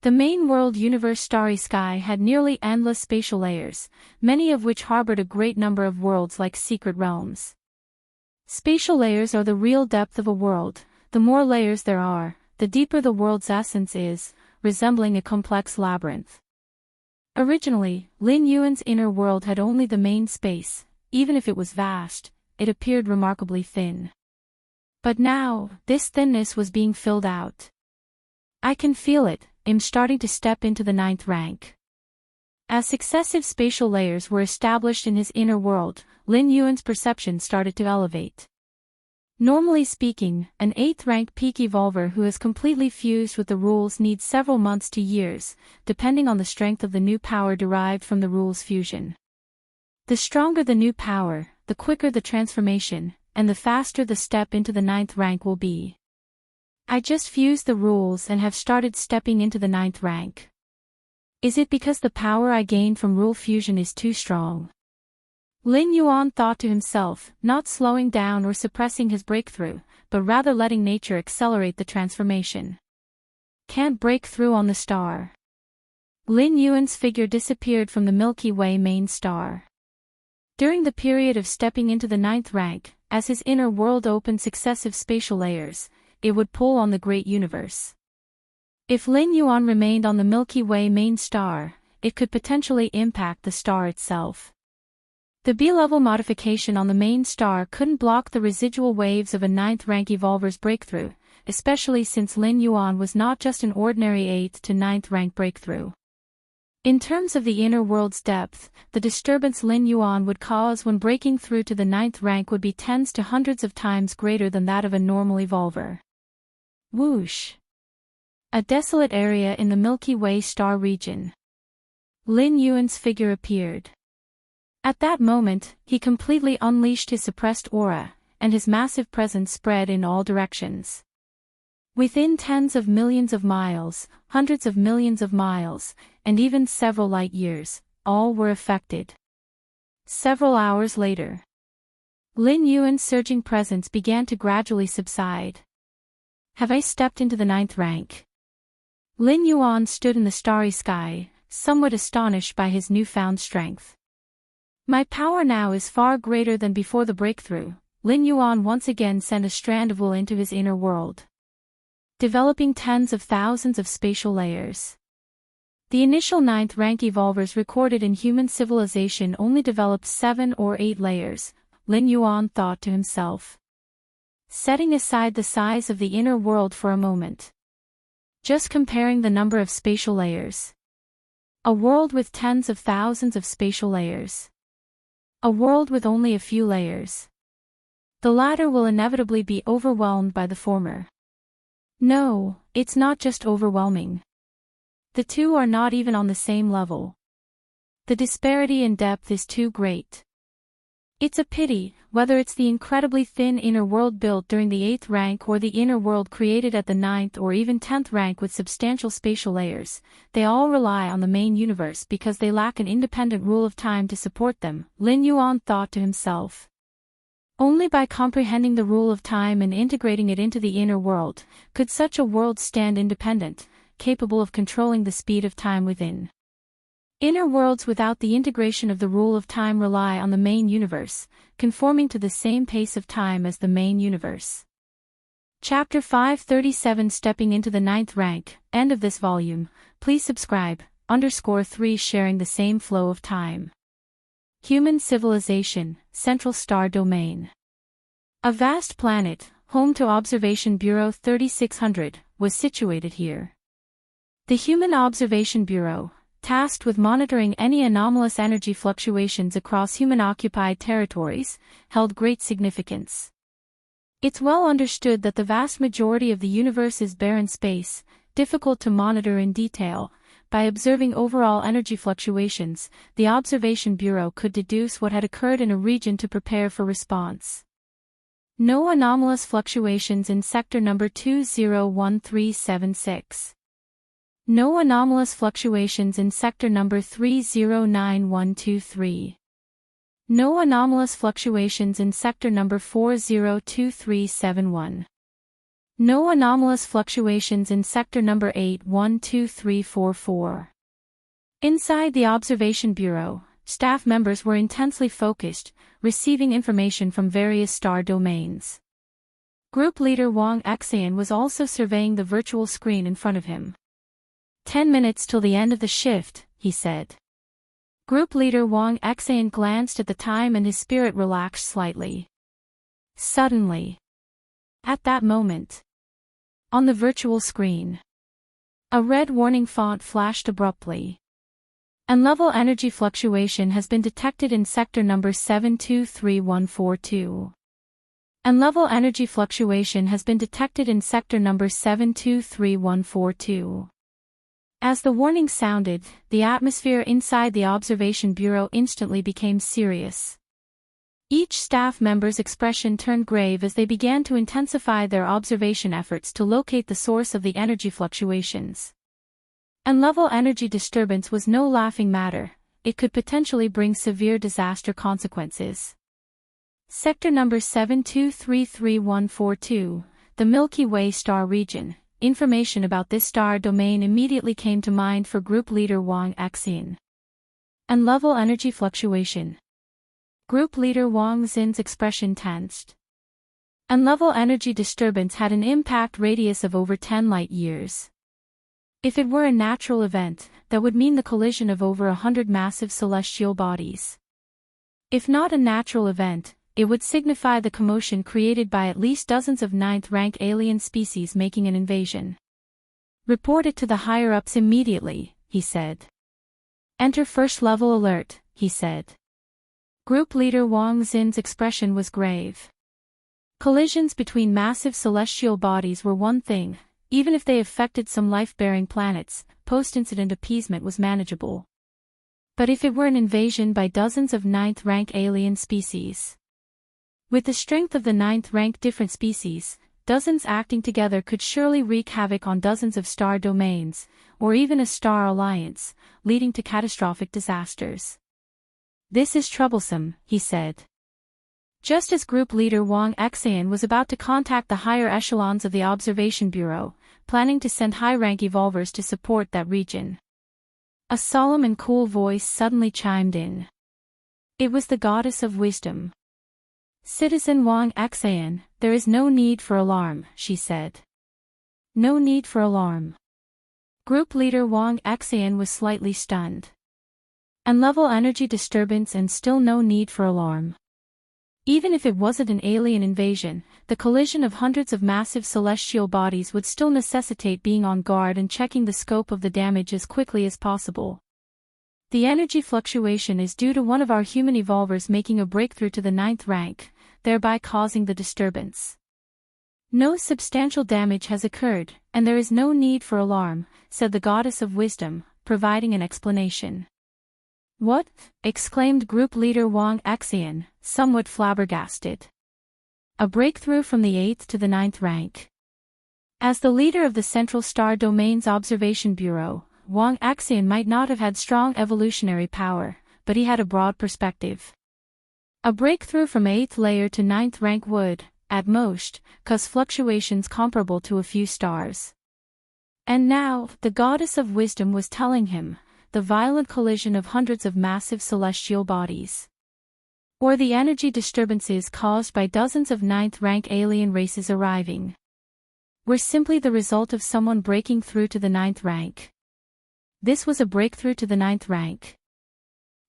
The main world universe starry sky had nearly endless spatial layers, many of which harbored a great number of worlds like secret realms. Spatial layers are the real depth of a world. The more layers there are, the deeper the world's essence is, resembling a complex labyrinth. Originally, Lin Yuan's inner world had only the main space. Even if it was vast, it appeared remarkably thin. But now, this thinness was being filled out. I can feel it. I'm starting to step into the 9th rank. As successive spatial layers were established in his inner world, Lin Yuan's perception started to elevate. Normally speaking, an 8th rank peak evolver who has completely fused with the rules needs several months to years, depending on the strength of the new power derived from the rules fusion. The stronger the new power, the quicker the transformation, and the faster the step into the 9th rank will be. I just fused the rules and have started stepping into the 9th rank. Is it because the power I gained from rule fusion is too strong? Lin Yuan thought to himself, not slowing down or suppressing his breakthrough, but rather letting nature accelerate the transformation. Can't break through on the star. Lin Yuan's figure disappeared from the Milky Way main star. During the period of stepping into the 9th rank, as his inner world opened successive spatial layers, it would pull on the great universe. If Lin Yuan remained on the Milky Way main star, it could potentially impact the star itself. The B-level modification on the main star couldn't block the residual waves of a 9th rank evolver's breakthrough, especially since Lin Yuan was not just an ordinary 8th to 9th rank breakthrough. In terms of the inner world's depth, the disturbance Lin Yuan would cause when breaking through to the 9th rank would be tens to hundreds of times greater than that of a normal evolver. Whoosh! A desolate area in the Milky Way star region. Lin Yuan's figure appeared. At that moment, he completely unleashed his suppressed aura, and his massive presence spread in all directions. Within tens of millions of miles, hundreds of millions of miles, and even several light years, all were affected. Several hours later, Lin Yuan's surging presence began to gradually subside. Have I stepped into the 9th rank? Lin Yuan stood in the starry sky, somewhat astonished by his newfound strength. My power now is far greater than before the breakthrough. Lin Yuan once again sent a strand of will into his inner world, developing tens of thousands of spatial layers. The initial 9th rank evolvers recorded in human civilization only developed 7 or 8 layers, Lin Yuan thought to himself. Setting aside the size of the inner world for a moment. Just comparing the number of spatial layers. A world with tens of thousands of spatial layers. A world with only a few layers. The latter will inevitably be overwhelmed by the former. No, it's not just overwhelming. The two are not even on the same level. The disparity in depth is too great. It's a pity, whether it's the incredibly thin inner world built during the 8th rank or the inner world created at the 9th or even 10th rank with substantial spatial layers, they all rely on the main universe because they lack an independent rule of time to support them, Lin Yuan thought to himself. Only by comprehending the rule of time and integrating it into the inner world, could such a world stand independent, capable of controlling the speed of time within. Inner worlds without the integration of the rule of time rely on the main universe, conforming to the same pace of time as the main universe. Chapter 537 Stepping into the 9th rank, end of this volume. Please subscribe, _3 sharing the same flow of time. Human civilization, central star domain. A vast planet, home to Observation Bureau 3600, was situated here. The Human Observation Bureau, tasked with monitoring any anomalous energy fluctuations across human-occupied territories, held great significance. It's well understood that the vast majority of the universe is barren space, difficult to monitor in detail. By observing overall energy fluctuations, the Observation Bureau could deduce what had occurred in a region to prepare for response. No anomalous fluctuations in sector number 201376. No anomalous fluctuations in sector number 309123. No anomalous fluctuations in sector number 402371. No anomalous fluctuations in sector number 812344. Inside the Observation Bureau, staff members were intensely focused, receiving information from various star domains. Group leader Wang Xian was also surveying the virtual screen in front of him. 10 minutes till the end of the shift, he said. Group leader Wang Xian glanced at the time and his spirit relaxed slightly. Suddenly, at that moment, on the virtual screen, a red warning font flashed abruptly. Unlevel energy fluctuation has been detected in sector number 723142. Unlevel energy fluctuation has been detected in sector number 723142. As the warning sounded, the atmosphere inside the Observation Bureau instantly became serious. Each staff member's expression turned grave as they began to intensify their observation efforts to locate the source of the energy fluctuations. Unlevel energy disturbance was no laughing matter, it could potentially bring severe disaster consequences. Sector number 7233142, the Milky Way star region. Information about this star domain immediately came to mind for group leader Wang Xian. Unlevel energy fluctuation. Group leader Wang Xin's expression tensed. Unlevel energy disturbance had an impact radius of over 10 light-years. If it were a natural event, that would mean the collision of over 100 massive celestial bodies. If not a natural event, it would signify the commotion created by at least dozens of ninth-rank alien species making an invasion. Report it to the higher-ups immediately, he said. Enter first-level alert, he said. Group leader Wang Xin's expression was grave. Collisions between massive celestial bodies were one thing, even if they affected some life-bearing planets, post-incident appeasement was manageable. But if it were an invasion by dozens of ninth-rank alien species, with the strength of the ninth-rank different species, dozens acting together could surely wreak havoc on dozens of star domains, or even a star alliance, leading to catastrophic disasters. This is troublesome, he said. Just as group leader Wang Xian was about to contact the higher echelons of the Observation Bureau, planning to send high-rank evolvers to support that region, a solemn and cool voice suddenly chimed in. It was the goddess of wisdom. Citizen Wang Xian, there is no need for alarm, she said. No need for alarm. Group leader Wang Xian was slightly stunned. Unlevel energy disturbance and still no need for alarm. Even if it wasn't an alien invasion, the collision of hundreds of massive celestial bodies would still necessitate being on guard and checking the scope of the damage as quickly as possible. The energy fluctuation is due to one of our human evolvers making a breakthrough to the 9th rank, thereby causing the disturbance. No substantial damage has occurred, and there is no need for alarm, said the goddess of wisdom, providing an explanation. What? Exclaimed group leader Wang Xian, somewhat flabbergasted. A breakthrough from the 8th to the 9th rank. As the leader of the Central Star Domain's Observation Bureau, Wang Xian might not have had strong evolutionary power, but he had a broad perspective. A breakthrough from 8th layer to 9th rank would, at most, cause fluctuations comparable to a few stars. And now, the goddess of wisdom was telling him, the violent collision of hundreds of massive celestial bodies, or the energy disturbances caused by dozens of 9th rank alien races arriving, were simply the result of someone breaking through to the 9th rank. This was a breakthrough to the 9th rank.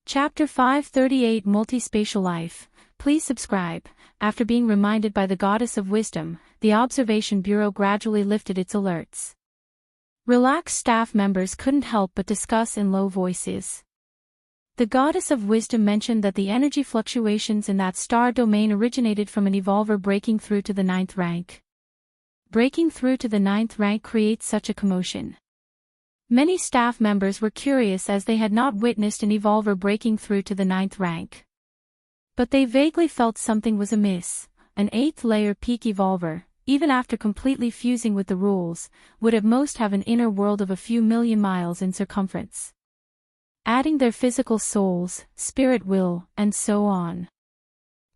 Chapter 538 Multispatial Life, please subscribe. After being reminded by the Goddess of Wisdom, the Observation Bureau gradually lifted its alerts. Relaxed staff members couldn't help but discuss in low voices. The Goddess of Wisdom mentioned that the energy fluctuations in that star domain originated from an evolver breaking through to the 9th rank. Breaking through to the 9th rank creates such a commotion. Many staff members were curious as they had not witnessed an evolver breaking through to the 9th rank. But they vaguely felt something was amiss. An 8th layer peak evolver, even after completely fusing with the rules, would at most have an inner world of a few million miles in circumference. Adding their physical souls, spirit will, and so on.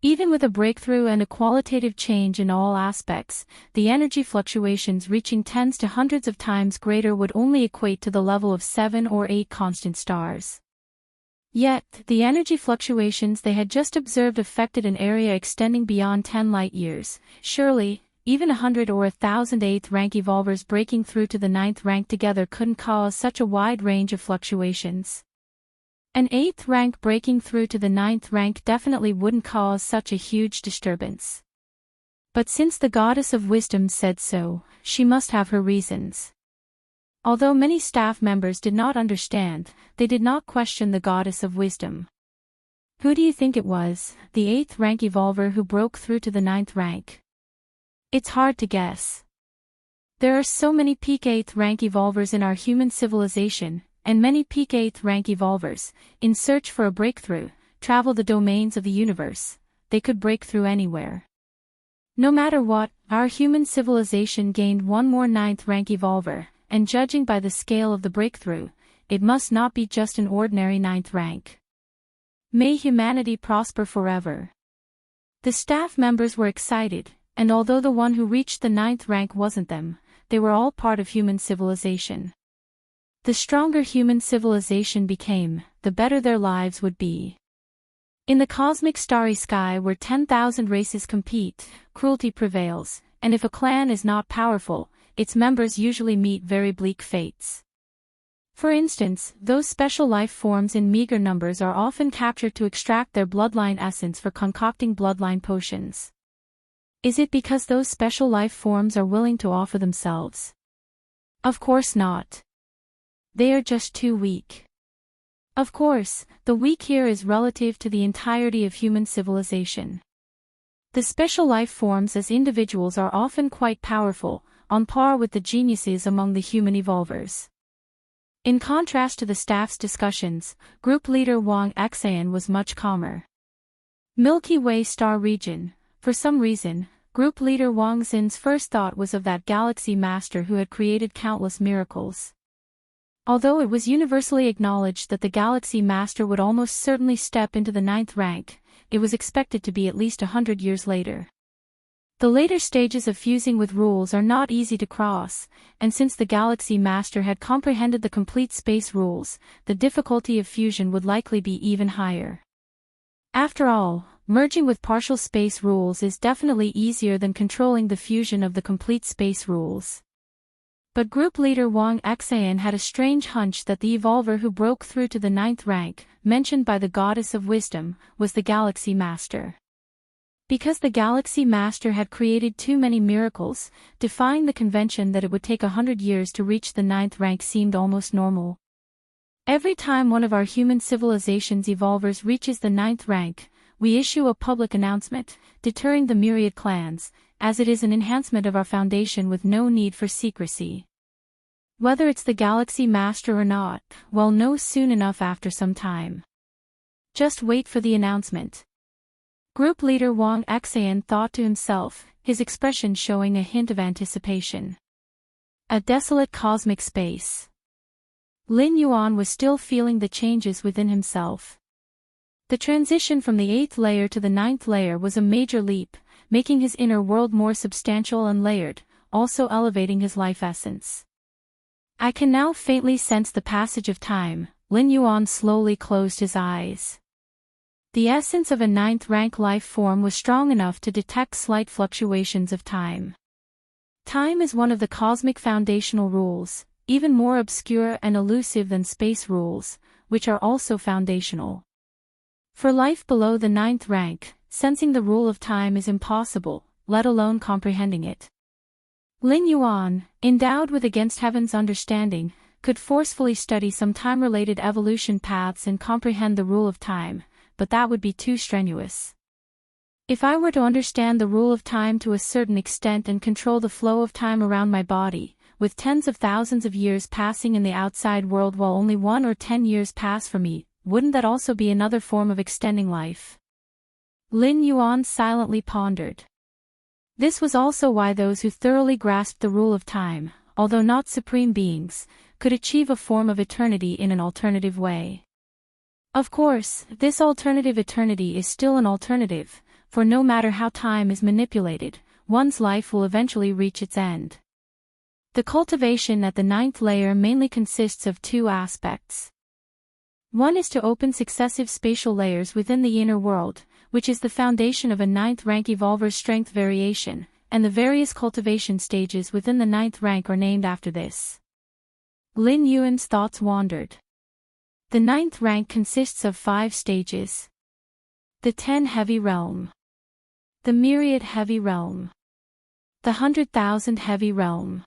Even with a breakthrough and a qualitative change in all aspects, the energy fluctuations reaching tens to hundreds of times greater would only equate to the level of 7 or 8 constant stars. Yet, the energy fluctuations they had just observed affected an area extending beyond 10 light-years. Surely, even 100 or 1,000 8th rank evolvers breaking through to the 9th rank together couldn't cause such a wide range of fluctuations. An 8th rank breaking through to the 9th rank definitely wouldn't cause such a huge disturbance. But since the Goddess of Wisdom said so, she must have her reasons. Although many staff members did not understand, they did not question the Goddess of Wisdom. Who do you think it was, the 8th rank evolver who broke through to the 9th rank? It's hard to guess. There are so many peak 8th rank evolvers in our human civilization, and many peak 8th rank evolvers, in search for a breakthrough, travel the domains of the universe. They could break through anywhere. No matter what, our human civilization gained one more 9th rank evolver, and judging by the scale of the breakthrough, it must not be just an ordinary 9th rank. May humanity prosper forever. The staff members were excited, and although the one who reached the 9th rank wasn't them, they were all part of human civilization. The stronger human civilization became, the better their lives would be. In the cosmic starry sky where 10,000 races compete, cruelty prevails, and if a clan is not powerful, its members usually meet very bleak fates. For instance, those special life forms in meager numbers are often captured to extract their bloodline essence for concocting bloodline potions. Is it because those special life forms are willing to offer themselves? Of course not. They are just too weak. Of course, the weak here is relative to the entirety of human civilization. The special life forms as individuals are often quite powerful, on par with the geniuses among the human evolvers. In contrast to the staff's discussions, group leader Wang Xian was much calmer. Milky Way star region. For some reason, group leader Wang Xin's first thought was of that galaxy master who had created countless miracles. Although it was universally acknowledged that the galaxy master would almost certainly step into the 9th rank, it was expected to be at least 100 years later. The later stages of fusing with rules are not easy to cross, and since the galaxy master had comprehended the complete space rules, the difficulty of fusion would likely be even higher. After all, merging with partial space rules is definitely easier than controlling the fusion of the complete space rules. But group leader Wang Xian had a strange hunch that the evolver who broke through to the 9th rank, mentioned by the Goddess of Wisdom, was the Galaxy Master. Because the Galaxy Master had created too many miracles, defying the convention that it would take 100 years to reach the 9th rank seemed almost normal. Every time one of our human civilization's evolvers reaches the 9th rank, we issue a public announcement, deterring the myriad clans, as it is an enhancement of our foundation with no need for secrecy. Whether it's the Galaxy Master or not, we'll know soon enough after some time. Just wait for the announcement. Group leader Wang Xian thought to himself, his expression showing a hint of anticipation. A desolate cosmic space. Lin Yuan was still feeling the changes within himself. The transition from the 8th layer to the 9th layer was a major leap, making his inner world more substantial and layered, also elevating his life essence. I can now faintly sense the passage of time. Lin Yuan slowly closed his eyes. The essence of a 9th rank life form was strong enough to detect slight fluctuations of time. Time is one of the cosmic foundational rules, even more obscure and elusive than space rules, which are also foundational. For life below the 9th rank, sensing the rule of time is impossible, let alone comprehending it. Lin Yuan, endowed with against heaven's understanding, could forcefully study some time-related evolution paths and comprehend the rule of time, but that would be too strenuous. If I were to understand the rule of time to a certain extent and control the flow of time around my body, with tens of thousands of years passing in the outside world while only 1 or 10 years pass for me, wouldn't that also be another form of extending life? Lin Yuan silently pondered. This was also why those who thoroughly grasped the rule of time, although not supreme beings, could achieve a form of eternity in an alternative way. Of course, this alternative eternity is still an alternative, for no matter how time is manipulated, one's life will eventually reach its end. The cultivation at the 9th layer mainly consists of 2 aspects. One is to open successive spatial layers within the inner world, which is the foundation of a 9th rank evolver's strength variation, and the various cultivation stages within the 9th rank are named after this. Lin Yuan's thoughts wandered. The 9th rank consists of 5 stages. The 10 heavy realm. The myriad heavy realm. The 100,000 heavy realm.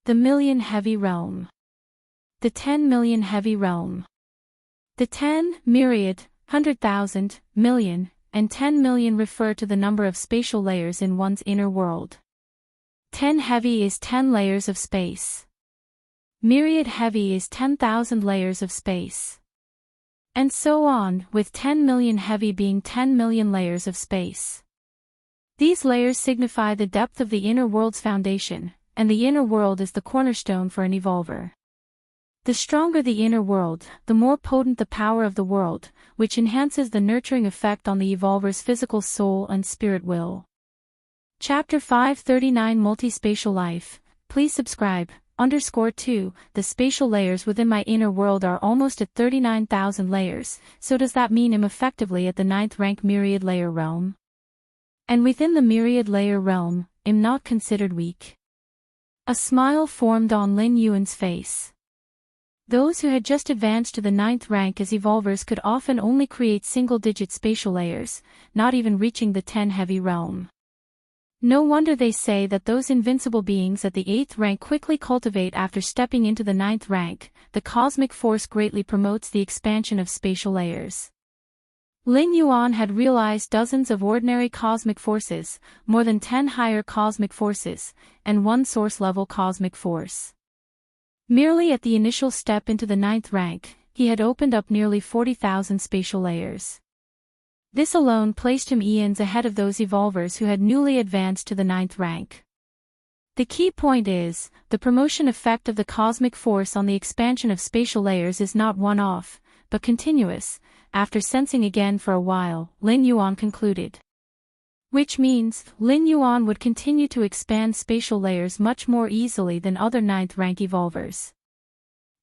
The million heavy realm. The 10 million heavy realm. The 10, myriad, 100,000, million, and 10 million refer to the number of spatial layers in one's inner world. 10 heavy is 10 layers of space. Myriad heavy is 10,000 layers of space. And so on, with 10 million heavy being 10 million layers of space. These layers signify the depth of the inner world's foundation, and the inner world is the cornerstone for an evolver. The stronger the inner world, the more potent the power of the world, which enhances the nurturing effect on the evolver's physical soul and spirit will. Chapter 539 Multispatial Life. Please subscribe. _2 The spatial layers within my inner world are almost at 39,000 layers, so does that mean I'm effectively at the 9th rank myriad layer realm? And within the myriad layer realm, I'm not considered weak. A smile formed on Lin Yuan's face. Those who had just advanced to the 9th rank as evolvers could often only create single-digit spatial layers, not even reaching the 10 heavy realm. No wonder they say that those invincible beings at the 8th rank quickly cultivate after stepping into the 9th rank. The cosmic force greatly promotes the expansion of spatial layers. Lin Yuan had realized dozens of ordinary cosmic forces, more than 10 higher cosmic forces, and 1 source-level cosmic force. Merely at the initial step into the 9th rank, he had opened up nearly 40,000 spatial layers. This alone placed him eons ahead of those evolvers who had newly advanced to the 9th rank. The key point is, the promotion effect of the cosmic force on the expansion of spatial layers is not one-off, but continuous. After sensing again for a while, Lin Yuan concluded. Which means, Lin Yuan would continue to expand spatial layers much more easily than other 9th rank evolvers.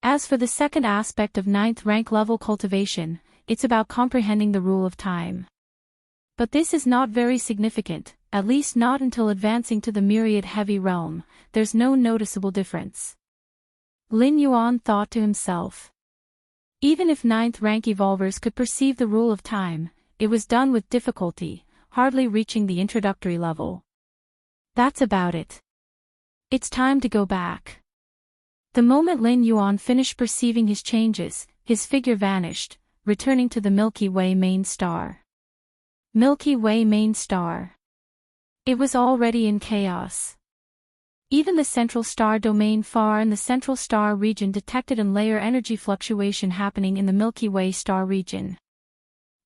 As for the second aspect of 9th rank level cultivation, it's about comprehending the rule of time. But this is not very significant, at least not until advancing to the myriad heavy realm. There's no noticeable difference. Lin Yuan thought to himself. Even if 9th rank evolvers could perceive the rule of time, it was done with difficulty, hardly reaching the introductory level. That's about it. It's time to go back. The moment Lin Yuan finished perceiving his changes, his figure vanished, returning to the Milky Way main star. Milky Way main star. It was already in chaos. Even the central star domain far in the central star region detected an layer energy fluctuation happening in the Milky Way star region.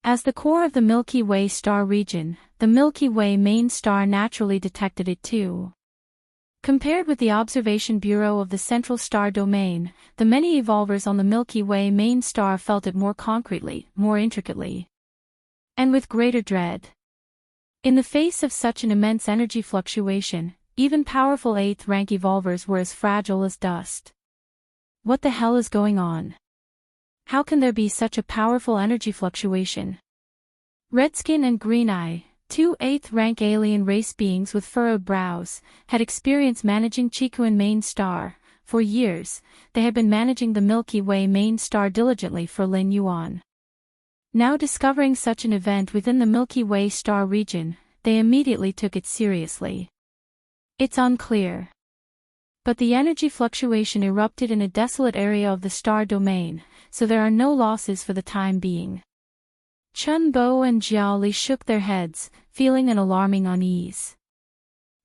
As the core of the Milky Way star region, the Milky Way main star naturally detected it too. Compared with the observation bureau of the central star domain, the many evolvers on the Milky Way main star felt it more concretely, more intricately, and with greater dread. In the face of such an immense energy fluctuation, even powerful 8th rank evolvers were as fragile as dust. What the hell is going on? How can there be such a powerful energy fluctuation? Redskin and Green Eye, 2 8th rank alien race beings with furrowed brows, had experience managing Chikuan main star. For years, they had been managing the Milky Way main star diligently for Lin Yuan. Now discovering such an event within the Milky Way star region, they immediately took it seriously. It's unclear. But the energy fluctuation erupted in a desolate area of the star domain, so there are no losses for the time being. Chun Bo and Jiao Li shook their heads, feeling an alarming unease.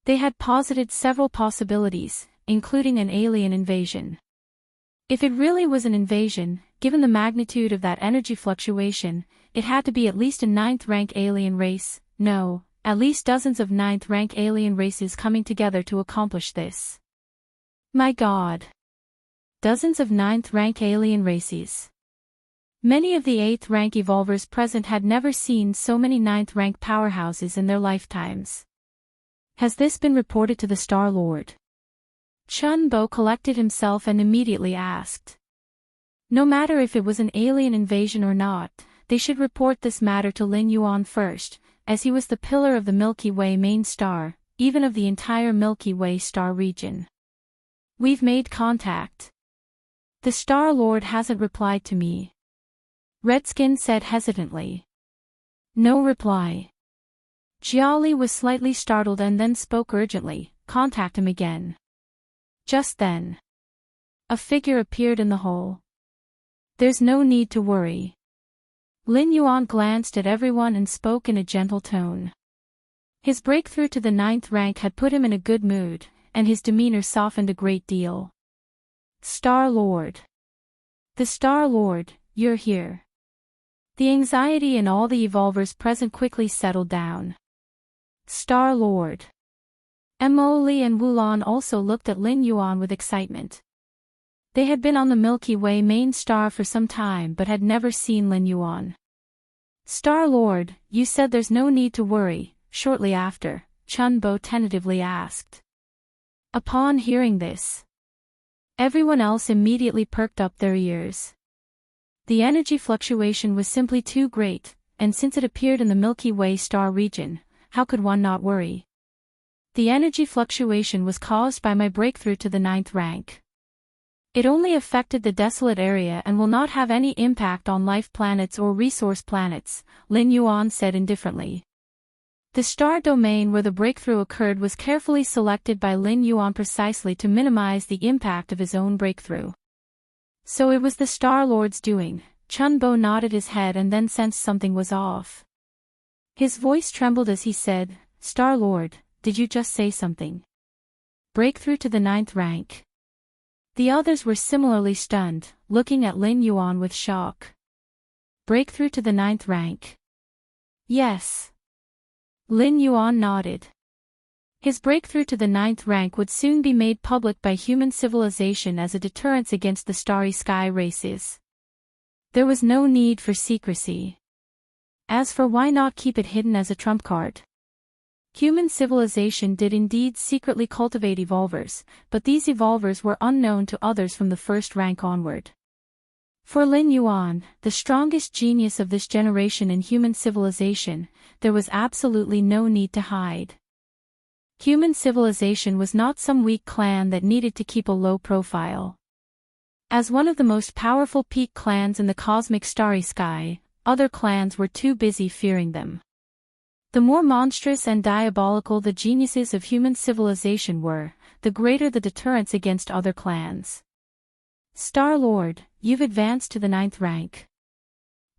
They had posited several possibilities, including an alien invasion. If it really was an invasion, given the magnitude of that energy fluctuation, it had to be at least a 9th-rank alien race, no, at least dozens of 9th-rank alien races coming together to accomplish this. My God! Dozens of 9th-rank alien races. Many of the 8th-rank evolvers present had never seen so many 9th-rank powerhouses in their lifetimes. Has this been reported to the Star Lord? Chun Bo collected himself and immediately asked. No matter if it was an alien invasion or not, they should report this matter to Lin Yuan first, as he was the pillar of the Milky Way main star, even of the entire Milky Way star region. We've made contact. The Star Lord hasn't replied to me. Redskin said hesitantly. No reply. Jiao Li was slightly startled and then spoke urgently, contact him again. Just then, a figure appeared in the hole. There's no need to worry. Lin Yuan glanced at everyone and spoke in a gentle tone. His breakthrough to the 9th rank had put him in a good mood, and his demeanor softened a great deal. Star Lord. The Star Lord, you're here. The anxiety in all the evolvers present quickly settled down. Star Lord. Mo Li and Wulan also looked at Lin Yuan with excitement. They had been on the Milky Way main star for some time but had never seen Lin Yuan. Star Lord, you said there's no need to worry, shortly after, Chun Bo tentatively asked. Upon hearing this, everyone else immediately perked up their ears. The energy fluctuation was simply too great, and since it appeared in the Milky Way star region, how could one not worry? The energy fluctuation was caused by my breakthrough to the 9th rank. It only affected the desolate area and will not have any impact on life planets or resource planets, Lin Yuan said indifferently. The star domain where the breakthrough occurred was carefully selected by Lin Yuan precisely to minimize the impact of his own breakthrough. So it was the Star Lord's doing. Chun Bo nodded his head and then sensed something was off. His voice trembled as he said, Star Lord, did you just say something? Breakthrough to the 9th rank. The others were similarly stunned, looking at Lin Yuan with shock. Breakthrough to the 9th rank. Yes. Lin Yuan nodded. His breakthrough to the 9th rank would soon be made public by human civilization as a deterrence against the starry sky races. There was no need for secrecy. As for why not keep it hidden as a trump card? Human civilization did indeed secretly cultivate evolvers, but these evolvers were unknown to others from the 1st rank onward. For Lin Yuan, the strongest genius of this generation in human civilization, there was absolutely no need to hide. Human civilization was not some weak clan that needed to keep a low profile. As one of the most powerful peak clans in the cosmic starry sky, other clans were too busy fearing them. The more monstrous and diabolical the geniuses of human civilization were, the greater the deterrence against other clans. Star Lord, you've advanced to the 9th rank.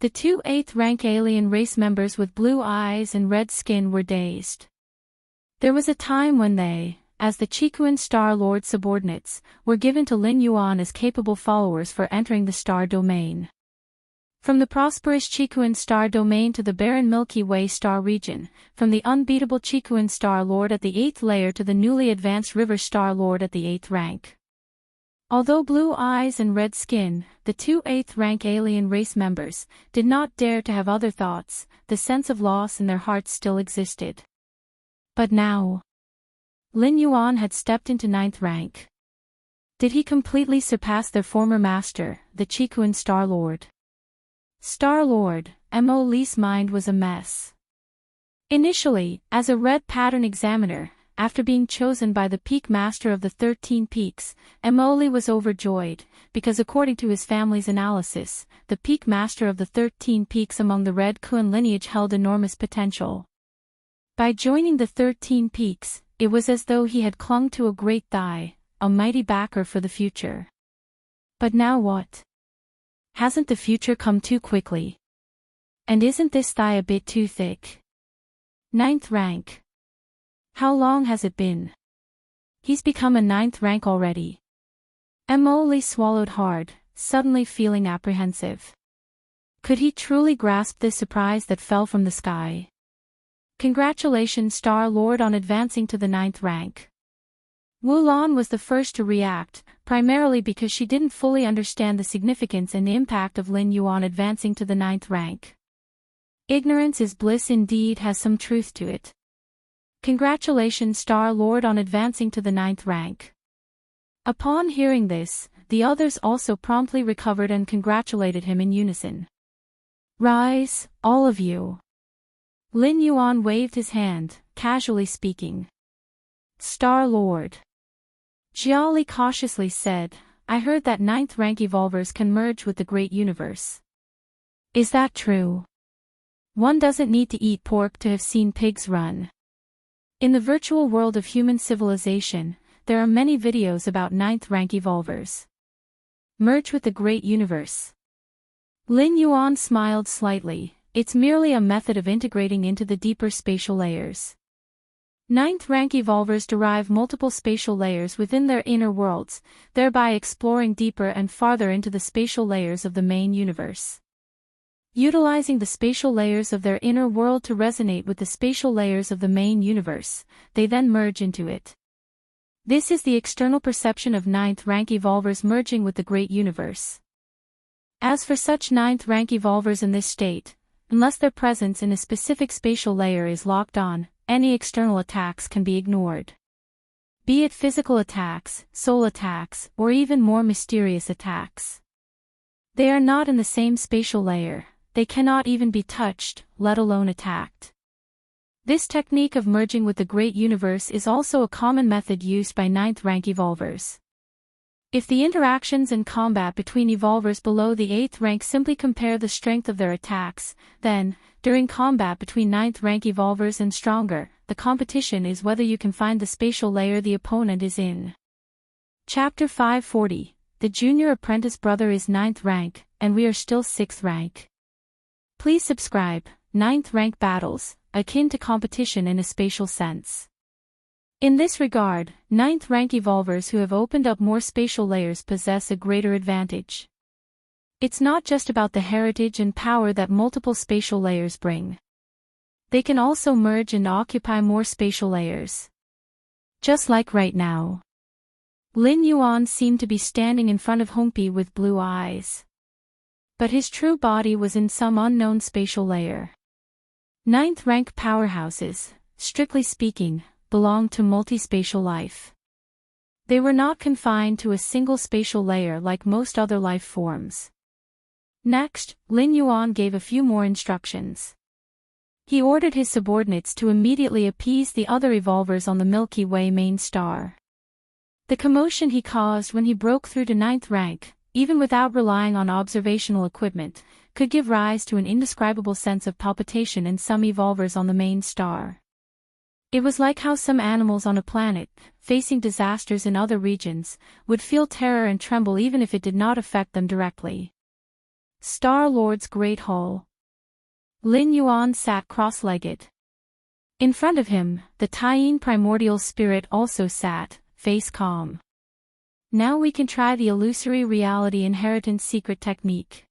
The 2 8th rank alien race members with blue eyes and red skin were dazed. There was a time when they, as the Chikuan Star Lord subordinates, were given to Lin Yuan as capable followers for entering the star domain. From the prosperous Chikuan star domain to the barren Milky Way star region, from the unbeatable Chikuan Star Lord at the 8th layer to the newly advanced River Star Lord at the 8th rank. Although blue eyes and red skin, the 2 8th rank alien race members, did not dare to have other thoughts, the sense of loss in their hearts still existed. But now, Lin Yuan had stepped into 9th rank. Did he completely surpass their former master, the Chikuan Star Lord? Star Lord, Mo Li's mind was a mess. Initially, as a red pattern examiner, after being chosen by the Peak Master of the 13 Peaks, Emoli was overjoyed, because according to his family's analysis, the Peak Master of the 13 Peaks among the Red Kun lineage held enormous potential. By joining the 13 Peaks, it was as though he had clung to a great thigh, a mighty backer for the future. But now what? Hasn't the future come too quickly? And isn't this thigh a bit too thick? 9th rank. How long has it been? He's become a 9th rank already. Emoli swallowed hard, suddenly feeling apprehensive. Could he truly grasp this surprise that fell from the sky? Congratulations, Star Lord, on advancing to the 9th rank. Wulan was the first to react, primarily because she didn't fully understand the significance and impact of Lin Yuan advancing to the 9th rank. Ignorance is bliss indeed has some truth to it. Congratulations, Star Lord, on advancing to the 9th rank. Upon hearing this, the others also promptly recovered and congratulated him in unison. Rise, all of you. Lin Yuan waved his hand, casually speaking. Star Lord. Jiali cautiously said, I heard that 9th rank evolvers can merge with the great universe. Is that true? One doesn't need to eat pork to have seen pigs run. In the virtual world of human civilization, there are many videos about 9th rank evolvers. Merge with the great universe. Lin Yuan smiled slightly, it's merely a method of integrating into the deeper spatial layers. 9th rank evolvers derive multiple spatial layers within their inner worlds, thereby exploring deeper and farther into the spatial layers of the main universe. Utilizing the spatial layers of their inner world to resonate with the spatial layers of the main universe, they then merge into it. This is the external perception of 9th rank evolvers merging with the great universe. As for such 9th rank evolvers in this state, unless their presence in a specific spatial layer is locked on, any external attacks can be ignored. Be it physical attacks, soul attacks, or even more mysterious attacks. They are not in the same spatial layer. They cannot even be touched, let alone attacked. This technique of merging with the great universe is also a common method used by 9th rank evolvers. If the interactions and combat between evolvers below the 8th rank simply compare the strength of their attacks, then, during combat between 9th rank evolvers and stronger, the competition is whether you can find the spatial layer the opponent is in. Chapter 540, The Junior Apprentice Brother is 9th rank, and we are still 6th rank. Please subscribe. 9th rank battles, akin to competition in a spatial sense. In this regard, 9th rank evolvers who have opened up more spatial layers possess a greater advantage. It's not just about the heritage and power that multiple spatial layers bring. They can also merge and occupy more spatial layers. Just like right now. Lin Yuan seemed to be standing in front of Hongpi with blue eyes. But his true body was in some unknown spatial layer. 9th rank powerhouses, strictly speaking, belong to multispatial life. They were not confined to a single spatial layer like most other life forms. Next, Lin Yuan gave a few more instructions. He ordered his subordinates to immediately appease the other evolvers on the Milky Way main star. The commotion he caused when he broke through to 9th rank, even without relying on observational equipment, could give rise to an indescribable sense of palpitation in some evolvers on the main star. It was like how some animals on a planet, facing disasters in other regions, would feel terror and tremble even if it did not affect them directly. Star-Lord's Great Hall. Lin Yuan sat cross-legged. In front of him, the Taiyin primordial spirit also sat, face calm. Now we can try the illusory reality inheritance secret technique.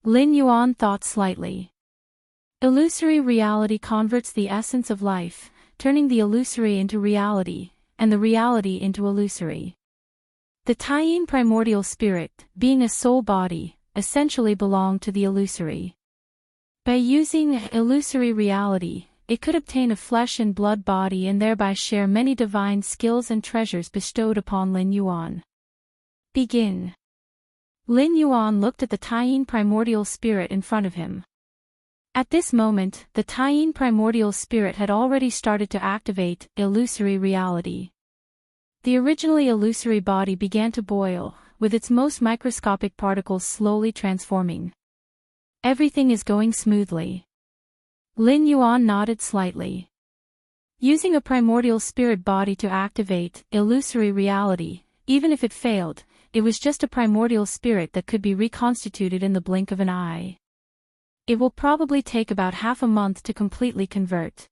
Lin Yuan thought slightly. Illusory reality converts the essence of life, turning the illusory into reality, and the reality into illusory. The Taiyin primordial spirit, being a soul body, essentially belonged to the illusory. By using illusory reality, it could obtain a flesh and blood body and thereby share many divine skills and treasures bestowed upon Lin Yuan. Begin. Lin Yuan looked at the Taiyin primordial spirit in front of him. At this moment, the Taiyin primordial spirit had already started to activate illusory reality. The originally illusory body began to boil, with its most microscopic particles slowly transforming. Everything is going smoothly. Lin Yuan nodded slightly. Using a primordial spirit body to activate illusory reality, even if it failed, it was just a primordial spirit that could be reconstituted in the blink of an eye. It will probably take about half a month to completely convert.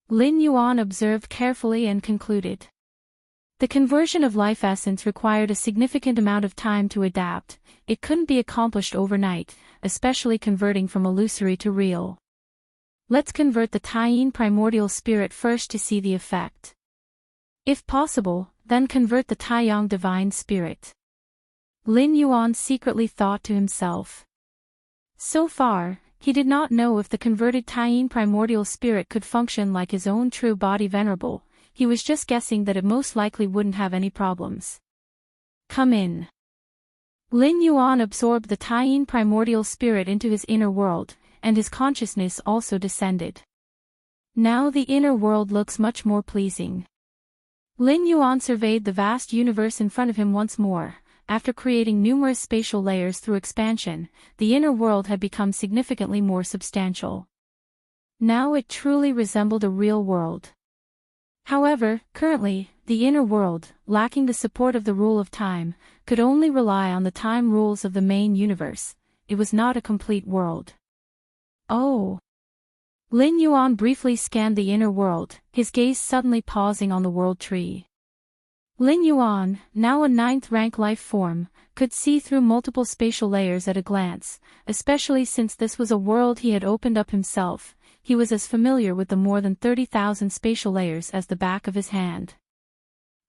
Lin Yuan observed carefully and concluded. The conversion of life essence required a significant amount of time to adapt. It couldn't be accomplished overnight, especially converting from illusory to real. Let's convert the Taiyin primordial spirit first to see the effect. If possible, then convert the Taiyang divine spirit. Lin Yuan secretly thought to himself. So far, he did not know if the converted Taiyin primordial spirit could function like his own true body venerable. He was just guessing that it most likely wouldn't have any problems. Come in. Lin Yuan absorbed the Taiyin primordial spirit into his inner world, and his consciousness also descended. Now the inner world looks much more pleasing. Lin Yuan surveyed the vast universe in front of him once more. After creating numerous spatial layers through expansion, the inner world had become significantly more substantial. Now it truly resembled a real world. However, currently, the inner world, lacking the support of the rule of time, could only rely on the time rules of the main universe. It was not a complete world. Oh! Lin Yuan briefly scanned the inner world, his gaze suddenly pausing on the world tree. Lin Yuan, now a 9th rank life form, could see through multiple spatial layers at a glance, especially since this was a world he had opened up himself. He was as familiar with the more than 30,000 spatial layers as the back of his hand.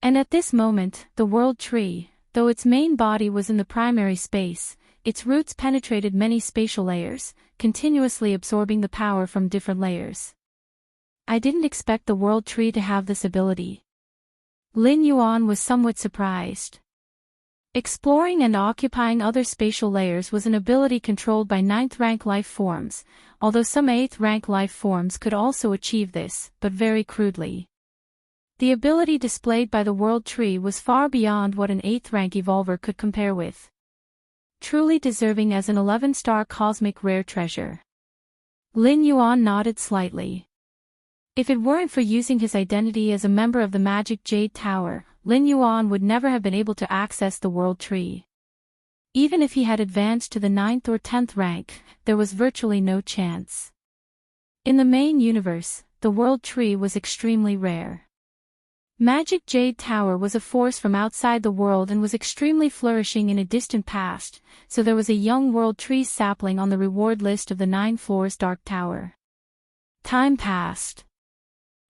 And at this moment, the world tree, though its main body was in the primary space, its roots penetrated many spatial layers, continuously absorbing the power from different layers. I didn't expect the world tree to have this ability. Lin Yuan was somewhat surprised. Exploring and occupying other spatial layers was an ability controlled by 9th rank life forms, although some 8th rank life forms could also achieve this, but very crudely. The ability displayed by the world tree was far beyond what an 8th rank evolver could compare with. Truly deserving as an 11-star cosmic rare treasure. Lin Yuan nodded slightly. If it weren't for using his identity as a member of the Magic Jade Tower, Lin Yuan would never have been able to access the world tree. Even if he had advanced to the 9th or 10th rank, there was virtually no chance. In the main universe, the world tree was extremely rare. Magic Jade Tower was a force from outside the world and was extremely flourishing in a distant past, so there was a young world tree sapling on the reward list of the 9 floors Dark Tower. Time passed.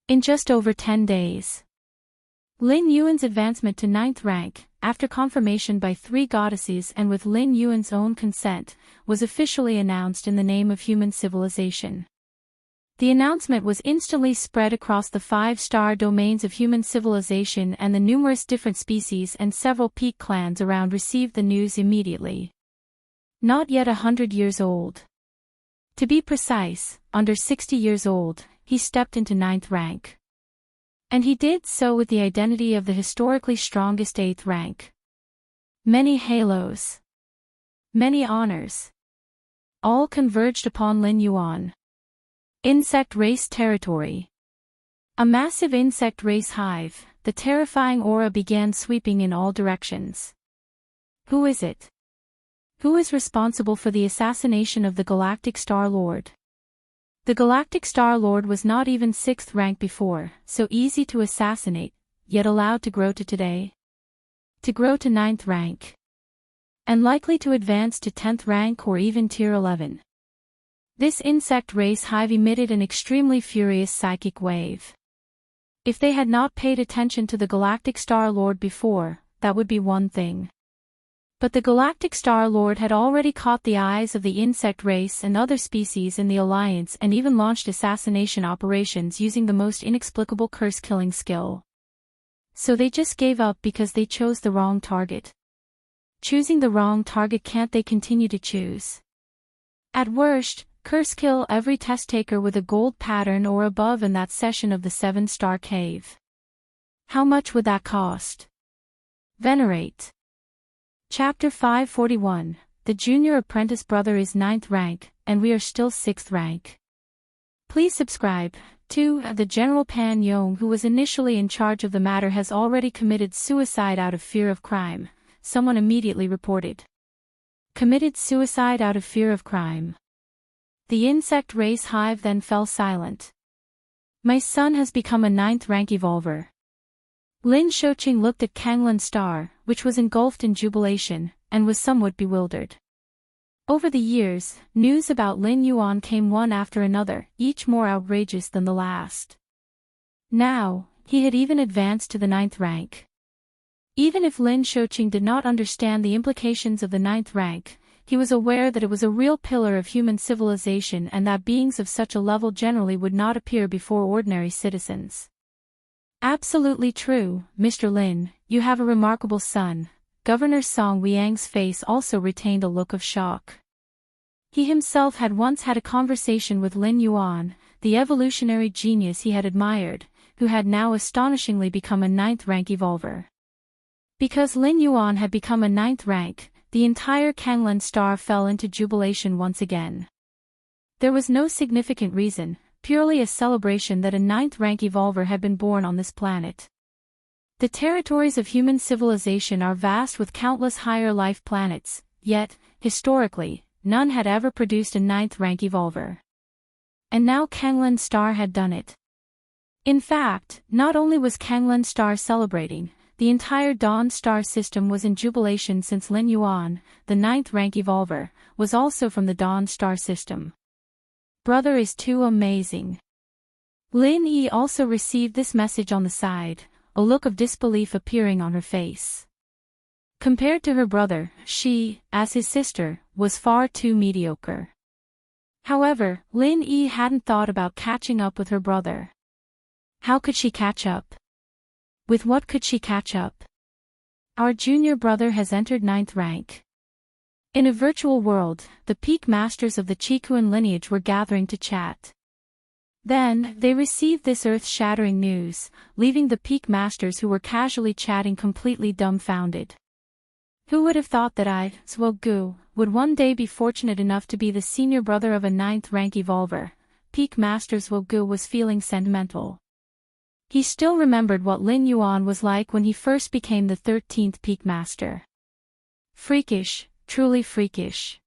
In just over 10 days. Lin Yuan's advancement to 9th rank, after confirmation by 3 goddesses and with Lin Yuan's own consent, was officially announced in the name of human civilization. The announcement was instantly spread across the 5-star domains of human civilization, and the numerous different species and several peak clans around received the news immediately. Not yet 100 years old. To be precise, under 60 years old, he stepped into 9th rank. And he did so with the identity of the historically strongest 8th rank. Many halos. Many honors. All converged upon Lin Yuan. Insect race territory. A massive insect race hive, the terrifying aura began sweeping in all directions. Who is it? Who is responsible for the assassination of the Galactic Star Lord? The Galactic Star Lord was not even 6th rank before, so easy to assassinate, yet allowed to grow to today. To grow to 9th rank. And likely to advance to 10th rank or even tier 11. This insect race hive emitted an extremely furious psychic wave. If they had not paid attention to the Galactic Star Lord before, that would be one thing. But the Galactic Star Lord had already caught the eyes of the insect race and other species in the Alliance and even launched assassination operations using the most inexplicable curse-killing skill. So they just gave up because they chose the wrong target. Choosing the wrong target, can't they continue to choose? At worst, Curse kill every test taker with a gold pattern or above in that session of the 7-star cave. How much would that cost? Venerate. Chapter 541. The junior apprentice brother is 9th rank, and we are still 6th rank. Please subscribe. 2. The General Pan Yong, who was initially in charge of the matter, has already committed suicide out of fear of crime, someone immediately reported. Committed suicide out of fear of crime. The insect race hive then fell silent. My son has become a 9th rank evolver. Lin Shouqing looked at Kanglan Star, which was engulfed in jubilation, and was somewhat bewildered. Over the years, news about Lin Yuan came one after another, each more outrageous than the last. Now, he had even advanced to the 9th rank. Even if Lin Shouqing did not understand the implications of the 9th rank, he was aware that it was a real pillar of human civilization and that beings of such a level generally would not appear before ordinary citizens. Absolutely true, Mr. Lin, you have a remarkable son. Governor Song Weiyang's face also retained a look of shock. He himself had once had a conversation with Lin Yuan, the evolutionary genius he had admired, who had now astonishingly become a 9th rank evolver. Because Lin Yuan had become a 9th rank, the entire Kanglan Star fell into jubilation once again. There was no significant reason, purely a celebration that a 9th rank evolver had been born on this planet. The territories of human civilization are vast with countless higher life planets, yet, historically, none had ever produced a 9th rank evolver. And now Kanglan Star had done it. In fact, not only was Kanglan Star celebrating, the entire Dawn Star system was in jubilation since Lin Yuan, the 9th rank evolver, was also from the Dawn Star system. Brother is too amazing. Lin Yi also received this message on the side, a look of disbelief appearing on her face. Compared to her brother, she, as his sister, was far too mediocre. However, Lin Yi hadn't thought about catching up with her brother. How could she catch up? With what could she catch up? Our junior brother has entered 9th rank. In a virtual world, the peak masters of the Qikuan lineage were gathering to chat. Then, they received this earth-shattering news, leaving the peak masters who were casually chatting completely dumbfounded. Who would have thought that I, Zhuo Gu, would one day be fortunate enough to be the senior brother of a 9th rank evolver? Peak Master Zhuo Gu was feeling sentimental. He still remembered what Lin Yuan was like when he first became the 13th Peak Master. Freakish, truly freakish.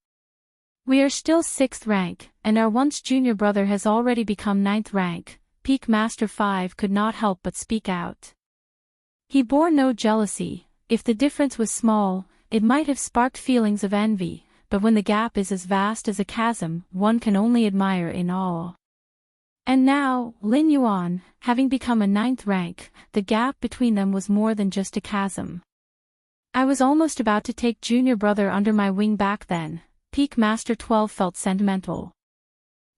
We are still 6th rank, and our once junior brother has already become 9th rank. Peak Master 5 could not help but speak out. He bore no jealousy. If the difference was small, it might have sparked feelings of envy, but when the gap is as vast as a chasm, one can only admire in awe. And now, Lin Yuan, having become a 9th rank, the gap between them was more than just a chasm. I was almost about to take junior brother under my wing back then. Peak Master 12 felt sentimental.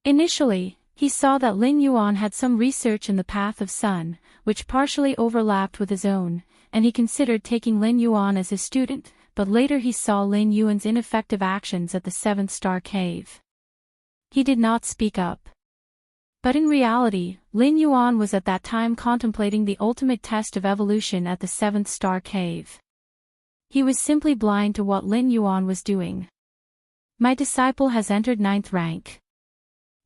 Initially, he saw that Lin Yuan had some research in the path of sun, which partially overlapped with his own, and he considered taking Lin Yuan as his student, but later he saw Lin Yuan's ineffective actions at the 7th star cave. He did not speak up. But in reality, Lin Yuan was at that time contemplating the ultimate test of evolution at the 7th star cave. He was simply blind to what Lin Yuan was doing. My disciple has entered 9th rank.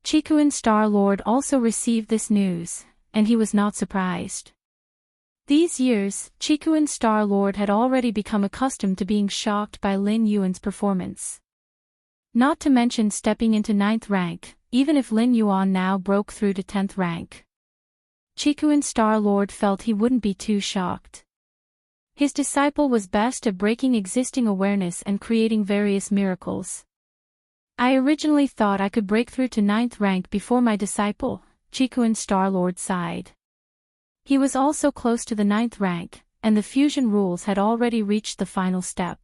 Qikuan Star Lord also received this news, and he was not surprised. These years, Qikuan Star Lord had already become accustomed to being shocked by Lin Yuan's performance. Not to mention stepping into 9th rank, even if Lin Yuan now broke through to 10th rank. Qikuan Star Lord felt he wouldn't be too shocked. His disciple was best at breaking existing awareness and creating various miracles. I originally thought I could break through to 9th rank before my disciple, Qikuan Star Lord sighed. He was also close to the 9th rank, and the fusion rules had already reached the final step.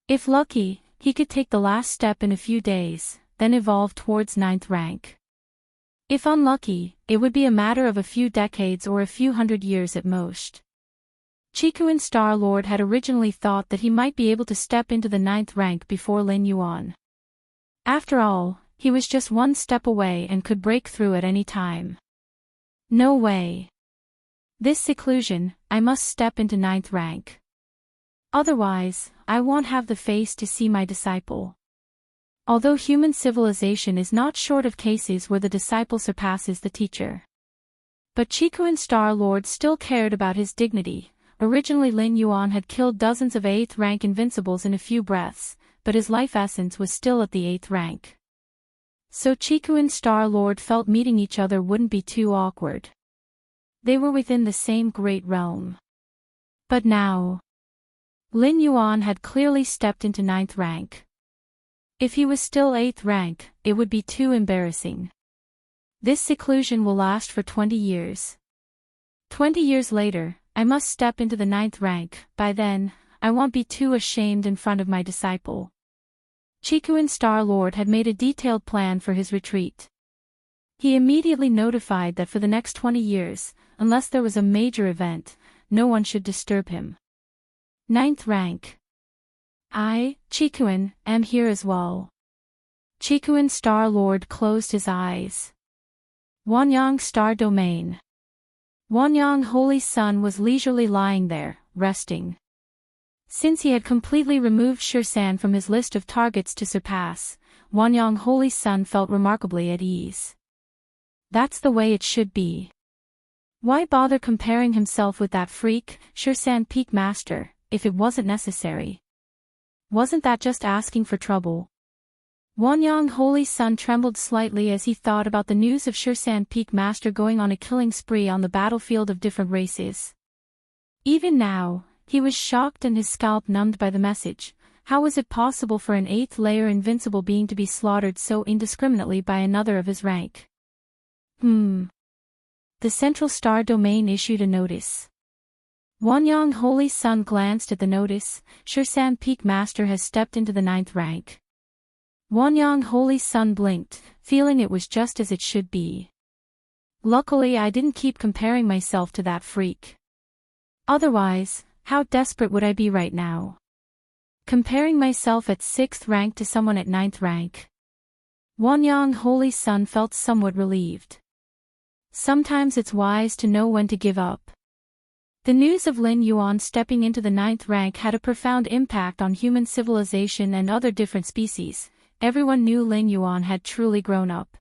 If lucky, he could take the last step in a few days, then evolve towards 9th rank. If unlucky, it would be a matter of a few decades or a few hundred years at most. Qikuan Star Lord had originally thought that he might be able to step into the 9th rank before Lin Yuan. After all, He was just one step away and could break through at any time. No way. This seclusion, I must step into 9th rank. Otherwise, I won't have the face to see my disciple. Although human civilization is not short of cases where the disciple surpasses the teacher. But Chikuin Star-Lord still cared about his dignity. Originally Lin Yuan had killed dozens of 8th rank invincibles in a few breaths, but his life essence was still at the 8th rank. So Chikuin Star-Lord felt meeting each other wouldn't be too awkward. They were within the same great realm. But now, Lin Yuan had clearly stepped into 9th rank. If he was still 8th rank, it would be too embarrassing. This seclusion will last for 20 years. 20 years later, I must step into the 9th rank. By then, I won't be too ashamed in front of my disciple. Chikuin Star-Lord had made a detailed plan for his retreat. He immediately notified that for the next 20 years, unless there was a major event, no one should disturb him. 9th rank. I, Chikuin, am here as well. Chikuin Star-Lord closed his eyes. Wanyang Star Domain. Wanyang Holy Sun was leisurely lying there, resting. Since he had completely removed Shirsan from his list of targets to surpass, Wanyang Holy Sun felt remarkably at ease. That's the way it should be. Why bother comparing himself with that freak, Shirsan Peak Master, if it wasn't necessary? Wasn't that just asking for trouble? Wanyang Holy Sun trembled slightly as he thought about the news of Shirsan Peak Master going on a killing spree on the battlefield of different races. Even now, he was shocked and his scalp numbed by the message. How was it possible for an 8th layer invincible being to be slaughtered so indiscriminately by another of his rank? The Central Star Domain issued a notice. Wanyang Holy Sun glanced at the notice. Shirsan Peak Master has stepped into the 9th rank. Wanyang Holy Sun blinked, feeling it was just as it should be. Luckily I didn't keep comparing myself to that freak. Otherwise, how desperate would I be right now? Comparing myself at 6th rank to someone at 9th rank. Wanyang Holy Sun felt somewhat relieved. Sometimes it's wise to know when to give up. The news of Lin Yuan stepping into the 9th rank had a profound impact on human civilization and other different species. Everyone knew Lin Yuan had truly grown up.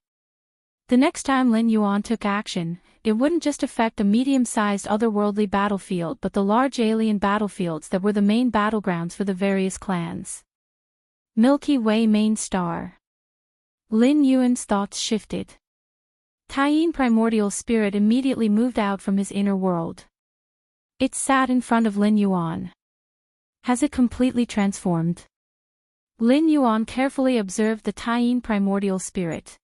The next time Lin Yuan took action, it wouldn't just affect a medium-sized otherworldly battlefield but the large alien battlefields that were the main battlegrounds for the various clans. Milky Way main star. Lin Yuan's thoughts shifted. Taiyin primordial spirit immediately moved out from his inner world. It sat in front of Lin Yuan. Has it completely transformed? Lin Yuan carefully observed the Taiyin primordial spirit.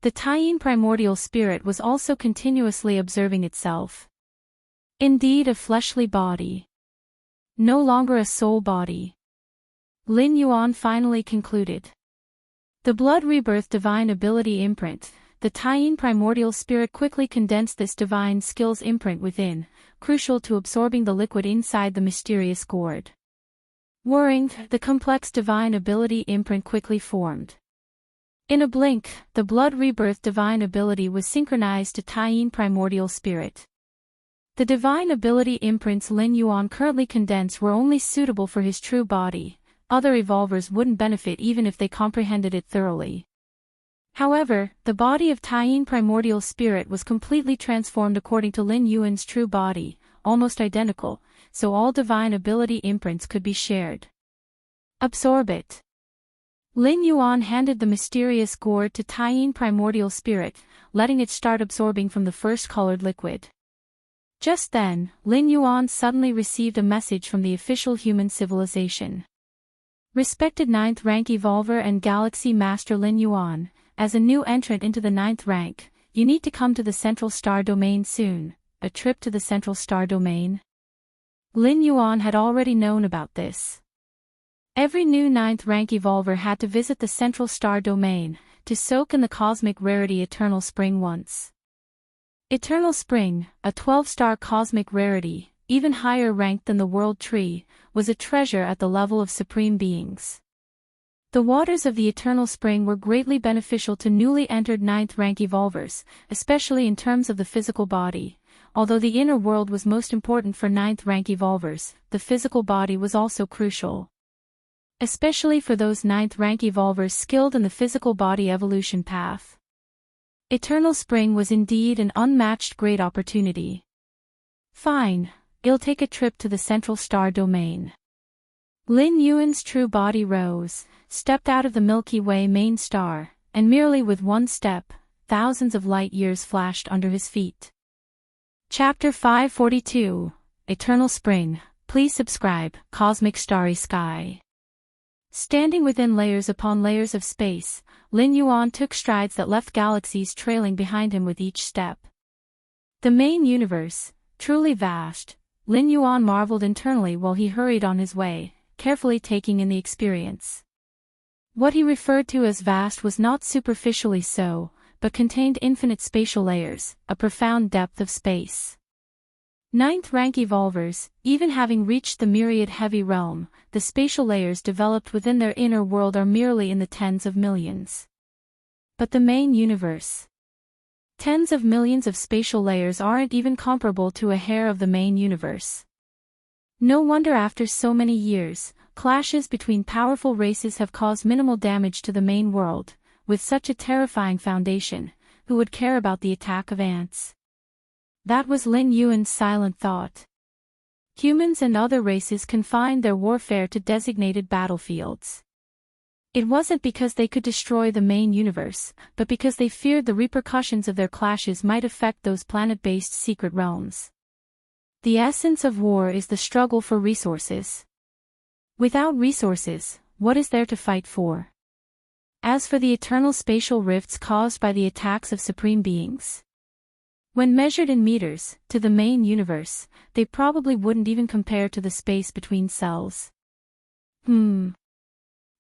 The Taiyin primordial spirit was also continuously observing itself. Indeed a fleshly body. No longer a soul body. Lin Yuan finally concluded. The blood rebirth divine ability imprint. The Taiyin primordial spirit quickly condensed this divine skills imprint within, crucial to absorbing the liquid inside the mysterious gourd. Whirring, the complex divine ability imprint quickly formed. In a blink, the blood rebirth divine ability was synchronized to Taiyin primordial spirit. The divine ability imprints Lin Yuan currently condensed were only suitable for his true body. Other evolvers wouldn't benefit even if they comprehended it thoroughly. However, the body of Taiyin primordial spirit was completely transformed according to Lin Yuan's true body, almost identical, so all divine ability imprints could be shared. Absorb it. Lin Yuan handed the mysterious gourd to Taiyin primordial spirit, letting it start absorbing from the first colored liquid. Just then, Lin Yuan suddenly received a message from the official human civilization. Respected 9th rank evolver and galaxy master Lin Yuan, as a new entrant into the 9th rank, you need to come to the Central Star Domain soon. A trip to the Central Star Domain? Lin Yuan had already known about this. Every new 9th rank evolver had to visit the Central Star Domain, to soak in the cosmic rarity Eternal Spring once. Eternal Spring, a 12-star cosmic rarity, even higher ranked than the World Tree, was a treasure at the level of supreme beings. The waters of the Eternal Spring were greatly beneficial to newly entered 9th rank evolvers, especially in terms of the physical body. Although the inner world was most important for 9th rank evolvers, the physical body was also crucial. Especially for those 9th rank evolvers skilled in the physical body evolution path. Eternal Spring was indeed an unmatched great opportunity. Fine, I'll take a trip to the Central Star Domain. Lin Yuan's true body rose, stepped out of the Milky Way main star, and merely with one step, thousands of light years flashed under his feet. Chapter 542, Eternal Spring. Please subscribe, Cosmic Starry Sky. Standing within layers upon layers of space, Lin Yuan took strides that left galaxies trailing behind him with each step. The main universe, truly vast, Lin Yuan marveled internally while he hurried on his way, carefully taking in the experience. What he referred to as vast was not superficially so, but contained infinite spatial layers, a profound depth of space. 9th rank evolvers, even having reached the myriad heavy realm, the spatial layers developed within their inner world are merely in the tens of millions. But the main universe. Tens of millions of spatial layers aren't even comparable to a hair of the main universe. No wonder after so many years, clashes between powerful races have caused minimal damage to the main world. With such a terrifying foundation, who would care about the attack of ants? That was Lin Yuan's silent thought. Humans and other races confined their warfare to designated battlefields. It wasn't because they could destroy the main universe, but because they feared the repercussions of their clashes might affect those planet-based secret realms. The essence of war is the struggle for resources. Without resources, what is there to fight for? As for the eternal spatial rifts caused by the attacks of supreme beings, when measured in meters, to the main universe, they probably wouldn't even compare to the space between cells.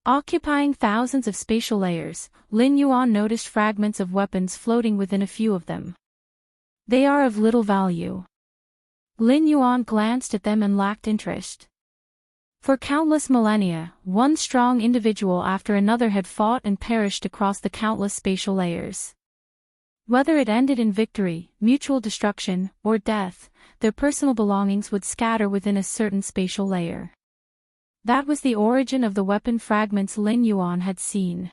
Occupying thousands of spatial layers, Lin Yuan noticed fragments of weapons floating within a few of them. They are of little value. Lin Yuan glanced at them and lacked interest. For countless millennia, one strong individual after another had fought and perished across the countless spatial layers. Whether it ended in victory, mutual destruction, or death, their personal belongings would scatter within a certain spatial layer. That was the origin of the weapon fragments Lin Yuan had seen.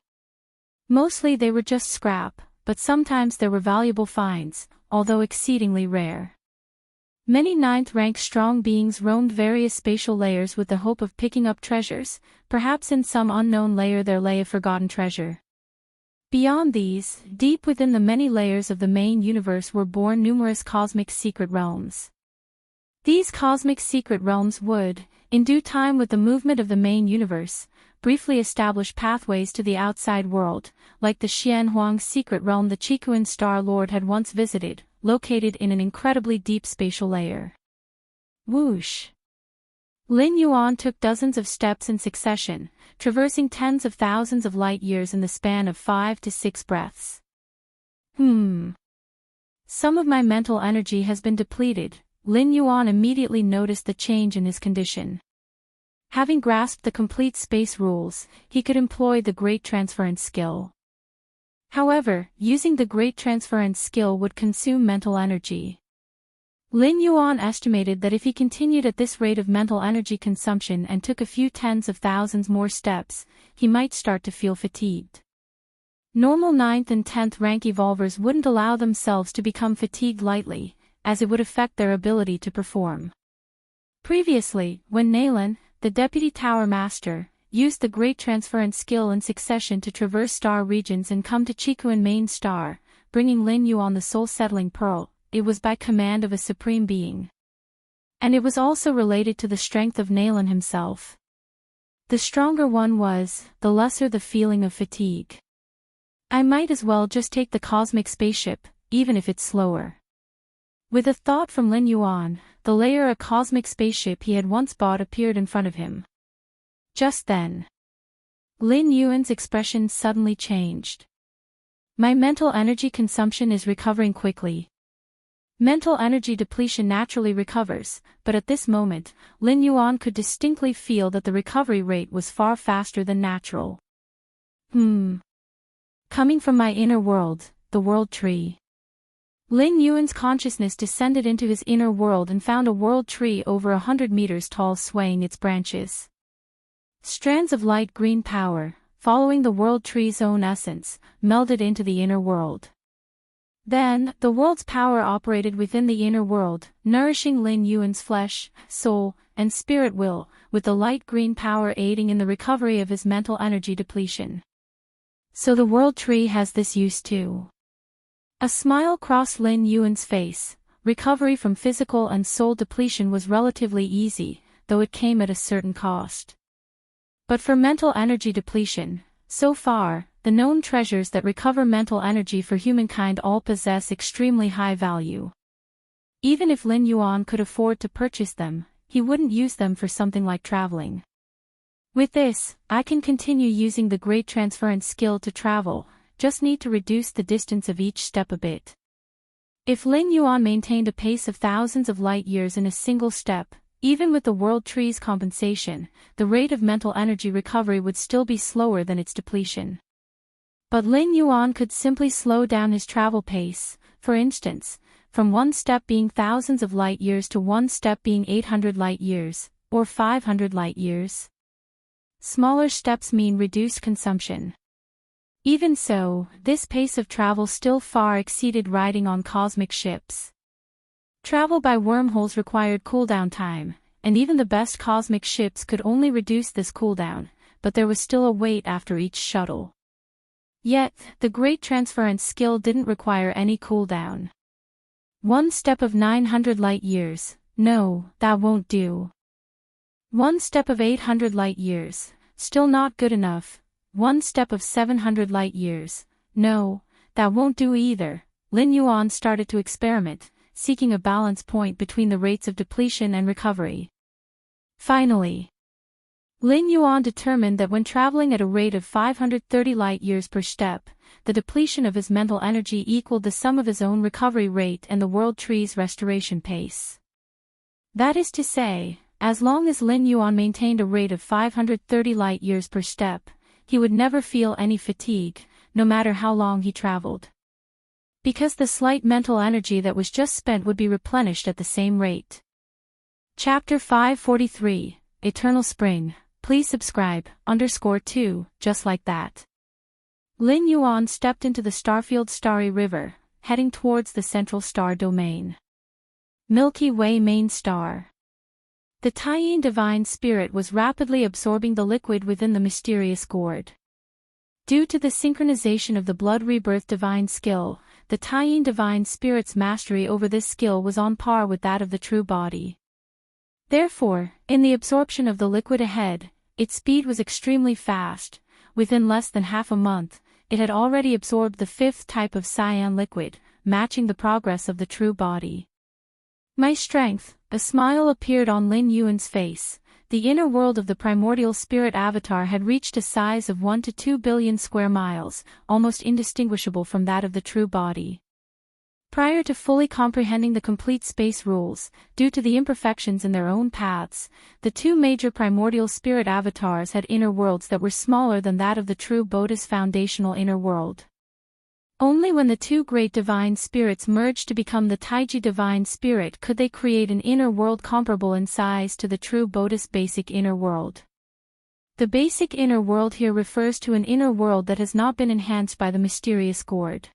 Mostly they were just scrap, but sometimes there were valuable finds, although exceedingly rare. Many 9th rank strong beings roamed various spatial layers with the hope of picking up treasures, perhaps in some unknown layer there lay a forgotten treasure. Beyond these, deep within the many layers of the main universe were born numerous cosmic secret realms. These cosmic secret realms would, in due time with the movement of the main universe, briefly establish pathways to the outside world, like the Xianhuang secret realm the Qikuan Star Lord had once visited, located in an incredibly deep spatial layer. Whoosh! Lin Yuan took dozens of steps in succession, traversing tens of thousands of light years in the span of 5 to 6 breaths. Some of my mental energy has been depleted. Lin Yuan immediately noticed the change in his condition. Having grasped the complete space rules, he could employ the Great Transference skill. However, using the Great Transference skill would consume mental energy. Lin Yuan estimated that if he continued at this rate of mental energy consumption and took a few tens of thousands more steps, he might start to feel fatigued. Normal 9th and 10th rank evolvers wouldn't allow themselves to become fatigued lightly, as it would affect their ability to perform. Previously, when Nalan, the Deputy Tower Master, used the Great Transference skill in succession to traverse star regions and come to Qikuan Main Star, bringing Lin Yuan the soul-settling pearl, it was by command of a supreme being. And it was also related to the strength of Nalan himself. The stronger one was, the lesser the feeling of fatigue. I might as well just take the cosmic spaceship, even if it's slower. With a thought from Lin Yuan, the layer a cosmic spaceship he had once bought appeared in front of him. Just then, Lin Yuan's expression suddenly changed. My mental energy consumption is recovering quickly. Mental energy depletion naturally recovers, but at this moment, Lin Yuan could distinctly feel that the recovery rate was far faster than natural. Coming from my inner world, the world tree. Lin Yuan's consciousness descended into his inner world and found a world tree over 100 meters tall swaying its branches. Strands of light green power, following the world tree's own essence, melded into the inner world. Then, the world's power operated within the inner world, nourishing Lin Yuan's flesh, soul, and spirit will, with the light green power aiding in the recovery of his mental energy depletion. So the world tree has this use too. A smile crossed Lin Yuan's face. Recovery from physical and soul depletion was relatively easy, though it came at a certain cost. But for mental energy depletion, so far, the known treasures that recover mental energy for humankind all possess extremely high value. Even if Lin Yuan could afford to purchase them, he wouldn't use them for something like traveling. With this, I can continue using the great transference skill to travel, just need to reduce the distance of each step a bit. If Lin Yuan maintained a pace of thousands of light years in a single step, even with the world tree's compensation, the rate of mental energy recovery would still be slower than its depletion. But Lin Yuan could simply slow down his travel pace, for instance, from one step being thousands of light years to one step being 800 light years, or 500 light years. Smaller steps mean reduced consumption. Even so, this pace of travel still far exceeded riding on cosmic ships. Travel by wormholes required cooldown time, and even the best cosmic ships could only reduce this cooldown, but there was still a wait after each shuttle. Yet, the great transference skill didn't require any cooldown. One step of 900 light years, no, that won't do. One step of 800 light years, still not good enough. One step of 700 light years, no, that won't do either. Lin Yuan started to experiment, seeking a balance point between the rates of depletion and recovery. Finally, Lin Yuan determined that when traveling at a rate of 530 light years per step, the depletion of his mental energy equaled the sum of his own recovery rate and the world tree's restoration pace. That is to say, as long as Lin Yuan maintained a rate of 530 light years per step, he would never feel any fatigue, no matter how long he traveled. Because the slight mental energy that was just spent would be replenished at the same rate. Chapter 543, Eternal Spring. Please subscribe, _2, just like that. Lin Yuan stepped into the starfield Starry River, heading towards the central star domain. Milky Way main star. The Taiyin divine spirit was rapidly absorbing the liquid within the mysterious gourd. Due to the synchronization of the blood rebirth divine skill, the Taiyin divine spirit's mastery over this skill was on par with that of the true body. Therefore, in the absorption of the liquid ahead, its speed was extremely fast. Within less than half a month, it had already absorbed the fifth type of cyan liquid, matching the progress of the true body. My strength, a smile appeared on Lin Yuan's face. The inner world of the primordial spirit avatar had reached a size of 1 to 2 billion square miles, almost indistinguishable from that of the true body. Prior to fully comprehending the complete space rules, due to the imperfections in their own paths, the two major primordial spirit avatars had inner worlds that were smaller than that of the true Bodhi's foundational inner world. Only when the two great divine spirits merged to become the Taiji divine spirit could they create an inner world comparable in size to the true Bodhi's basic inner world. The basic inner world here refers to an inner world that has not been enhanced by the mysterious gourd.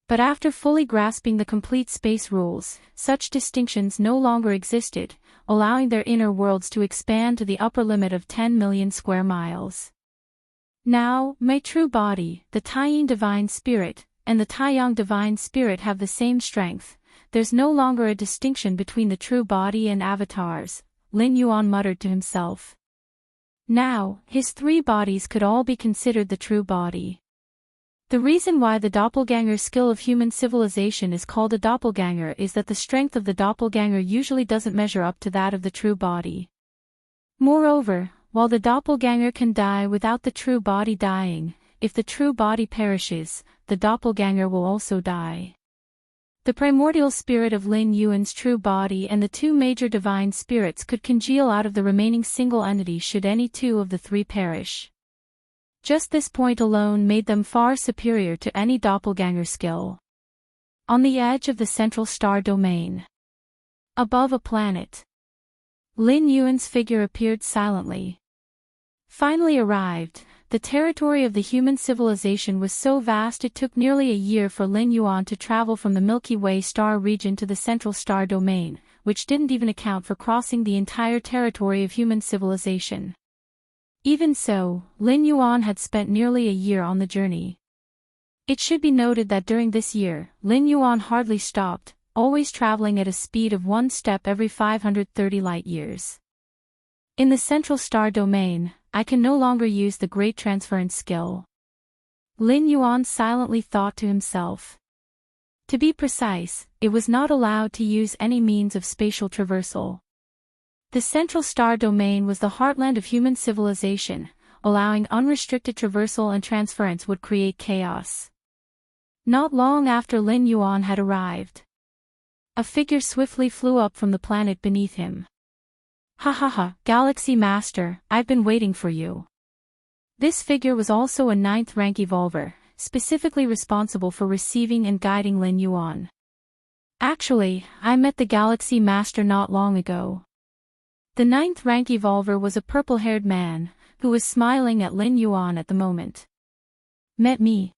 But after fully grasping the complete space rules, such distinctions no longer existed, allowing their inner worlds to expand to the upper limit of 10 million square miles. Now, my true body, the Taiyin divine spirit, and the Taiyang divine spirit have the same strength. There's no longer a distinction between the true body and avatars, Lin Yuan muttered to himself. Now, his three bodies could all be considered the true body. The reason why the doppelganger skill of human civilization is called a doppelganger is that the strength of the doppelganger usually doesn't measure up to that of the true body. Moreover, while the doppelganger can die without the true body dying, if the true body perishes, the doppelganger will also die. The primordial spirit of Lin Yuan's true body and the two major divine spirits could congeal out of the remaining single entity should any two of the three perish. Just this point alone made them far superior to any doppelganger skill. On the edge of the central star domain, above a planet, Lin Yuan's figure appeared silently. Finally arrived, the territory of the human civilization was so vast it took nearly a year for Lin Yuan to travel from the Milky Way star region to the central star domain, which didn't even account for crossing the entire territory of human civilization. Even so, Lin Yuan had spent nearly a year on the journey. It should be noted that during this year, Lin Yuan hardly stopped, always traveling at a speed of one step every 530 light-years. In the central star domain, I can no longer use the great transference skill. Lin Yuan silently thought to himself. To be precise, it was not allowed to use any means of spatial traversal. The central star domain was the heartland of human civilization, allowing unrestricted traversal and transference would create chaos. Not long after Lin Yuan had arrived, a figure swiftly flew up from the planet beneath him. Ha ha ha, Galaxy Master, I've been waiting for you. This figure was also a 9th rank evolver, specifically responsible for receiving and guiding Lin Yuan. Actually, I met the Galaxy Master not long ago. The 9th rank evolver was a purple-haired man, who was smiling at Lin Yuan at the moment. Met me?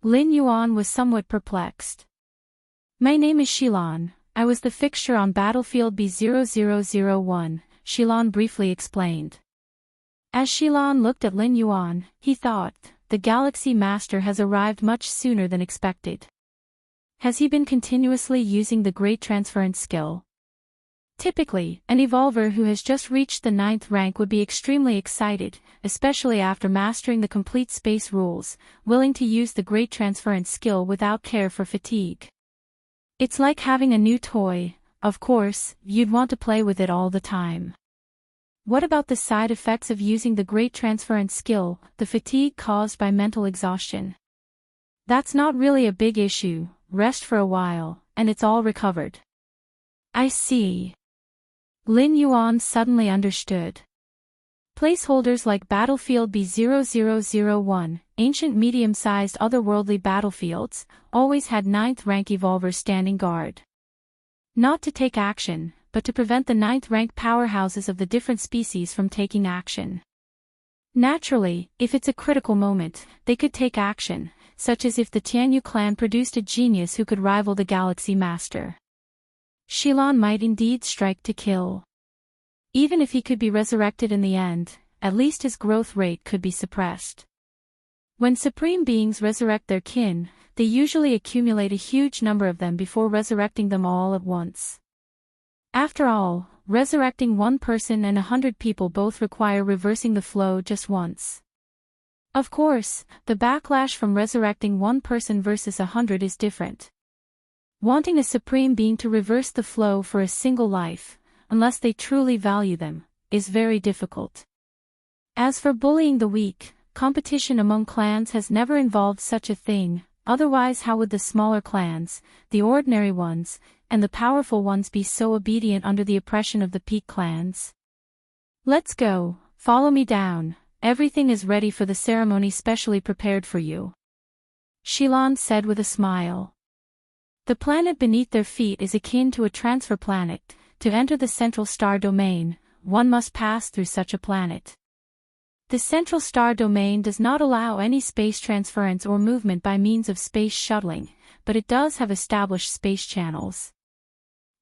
Lin Yuan was somewhat perplexed. My name is Shilan, I was the fixture on battlefield B0001, Shilan briefly explained. As Shilan looked at Lin Yuan, he thought, the Galaxy Master has arrived much sooner than expected. Has he been continuously using the great transference skill? Typically, an evolver who has just reached the 9th rank would be extremely excited, especially after mastering the complete space rules, willing to use the great transference skill without care for fatigue. It's like having a new toy, of course, you'd want to play with it all the time. What about the side effects of using the great transference skill, the fatigue caused by mental exhaustion? That's not really a big issue, rest for a while, and it's all recovered. I see. Lin Yuan suddenly understood. Placeholders like battlefield B0001, ancient medium-sized otherworldly battlefields, always had 9th rank evolvers standing guard. Not to take action, but to prevent the 9th rank powerhouses of the different species from taking action. Naturally, if it's a critical moment, they could take action, such as if the Tianyu clan produced a genius who could rival the Galaxy Master. Shilan might indeed strike to kill. Even if he could be resurrected in the end, at least his growth rate could be suppressed. When supreme beings resurrect their kin, they usually accumulate a huge number of them before resurrecting them all at once. After all, resurrecting one person and 100 people both require reversing the flow just once. Of course, the backlash from resurrecting one person versus 100 is different. Wanting a supreme being to reverse the flow for a single life, unless they truly value them, is very difficult. As for bullying the weak, competition among clans has never involved such a thing, otherwise how would the smaller clans, the ordinary ones, and the powerful ones be so obedient under the oppression of the peak clans? Let's go, follow me down, everything is ready for the ceremony specially prepared for you. Shilan said with a smile. The planet beneath their feet is akin to a transfer planet. To enter the central star domain, one must pass through such a planet. The central star domain does not allow any space transference or movement by means of space shuttling, but it does have established space channels.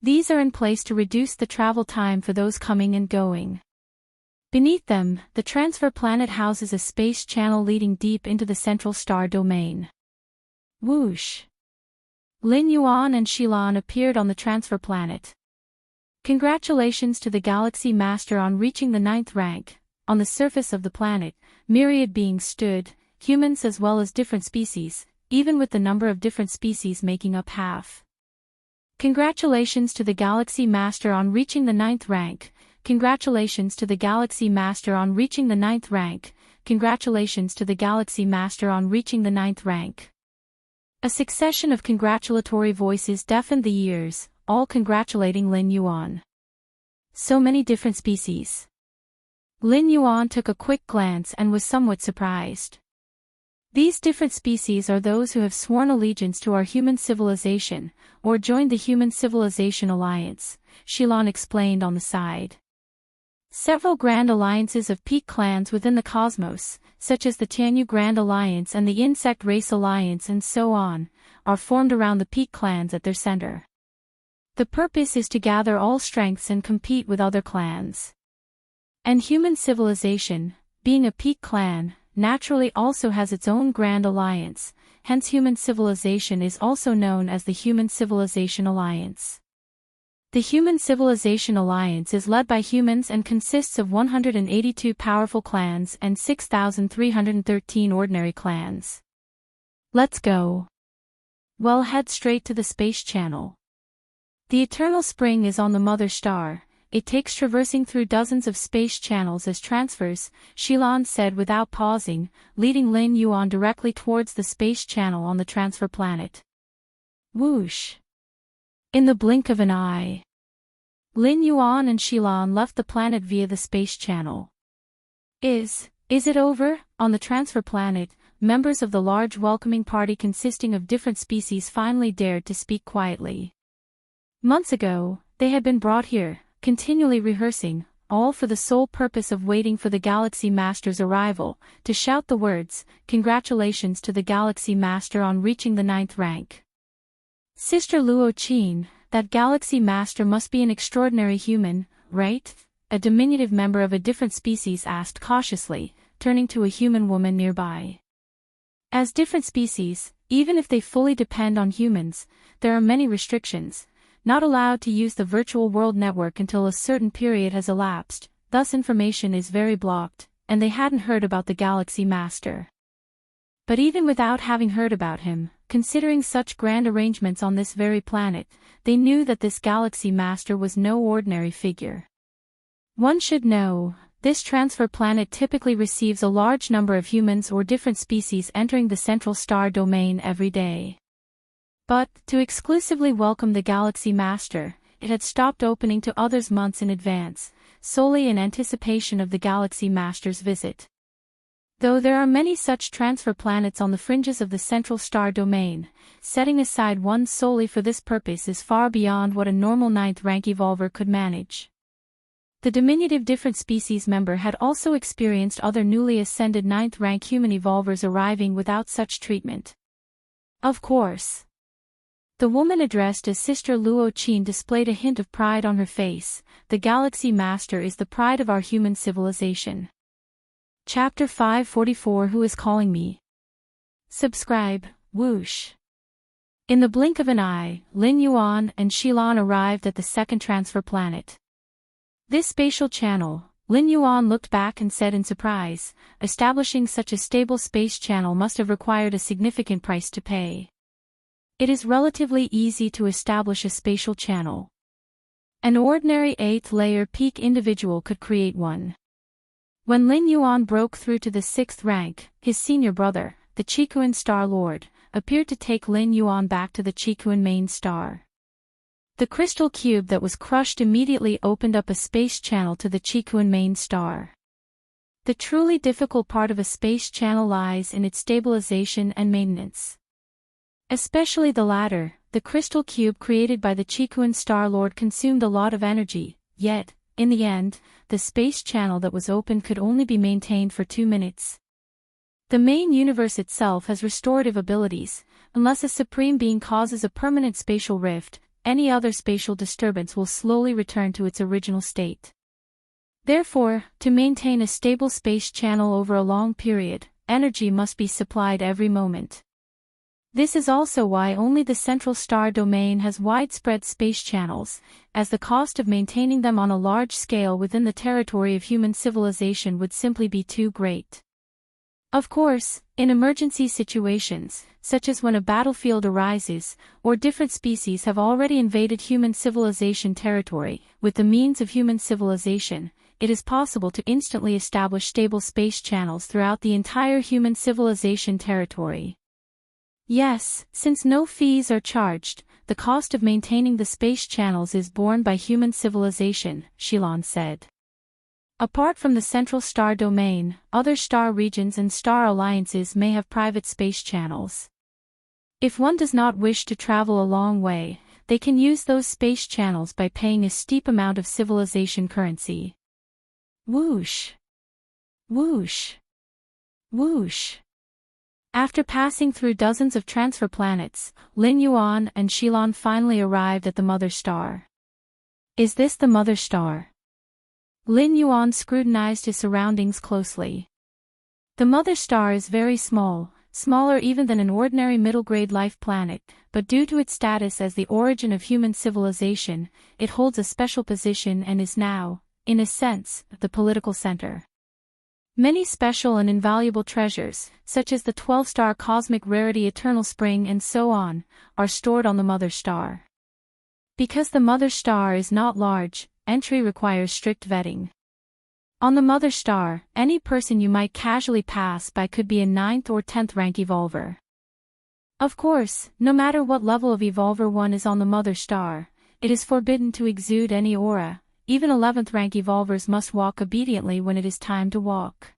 These are in place to reduce the travel time for those coming and going. Beneath them, the transfer planet houses a space channel leading deep into the central star domain. Whoosh! Lin Yuan and Shilan appeared on the transfer planet. Congratulations to the Galaxy Master on reaching the 9th rank. On the surface of the planet, myriad beings stood, humans as well as different species, even with the number of different species making up half. Congratulations to the Galaxy Master on reaching the 9th rank. Congratulations to the Galaxy Master on reaching the 9th rank. Congratulations to the Galaxy Master on reaching the 9th rank. A succession of congratulatory voices deafened the ears, all congratulating Lin Yuan. So many different species. Lin Yuan took a quick glance and was somewhat surprised. These different species are those who have sworn allegiance to our human civilization, or joined the Human Civilization Alliance, Shilan explained on the side. Several grand alliances of peak clans within the cosmos, such as the Tianyu Grand Alliance and the Insect Race Alliance and so on, are formed around the peak clans at their center. The purpose is to gather all strengths and compete with other clans. And human civilization, being a peak clan, naturally also has its own grand alliance, hence human civilization is also known as the Human Civilization Alliance. The Human Civilization Alliance is led by humans and consists of 182 powerful clans and 6,313 ordinary clans. Let's go. Well, head straight to the space channel. The eternal spring is on the mother star. It takes traversing through dozens of space channels as transfers, Shilan said without pausing, leading Lin Yuan directly towards the space channel on the transfer planet. Whoosh! In the blink of an eye, Lin Yuan and Shilan left the planet via the space channel. Is it over? On the transfer planet, members of the large welcoming party consisting of different species finally dared to speak quietly. Months ago, they had been brought here, continually rehearsing, all for the sole purpose of waiting for the Galaxy Master's arrival, to shout the words, "Congratulations to the Galaxy Master on reaching the 9th rank." Sister Luo Qin, that Galaxy Master must be an extraordinary human, right? A diminutive member of a different species asked cautiously, turning to a human woman nearby. As different species, even if they fully depend on humans, there are many restrictions. Not allowed to use the virtual world network until a certain period has elapsed, thus information is very blocked, and they hadn't heard about the Galaxy Master. But even without having heard about him, considering such grand arrangements on this very planet, they knew that this Galaxy Master was no ordinary figure. One should know, this transfer planet typically receives a large number of humans or different species entering the central star domain every day. But, to exclusively welcome the Galaxy Master, it had stopped opening to others months in advance, solely in anticipation of the Galaxy Master's visit. Though there are many such transfer planets on the fringes of the central star domain, setting aside one solely for this purpose is far beyond what a normal 9th rank evolver could manage. The diminutive different species member had also experienced other newly ascended 9th rank human evolvers arriving without such treatment. Of course. The woman addressed as Sister Luo Qin displayed a hint of pride on her face. The Galaxy Master is the pride of our human civilization. Chapter 544 Who is calling me? Subscribe, whoosh. In the blink of an eye, Lin Yuan and Shilan arrived at the second transfer planet. This spatial channel, Lin Yuan looked back and said in surprise, establishing such a stable space channel must have required a significant price to pay. It is relatively easy to establish a spatial channel. An ordinary 8th layer peak individual could create one. When Lin Yuan broke through to the 6th rank, his senior brother, the Qikuan Star Lord, appeared to take Lin Yuan back to the Qikuan main star. The crystal cube that was crushed immediately opened up a space channel to the Qikuan main star. The truly difficult part of a space channel lies in its stabilization and maintenance. Especially the latter, the crystal cube created by the Qikuan Star Lord consumed a lot of energy, yet, in the end, the space channel that was opened could only be maintained for 2 minutes. The main universe itself has restorative abilities. Unless a supreme being causes a permanent spatial rift, any other spatial disturbance will slowly return to its original state. Therefore, to maintain a stable space channel over a long period, energy must be supplied every moment. This is also why only the central star domain has widespread space channels, as the cost of maintaining them on a large scale within the territory of human civilization would simply be too great. Of course, in emergency situations, such as when a battlefield arises, or different species have already invaded human civilization territory, with the means of human civilization, it is possible to instantly establish stable space channels throughout the entire human civilization territory. Yes, since no fees are charged, the cost of maintaining the space channels is borne by human civilization, Shilan said. Apart from the central star domain, other star regions and star alliances may have private space channels. If one does not wish to travel a long way, they can use those space channels by paying a steep amount of civilization currency. Whoosh! Whoosh! Whoosh! After passing through dozens of transfer planets, Lin Yuan and Xilan finally arrived at the mother star. Is this the mother star? Lin Yuan scrutinized his surroundings closely. The mother star is very small, smaller even than an ordinary middle-grade life planet, but due to its status as the origin of human civilization, it holds a special position and is now, in a sense, the political center. Many special and invaluable treasures, such as the 12-star cosmic rarity Eternal Spring and so on, are stored on the mother star. Because the mother star is not large, entry requires strict vetting. On the mother star, any person you might casually pass by could be a 9th or 10th rank evolver. Of course, no matter what level of evolver one is on the mother star, it is forbidden to exude any aura. Even 11th rank evolvers must walk obediently when it is time to walk.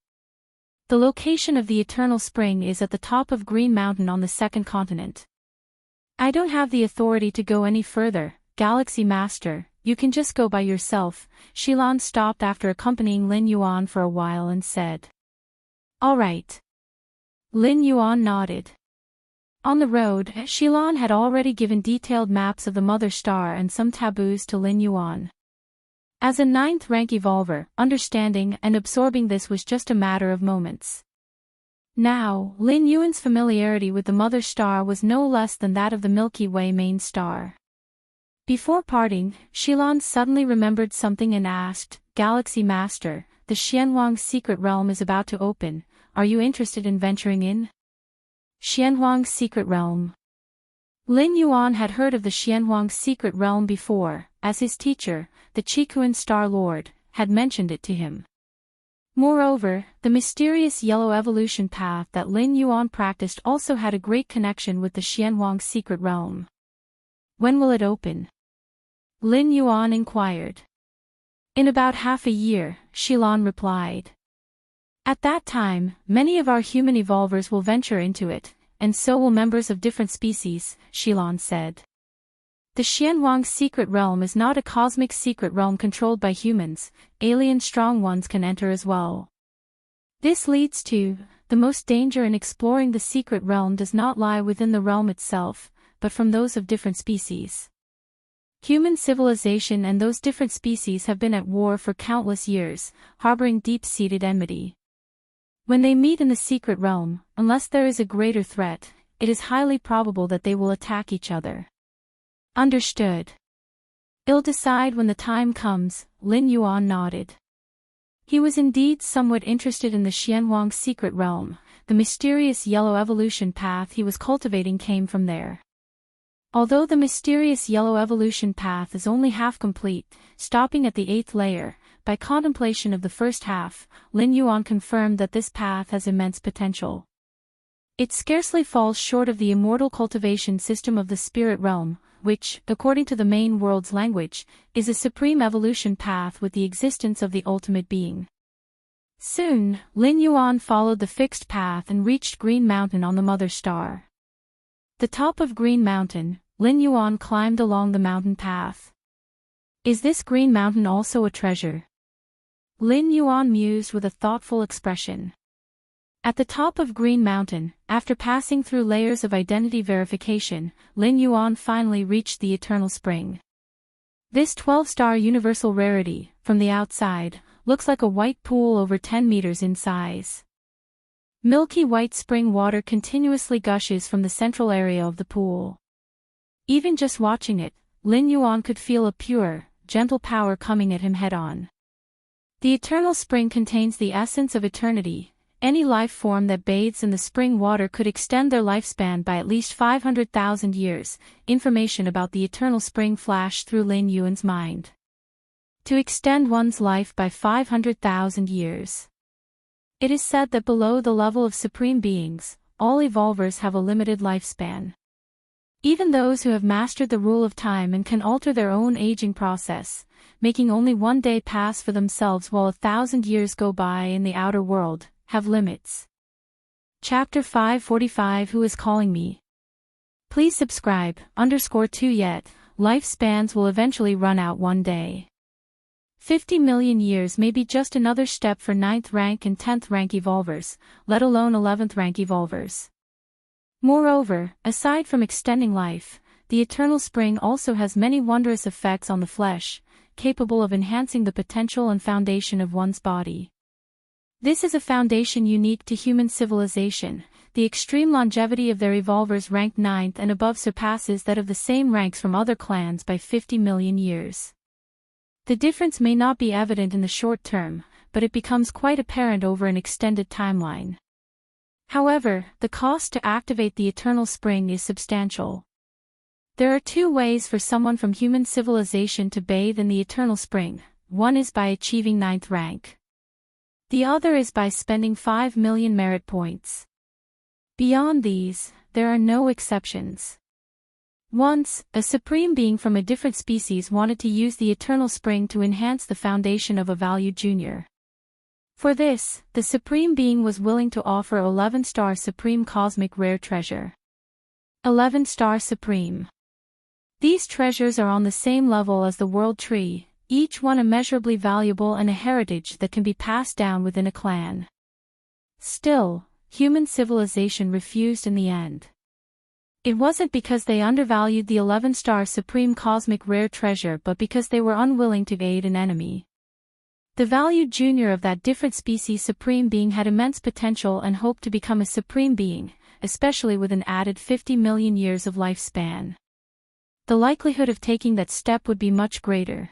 The location of the Eternal Spring is at the top of Green Mountain on the second continent. I don't have the authority to go any further, Galaxy Master, you can just go by yourself. Xilan stopped after accompanying Lin Yuan for a while and said. All right. Lin Yuan nodded. On the road, Xilan had already given detailed maps of the mother star and some taboos to Lin Yuan. As a 9th rank evolver, understanding and absorbing this was just a matter of moments. Now, Lin Yuan's familiarity with the mother star was no less than that of the Milky Way main star. Before parting, Xilan suddenly remembered something and asked, Galaxy Master, the Xianhuang secret realm is about to open, are you interested in venturing in? Xianhuang's secret realm. Lin Yuan had heard of the Xianhuang secret realm before, as his teacher, the Qikuan Star Lord, had mentioned it to him. Moreover, the mysterious yellow evolution path that Lin Yuan practiced also had a great connection with the Xianhuang secret realm. When will it open? Lin Yuan inquired. In about half a year, Xilan replied. At that time, many of our human evolvers will venture into it, and so will members of different species, Xilan said. The Xianhuang secret realm is not a cosmic secret realm controlled by humans, alien strong ones can enter as well. This leads to, the most danger in exploring the secret realm does not lie within the realm itself, but from those of different species. Human civilization and those different species have been at war for countless years, harboring deep-seated enmity. When they meet in the secret realm, unless there is a greater threat, it is highly probable that they will attack each other. Understood. I'll decide when the time comes, Lin Yuan nodded. He was indeed somewhat interested in the Xianhuang secret realm, the mysterious yellow evolution path he was cultivating came from there. Although the mysterious yellow evolution path is only half complete, stopping at the 8th layer, by contemplation of the first half, Lin Yuan confirmed that this path has immense potential. It scarcely falls short of the immortal cultivation system of the spirit realm, which, according to the main world's language, is a supreme evolution path with the existence of the ultimate being. Soon, Lin Yuan followed the fixed path and reached Green Mountain on the mother star. The top of Green Mountain, Lin Yuan climbed along the mountain path. Is this Green Mountain also a treasure? Lin Yuan mused with a thoughtful expression. At the top of Green Mountain, after passing through layers of identity verification, Lin Yuan finally reached the Eternal Spring. This 12-star universal rarity, from the outside, looks like a white pool over 10 meters in size. Milky white spring water continuously gushes from the central area of the pool. Even just watching it, Lin Yuan could feel a pure, gentle power coming at him head-on. The Eternal Spring contains the essence of eternity. Any life form that bathes in the spring water could extend their lifespan by at least 500,000 years. Information about the Eternal Spring flashed through Lin Yuan's mind. To extend one's life by 500,000 years. It is said that below the level of supreme beings, all evolvers have a limited lifespan. Even those who have mastered the rule of time and can alter their own aging process, making only one day pass for themselves while 1,000 years go by in the outer world, have limits. Chapter 545 Who is calling me? Please subscribe, _2 yet, lifespans will eventually run out one day. 50 million years may be just another step for 9th rank and 10th rank evolvers, let alone 11th rank evolvers. Moreover, aside from extending life, the eternal spring also has many wondrous effects on the flesh, capable of enhancing the potential and foundation of one's body. This is a foundation unique to human civilization. The extreme longevity of their evolvers ranked 9th and above surpasses that of the same ranks from other clans by 50 million years. The difference may not be evident in the short term, but it becomes quite apparent over an extended timeline. However, the cost to activate the eternal spring is substantial. There are two ways for someone from human civilization to bathe in the eternal spring. One is by achieving 9th rank. The other is by spending 5 million merit points. Beyond these, there are no exceptions. Once, a supreme being from a different species wanted to use the eternal spring to enhance the foundation of a valued junior. For this, the supreme being was willing to offer 11-star supreme cosmic rare treasure. 11-star supreme. These treasures are on the same level as the world tree, each one immeasurably valuable and a heritage that can be passed down within a clan. Still, human civilization refused in the end. It wasn't because they undervalued the 11-star supreme cosmic rare treasure but because they were unwilling to aid an enemy. The valued junior of that different species supreme being had immense potential and hoped to become a supreme being, especially with an added 50 million years of lifespan. The likelihood of taking that step would be much greater.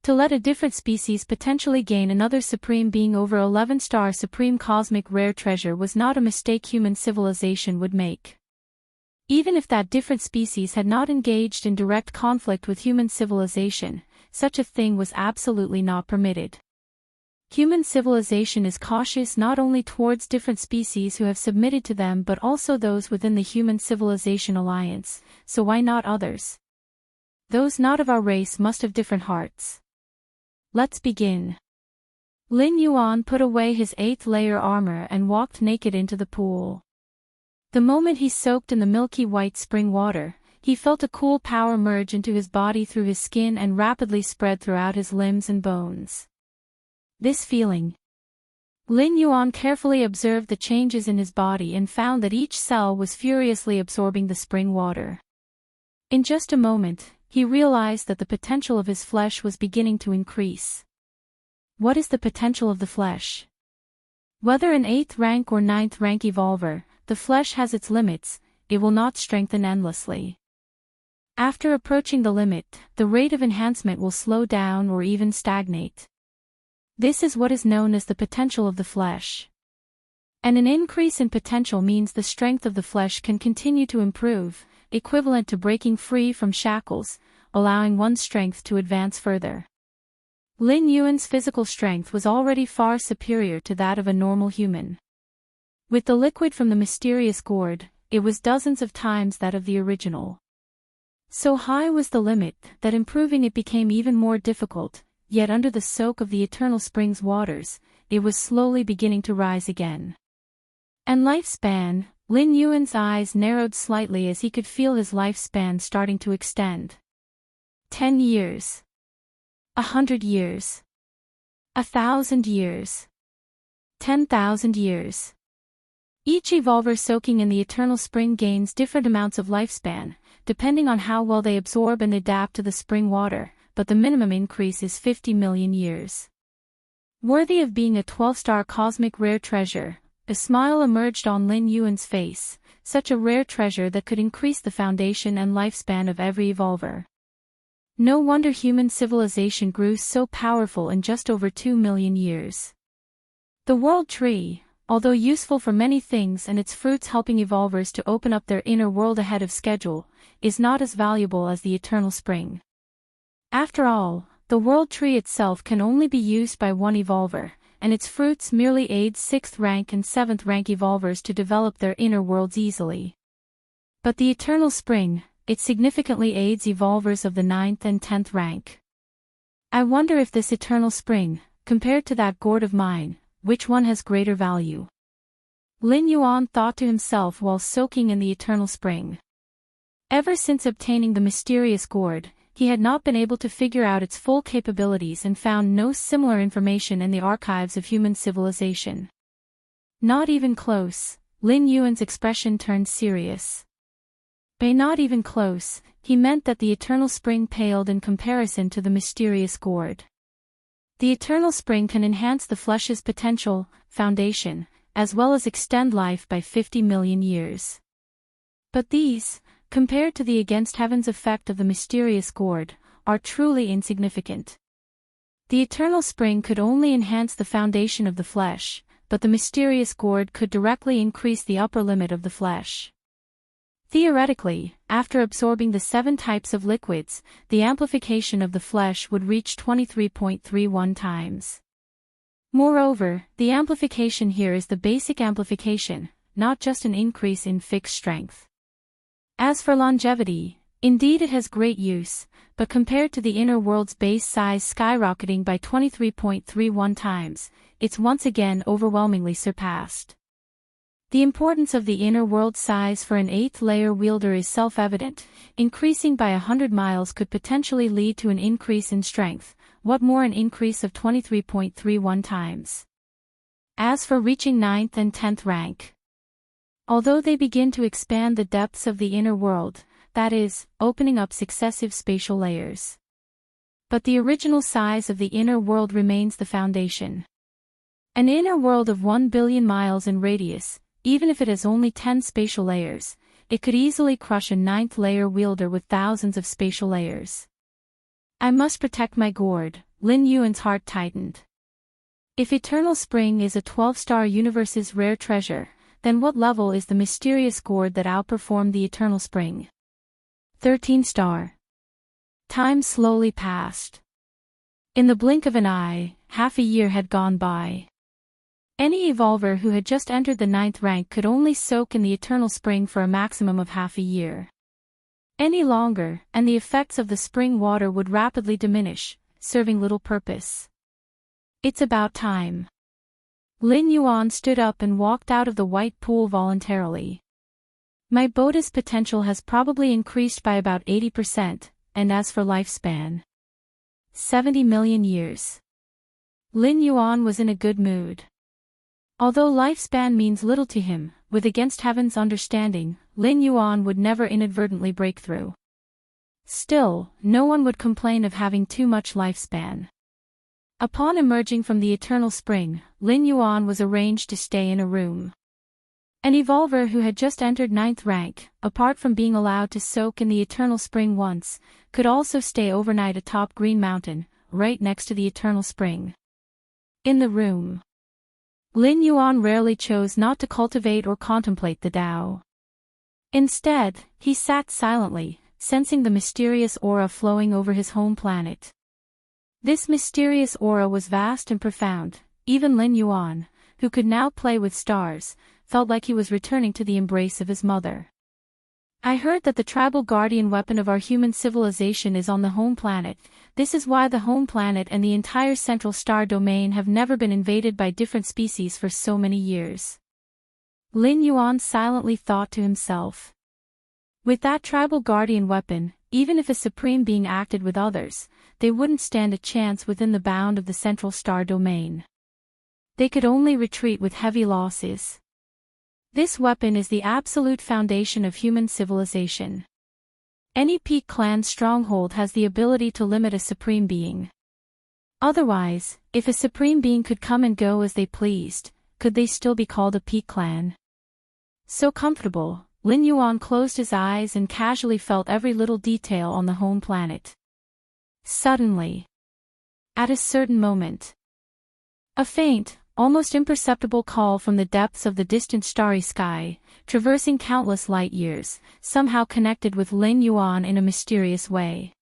To let a different species potentially gain another supreme being over 11-star supreme cosmic rare treasure was not a mistake human civilization would make. Even if that different species had not engaged in direct conflict with human civilization, such a thing was absolutely not permitted. Human civilization is cautious not only towards different species who have submitted to them but also those within the human civilization alliance, so why not others? Those not of our race must have different hearts. Let's begin. Lin Yuan put away his 8th layer armor and walked naked into the pool. The moment he soaked in the milky white spring water, he felt a cool power merge into his body through his skin and rapidly spread throughout his limbs and bones. This feeling. Lin Yuan carefully observed the changes in his body and found that each cell was furiously absorbing the spring water. In just a moment, he realized that the potential of his flesh was beginning to increase. What is the potential of the flesh? Whether an 8th rank or 9th rank evolver, the flesh has its limits, it will not strengthen endlessly. After approaching the limit, the rate of enhancement will slow down or even stagnate. This is what is known as the potential of the flesh. And an increase in potential means the strength of the flesh can continue to improve, equivalent to breaking free from shackles, allowing one's strength to advance further. Lin Yuan's physical strength was already far superior to that of a normal human. With the liquid from the mysterious gourd, it was dozens of times that of the original. So high was the limit that improving it became even more difficult, yet under the soak of the eternal spring's waters, it was slowly beginning to rise again. And lifespan, Lin Yuan's eyes narrowed slightly as he could feel his lifespan starting to extend. 10 years. 100 years. 1,000 years. 10,000 years. Each evolver soaking in the eternal spring gains different amounts of lifespan, depending on how well they absorb and adapt to the spring water, but the minimum increase is 50 million years. Worthy of being a 12-star cosmic rare treasure, a smile emerged on Lin Yuan's face, such a rare treasure that could increase the foundation and lifespan of every evolver. No wonder human civilization grew so powerful in just over 2 million years. The world tree, although useful for many things and its fruits helping evolvers to open up their inner world ahead of schedule, is not as valuable as the eternal spring. After all, the world tree itself can only be used by one evolver, and its fruits merely aid 6th rank and 7th rank evolvers to develop their inner worlds easily. But the eternal spring, it significantly aids evolvers of the 9th and 10th rank. I wonder if this eternal spring, compared to that gourd of mine, which one has greater value? Lin Yuan thought to himself while soaking in the eternal spring. Ever since obtaining the mysterious gourd, he had not been able to figure out its full capabilities and found no similar information in the archives of human civilization. Not even close, Lin Yuan's expression turned serious. By not even close, he meant that the eternal spring paled in comparison to the mysterious gourd. The eternal spring can enhance the flesh's potential, foundation, as well as extend life by 50 million years. But these, compared to the against heaven's effect of the mysterious gourd, are truly insignificant. The eternal spring could only enhance the foundation of the flesh, but the mysterious gourd could directly increase the upper limit of the flesh. Theoretically, after absorbing the 7 types of liquids, the amplification of the flesh would reach 23.31 times. Moreover, the amplification here is the basic amplification, not just an increase in fixed strength. As for longevity, indeed it has great use, but compared to the inner world's base size skyrocketing by 23.31 times, it's once again overwhelmingly surpassed. The importance of the inner world size for an 8th layer wielder is self-evident. Increasing by 100 miles could potentially lead to an increase in strength, what more an increase of 23.31 times. As for reaching 9th and 10th rank, although they begin to expand the depths of the inner world, that is, opening up successive spatial layers. But the original size of the inner world remains the foundation. An inner world of 1 billion miles in radius, even if it has only 10 spatial layers, it could easily crush a 9th layer wielder with thousands of spatial layers. I must protect my gourd, Lin Yuan's heart tightened. If Eternal Spring is a 12-star universe's rare treasure, then what level is the mysterious gourd that outperformed the Eternal Spring? 13-star. Time slowly passed. In the blink of an eye, half a year had gone by. Any evolver who had just entered the 9th rank could only soak in the Eternal Spring for a maximum of half a year. Any longer, and the effects of the spring water would rapidly diminish, serving little purpose. It's about time. Lin Yuan stood up and walked out of the white pool voluntarily. My boda's potential has probably increased by about 80%, and as for lifespan, 70 million years. Lin Yuan was in a good mood. Although lifespan means little to him, with Against Heaven's understanding, Lin Yuan would never inadvertently break through. Still, no one would complain of having too much lifespan. Upon emerging from the Eternal Spring, Lin Yuan was arranged to stay in a room. An evolver who had just entered 9th rank, apart from being allowed to soak in the Eternal Spring once, could also stay overnight atop Green Mountain, right next to the Eternal Spring. In the room, Lin Yuan rarely chose not to cultivate or contemplate the Tao. Instead, he sat silently, sensing the mysterious aura flowing over his home planet. This mysterious aura was vast and profound. Even Lin Yuan, who could now play with stars, felt like he was returning to the embrace of his mother. I heard that the tribal guardian weapon of our human civilization is on the home planet. This is why the home planet and the entire central star domain have never been invaded by different species for so many years. Lin Yuan silently thought to himself. With that tribal guardian weapon, even if a supreme being acted with others, they wouldn't stand a chance within the bound of the central star domain. They could only retreat with heavy losses. This weapon is the absolute foundation of human civilization. Any peak clan stronghold has the ability to limit a supreme being. Otherwise, if a supreme being could come and go as they pleased, could they still be called a peak clan? So comfortable, Lin Yuan closed his eyes and casually felt every little detail on the home planet. Suddenly, at a certain moment, a faint, almost imperceptible call from the depths of the distant starry sky, traversing countless light years, somehow connected with Lin Yuan in a mysterious way.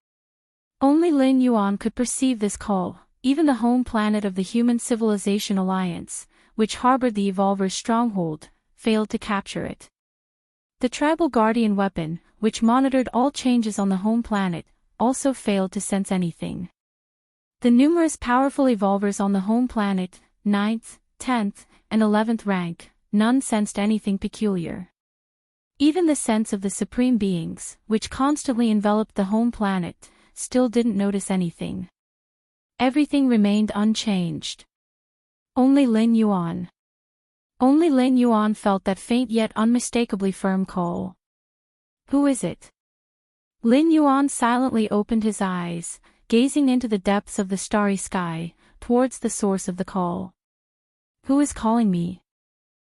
Only Lin Yuan could perceive this call. Even the home planet of the Human Civilization Alliance, which harbored the Evolver's stronghold, failed to capture it. The tribal guardian weapon, which monitored all changes on the home planet, also failed to sense anything. The numerous powerful evolvers on the home planet, 9th, 10th, and 11th rank, none sensed anything peculiar. Even the sense of the supreme beings, which constantly enveloped the home planet, still didn't notice anything. Everything remained unchanged. Only Lin Yuan. Only Lin Yuan felt that faint yet unmistakably firm call. Who is it? Lin Yuan silently opened his eyes, gazing into the depths of the starry sky, towards the source of the call. Who is calling me?